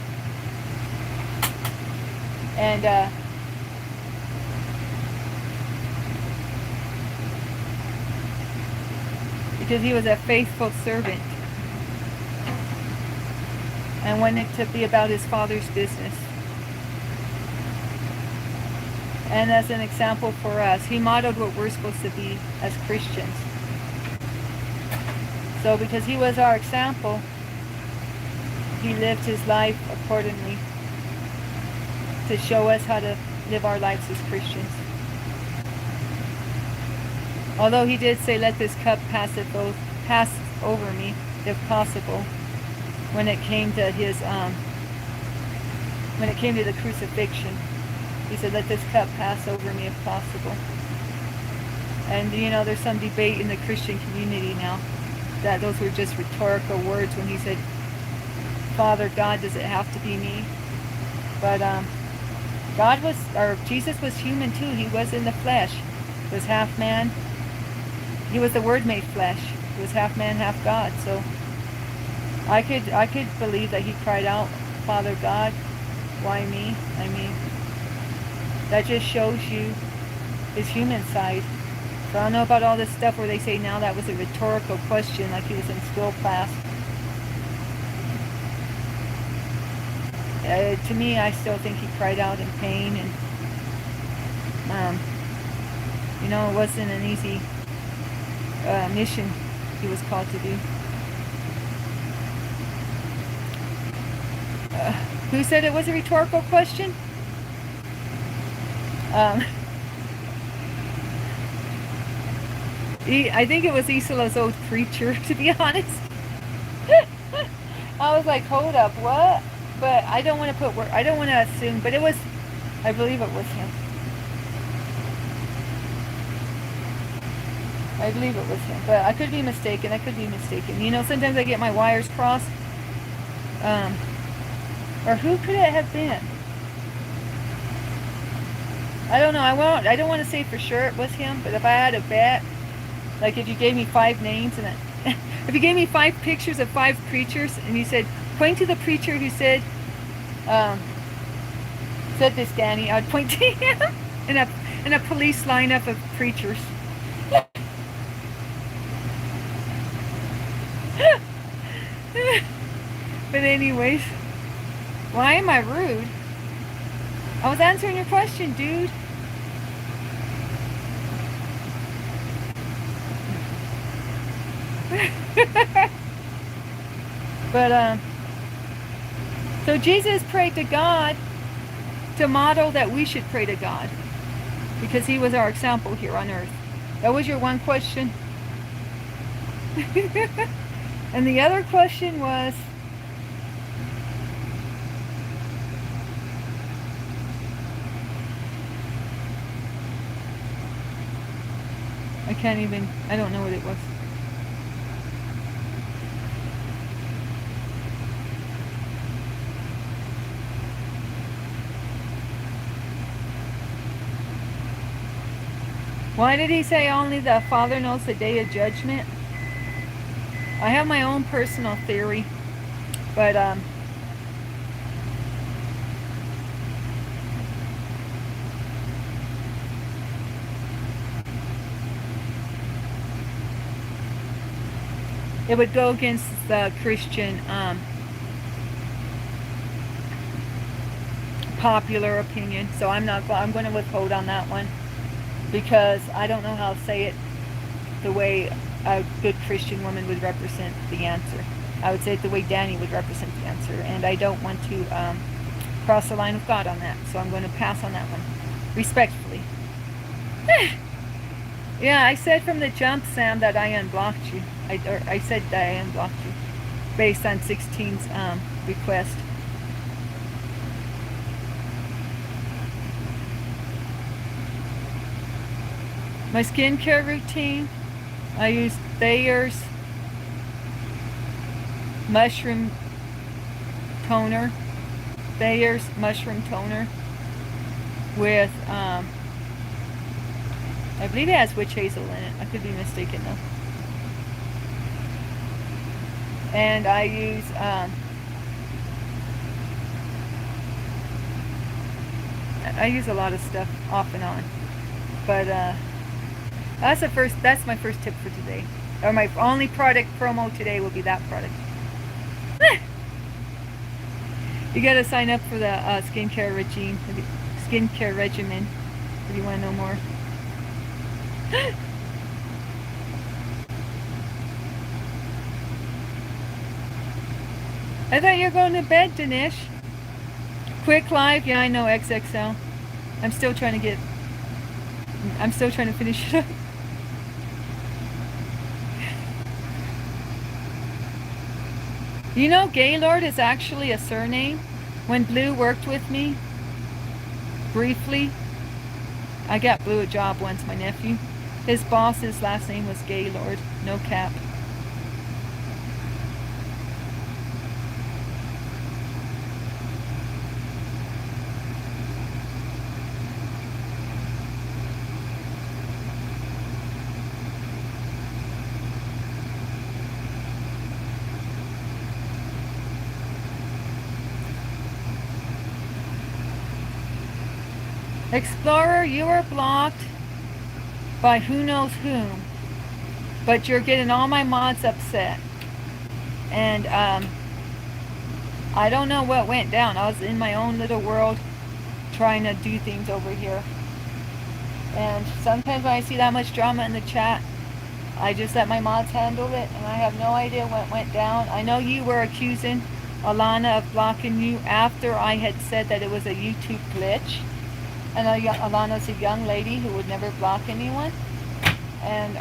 And because he was a faithful servant and wanted to be about his Father's business. And as an example for us, he modeled what we're supposed to be as Christians. So because he was our example, he lived his life accordingly to show us how to live our lives as Christians. Although he did say, let this cup pass over me, if possible, when it came to his when it came to the crucifixion. He said, let this cup pass over me if possible. And you know, there's some debate in the Christian community now that those were just rhetorical words when he said, Father God, does it have to be me? But Jesus was human too. He was in the flesh. He was half man. He was the Word made flesh. He was half man, half God. So I could believe that he cried out, Father God, why me? I mean, that just shows you his human side. So I don't know about all this stuff where they say now that was a rhetorical question, like he was in school class. To me, I still think he cried out in pain, and you know, it wasn't an easy mission he was called to do. Who said it was a rhetorical question? I think it was Isola's old preacher, to be honest. I was like, hold up, what? But I don't want to put word. I don't want to assume, but it was. I believe it was him. I believe it was him, but I could be mistaken. You know, sometimes I get my wires crossed. Or who could it have been? I don't know. I don't want to say for sure it was him, but if I had a bet, like if you gave me 5 names and if you gave me 5 pictures of 5 preachers and you said, point to the preacher who said this, Danny, I'd point to him in a police lineup of preachers. But anyways, why am I rude? I was answering your question, dude. But so Jesus prayed to God to model that we should pray to God, because he was our example here on earth. That was your one question. And the other question was, I don't know what it was. Why did he say only the Father knows the day of judgment? I have my own personal theory, but it would go against the Christian popular opinion. So I'm going to withhold on that one, because I don't know how to say it the way a good Christian woman would represent the answer. I would say it the way Danny would represent the answer, and I don't want to cross the line of God on that. So I'm going to pass on that one, respectfully. Yeah, I said from the jump, Sam, that I unblocked you. I said that I unblocked you based on 16's request. My skincare routine, I use Thayer's mushroom toner. Thayer's mushroom toner with, I believe it has witch hazel in it. I could be mistaken though. And I use, a lot of stuff off and on. But, that's my first tip for today. Or my only product promo today will be that product. You gotta sign up for the skincare regimen if you want to know more. I thought you were going to bed, Dinesh. Quick live, yeah, I know, XXL. I'm still trying to finish it up. You know, Gaylord is actually a surname. When Blue worked with me, briefly, I got Blue a job once, my nephew. His boss's last name was Gaylord, no cap. Explorer, you are blocked by who knows whom, but you're getting all my mods upset. And I don't know what went down. I was in my own little world trying to do things over here. And sometimes when I see that much drama in the chat, I just let my mods handle it, and I have no idea what went down. I know you were accusing Alana of blocking you after I had said that it was a YouTube glitch. And Alana's a young lady who would never block anyone. And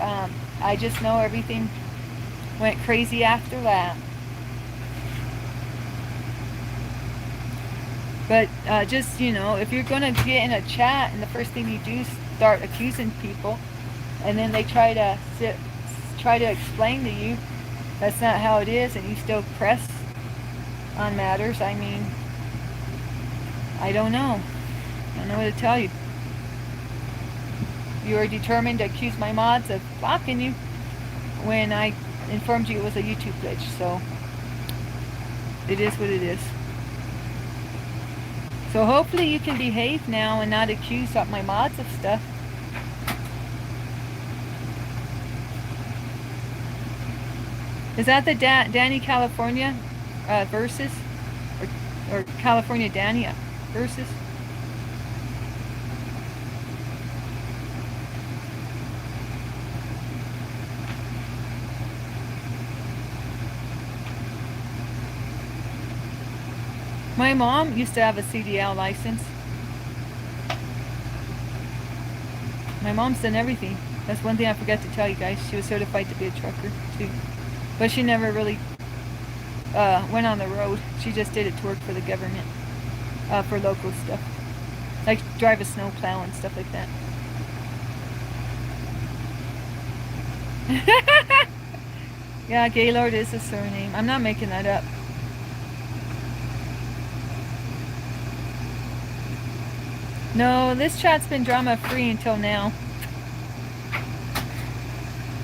I just know everything went crazy after that. But just, you know, if you're going to get in a chat and the first thing you do is start accusing people, and then they try to explain to you that's not how it is, and you still press on matters, I mean, I don't know. I don't know what to tell you. You were determined to accuse my mods of blocking you when I informed you it was a YouTube glitch, so it is what it is. So hopefully you can behave now and not accuse my mods of stuff. Is that the Danny California versus? Or California Danny versus? My mom used to have a CDL license. My mom's done everything. That's one thing I forgot to tell you guys. She was certified to be a trucker too. But she never really went on the road. She just did it to work for the government, for local stuff. Like drive a snow plow and stuff like that. Yeah, Gaylord is a surname. I'm not making that up. No, this chat's been drama free until now.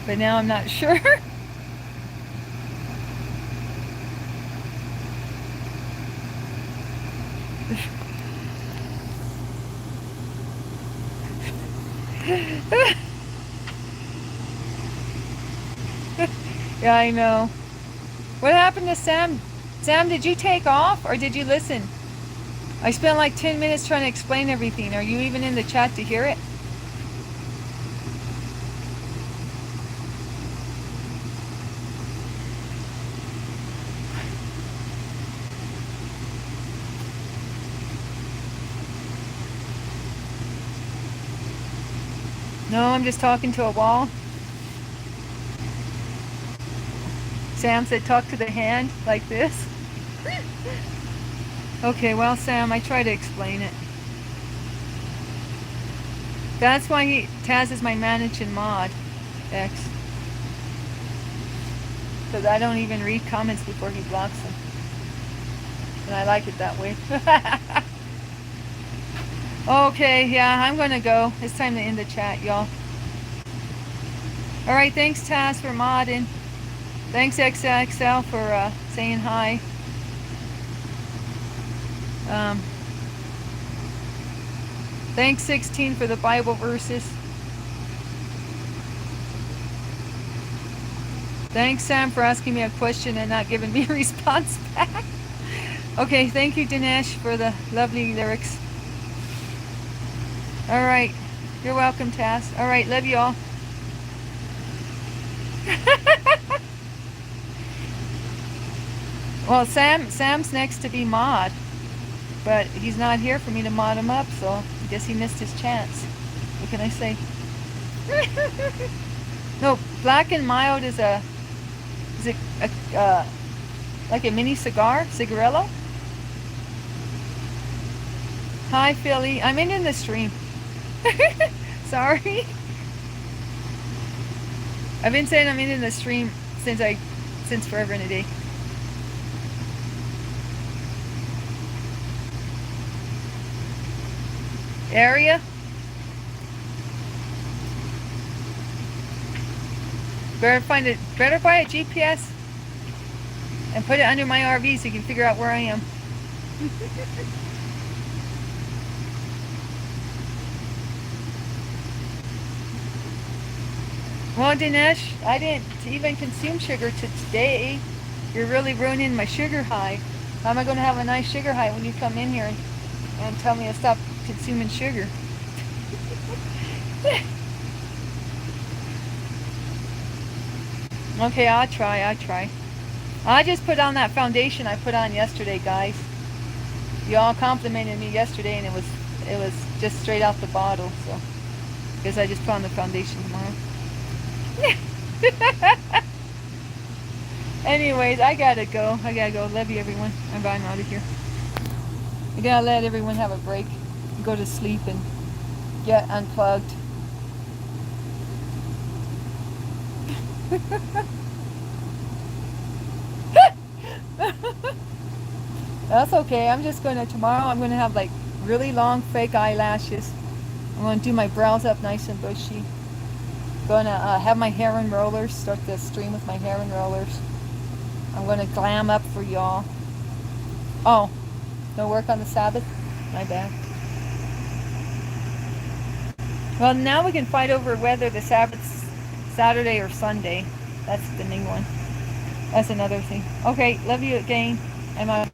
but now I'm not sure. Yeah, I know. What happened to Sam? Sam, did you take off or did you listen? I spent like 10 minutes trying to explain everything. Are you even in the chat to hear it? No, I'm just talking to a wall. Sam said talk to the hand like this. Okay, well, Sam, I try to explain it. That's why Taz is my managing mod, X. Because I don't even read comments before he blocks them. And I like it that way. Okay, yeah, I'm gonna go. It's time to end the chat, y'all. Alright, thanks Taz for modding. Thanks XXL for saying hi. Thanks 16 for the Bible verses. Thanks Sam for asking me a question and not giving me a response back. Okay, thank you Dinesh for the lovely lyrics. Alright, you're welcome Taz. Alright, love you all. Well, Sam's next to be mod, but he's not here for me to mod him up, so I guess he missed his chance. What can I say? No, Black and Mild is a like a mini cigarello. Hi Philly, I'm in the stream. Sorry. I've been saying I'm in the stream since forever and a day. Area? Better buy a GPS and put it under my RV so you can figure out where I am. Well, Dinesh, I didn't even consume sugar today. You're really ruining my sugar high. How am I going to have a nice sugar high when you come in here and tell me to stop consuming sugar? Okay, I'll try. I just put on that foundation I put on yesterday, guys. You all complimented me yesterday and it was just straight out the bottle, so guess I just put on the foundation tomorrow. Anyways, I gotta go. Love you, everyone. I'm out of here. I gotta let everyone have a break, go to sleep, and get unplugged. That's okay. Tomorrow I'm gonna have like really long fake eyelashes. I'm gonna do my brows up nice and bushy. Gonna have my hair in rollers, start the stream with my hair in rollers. I'm gonna glam up for y'all. Oh, no work on the Sabbath? My bad. Well, now we can fight over whether the Sabbath's Saturday or Sunday. That's the new one. That's another thing. Okay, love you again. I'm out.